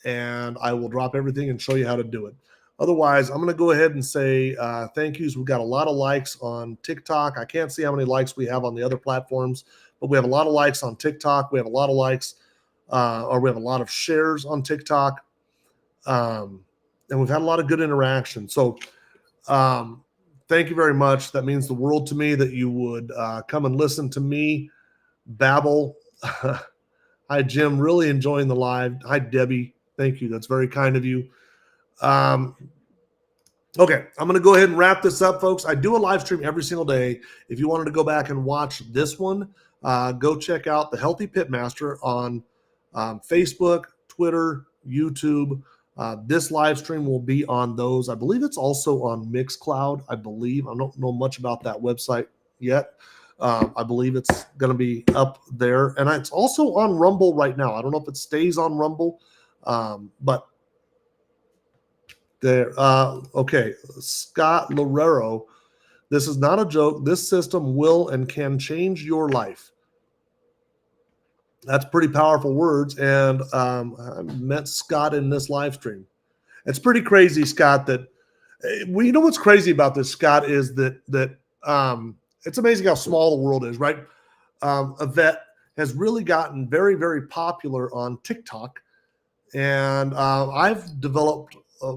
[SPEAKER 1] and I will drop everything and show you how to do it. Otherwise, I'm going to go ahead and say thank yous. We've got a lot of likes on TikTok. I can't see how many likes we have on the other platforms, but we have a lot of likes on TikTok. We have a lot of likes, or we have a lot of shares on TikTok. And we've had a lot of good interaction. So thank you very much. That means the world to me that you would come and listen to me babble. Hi, Jim. Really enjoying the live. Hi, Debbie. Thank you. That's very kind of you. Okay, I'm going to go ahead and wrap this up, folks. I do a live stream every single day. If you wanted to go back and watch this one, go check out the Healthy Pitmaster on Facebook, Twitter, YouTube. This live stream will be on those. I believe it's also on Mixcloud. I don't know much about that website yet. I believe it's going to be up there. And it's also on Rumble right now. I don't know if it stays on Rumble, but there. Okay, Scott Lorero. This is not a joke. This system will and can change your life. That's pretty powerful words. And I met Scott in this live stream. It's pretty crazy, Scott, that you know what's crazy about this, Scott, is that it's amazing how small the world is, right? Yvette has really gotten very, very popular on TikTok. And I've developed a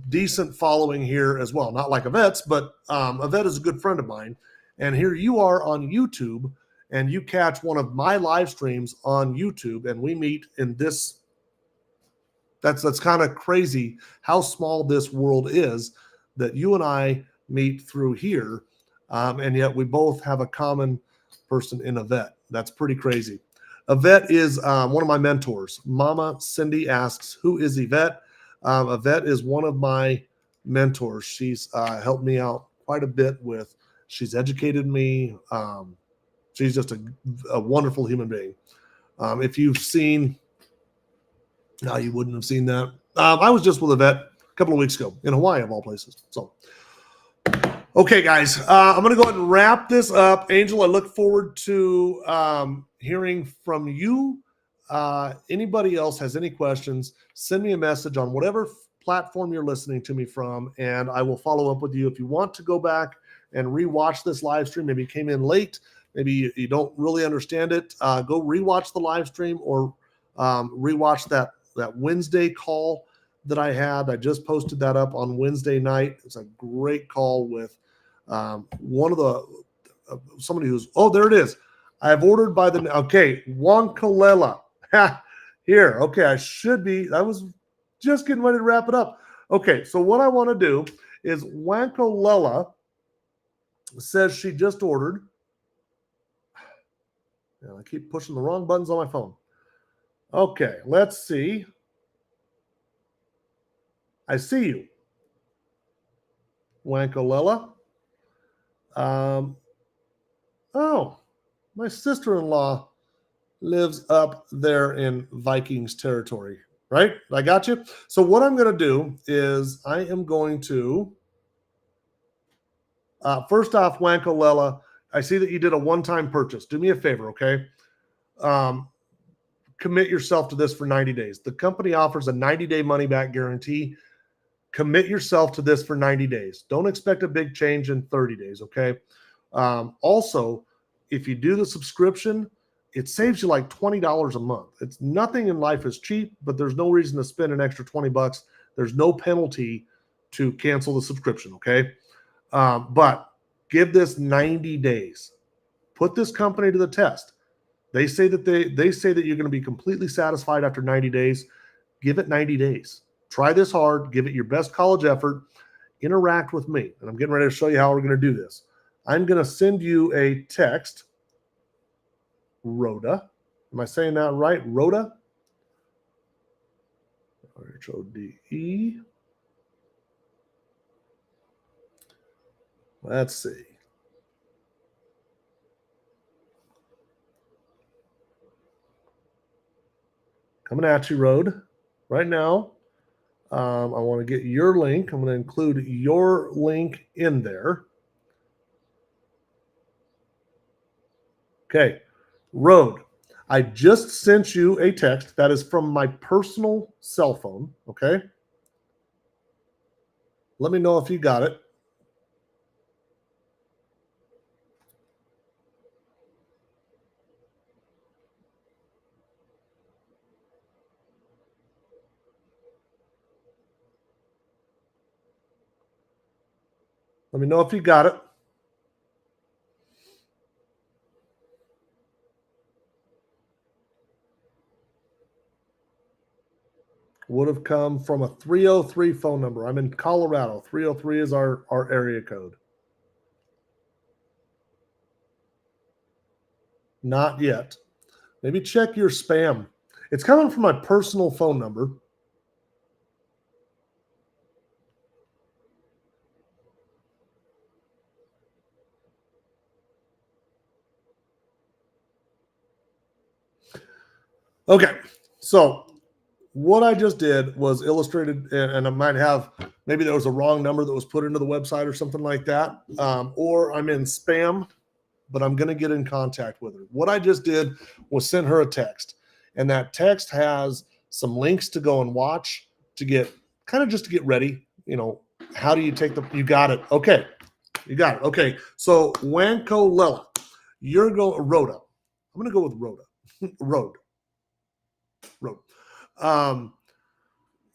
[SPEAKER 1] decent following here as well. Not like Yvette's, but Yvette is a good friend of mine. And here you are on YouTube, and you catch one of my live streams on YouTube, and we meet in this. That's kind of crazy how small this world is, that you and I meet through here, and yet we both have a common person in Yvette. That's pretty crazy. Yvette is one of my mentors. Mama Cindy asks, who is Yvette? Yvette is one of my mentors. She's helped me out quite a bit with, she's educated me. She's just a wonderful human being. If you've seen, no, you wouldn't have seen that. I was just with Yvette a couple of weeks ago in Hawaii, of all places. So, okay, guys, I'm going to go ahead and wrap this up. Angel, I look forward to hearing from you. Anybody else has any questions, send me a message on whatever platform you're listening to me from, and I will follow up with you. If you want to go back and rewatch this live stream, maybe you came in late, maybe you don't really understand it, go rewatch the live stream, or rewatch that Wednesday call that I had. I just posted that up on Wednesday night. It's a great call with one of the somebody who's, oh, there it is. I have ordered by the, okay, Wankalela. Here, okay, I was just getting ready to wrap it up. Okay, so what I want to do is Wankalela says she just ordered. I keep pushing the wrong buttons on my phone. Okay, let's see. I see you, Wankalela. Oh, my sister-in-law lives up there in Vikings territory, right? I got you. So what I'm going to do is I am going to, first off, Wankolela, I see that you did a one-time purchase. Do me a favor, okay? Commit yourself to this for 90 days. The company offers a 90-day money-back guarantee. Commit yourself to this for 90 days. Don't expect a big change in 30 days, okay? Also, if you do the subscription, it saves you like $20 a month. It's nothing in life is cheap, but there's no reason to spend an extra $20. There's no penalty to cancel the subscription, okay? But give this 90 days. Put this company to the test. They say that they say that you're going to be completely satisfied after 90 days. Give it 90 days. Try this hard. Give it your best college effort. Interact with me. And I'm getting ready to show you how we're going to do this. I'm going to send you a text. Rhoda. Am I saying that right? Rhoda? R-H-O-D-E. Let's see. Coming at you, Rhoda. Right now, I want to get your link. I'm going to include your link in there. Okay. Road, I just sent you a text that is from my personal cell phone, okay? Let me know if you got it. Let me know if you got it. Would have come from a 303 phone number. I'm in Colorado. 303 is our area code. Not yet. Maybe check your spam. It's coming from my personal phone number. Okay, so what I just did was illustrated, and I might have, maybe there was a wrong number that was put into the website or something like that, or I'm in spam, but I'm going to get in contact with her. What I just did was send her a text, and that text has some links to go and watch to get, kind of just to get ready. You know, how do you take you got it. Okay, you got it. Okay, so Wankolela, you're going, Rhoda. I'm going to go with Rhoda. Road.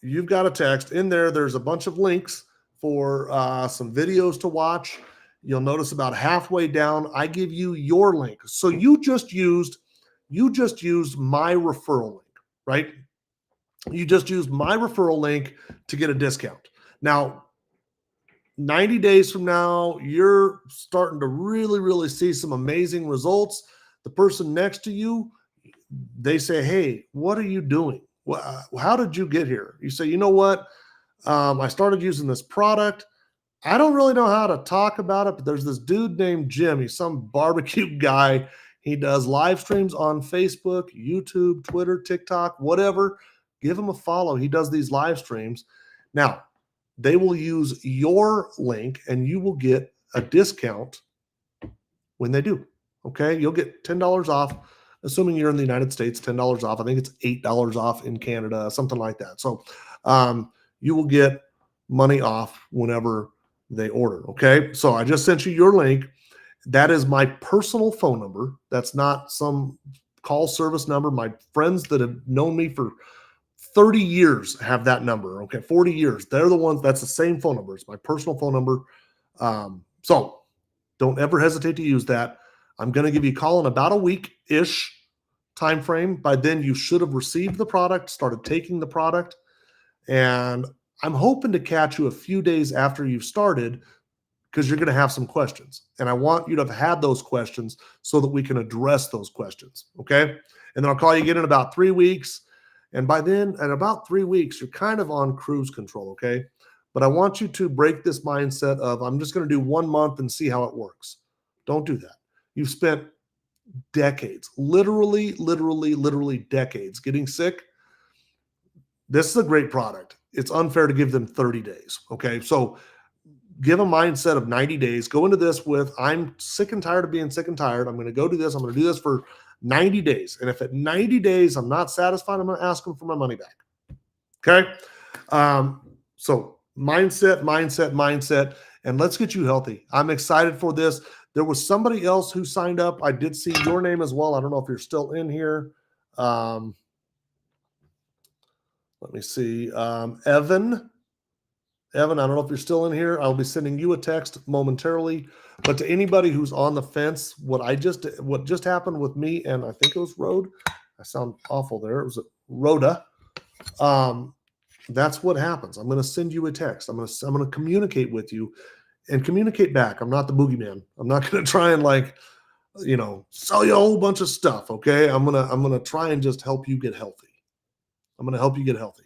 [SPEAKER 1] You've got a text in there. There's a bunch of links for some videos to watch. You'll notice about halfway down, I give you your link. So you just used my referral link, right? You just used my referral link to get a discount. Now, 90 days from now, you're starting to really, really see some amazing results. The person next to you, they say, hey, what are you doing? How did you get here? You say, you know what? I started using this product. I don't really know how to talk about it, but there's this dude named Jim. He's some barbecue guy. He does live streams on Facebook, YouTube, Twitter, TikTok, whatever. Give him a follow. He does these live streams. Now, they will use your link and you will get a discount when they do. Okay? You'll get $10 off. Assuming you're in the United States, $10 off. I think it's $8 off in Canada, something like that. So you will get money off whenever they order, okay? So I just sent you your link. That is my personal phone number. That's not some call service number. My friends that have known me for 30 years have that number, okay? 40 years. They're the ones, that's the same phone number. It's my personal phone number. So don't ever hesitate to use that. I'm going to give you a call in about a week-ish time frame. By then, you should have received the product, started taking the product, and I'm hoping to catch you a few days after you've started because you're going to have some questions. And I want you to have had those questions so that we can address those questions, okay? And then I'll call you again in about 3 weeks. And by then, at about 3 weeks, you're kind of on cruise control, okay? But I want you to break this mindset of, I'm just going to do 1 month and see how it works. Don't do that. You've spent decades, literally decades getting sick. This is a great product. It's unfair to give them 30 days. Okay. So give a mindset of 90 days. Go into this with, I'm sick and tired of being sick and tired. I'm going to go do this. I'm going to do this for 90 days. And if at 90 days I'm not satisfied, I'm going to ask them for my money back. Okay. So mindset, and let's get you healthy. I'm excited for this. There was somebody else who signed up. I did see your name as well. I don't know if you're still in here. Let me see. Evan, I don't know if you're still in here. I'll be sending you a text momentarily. But to anybody who's on the fence, what just happened with me, and I think it was Rhoda. I sound awful there. It was Rhoda. That's what happens. I'm going to send you a text. I'm going to communicate with you and communicate back. I'm not the boogeyman. I'm not going to try and sell you a whole bunch of stuff. Okay. I'm going to try and just help you get healthy. I'm going to help you get healthy.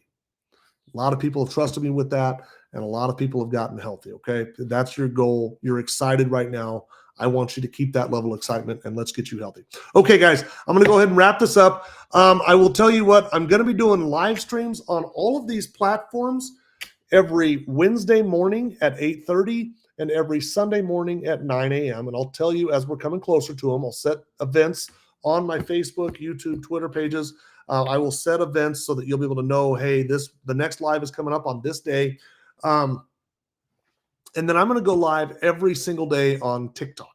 [SPEAKER 1] A lot of people have trusted me with that, and a lot of people have gotten healthy. Okay. That's your goal. You're excited right now. I want you to keep that level of excitement, and let's get you healthy. Okay, guys, I'm going to go ahead and wrap this up. I will tell you what, I'm going to be doing live streams on all of these platforms every Wednesday morning at 8:30 and every Sunday morning at 9 a.m. And I'll tell you as we're coming closer to them, I'll set events on my Facebook, YouTube, Twitter pages. I will set events so that you'll be able to know, hey, the next live is coming up on this day. And then I'm going to go live every single day on TikTok.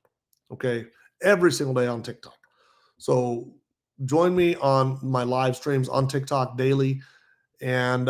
[SPEAKER 1] Okay. Every single day on TikTok. So join me on my live streams on TikTok daily. And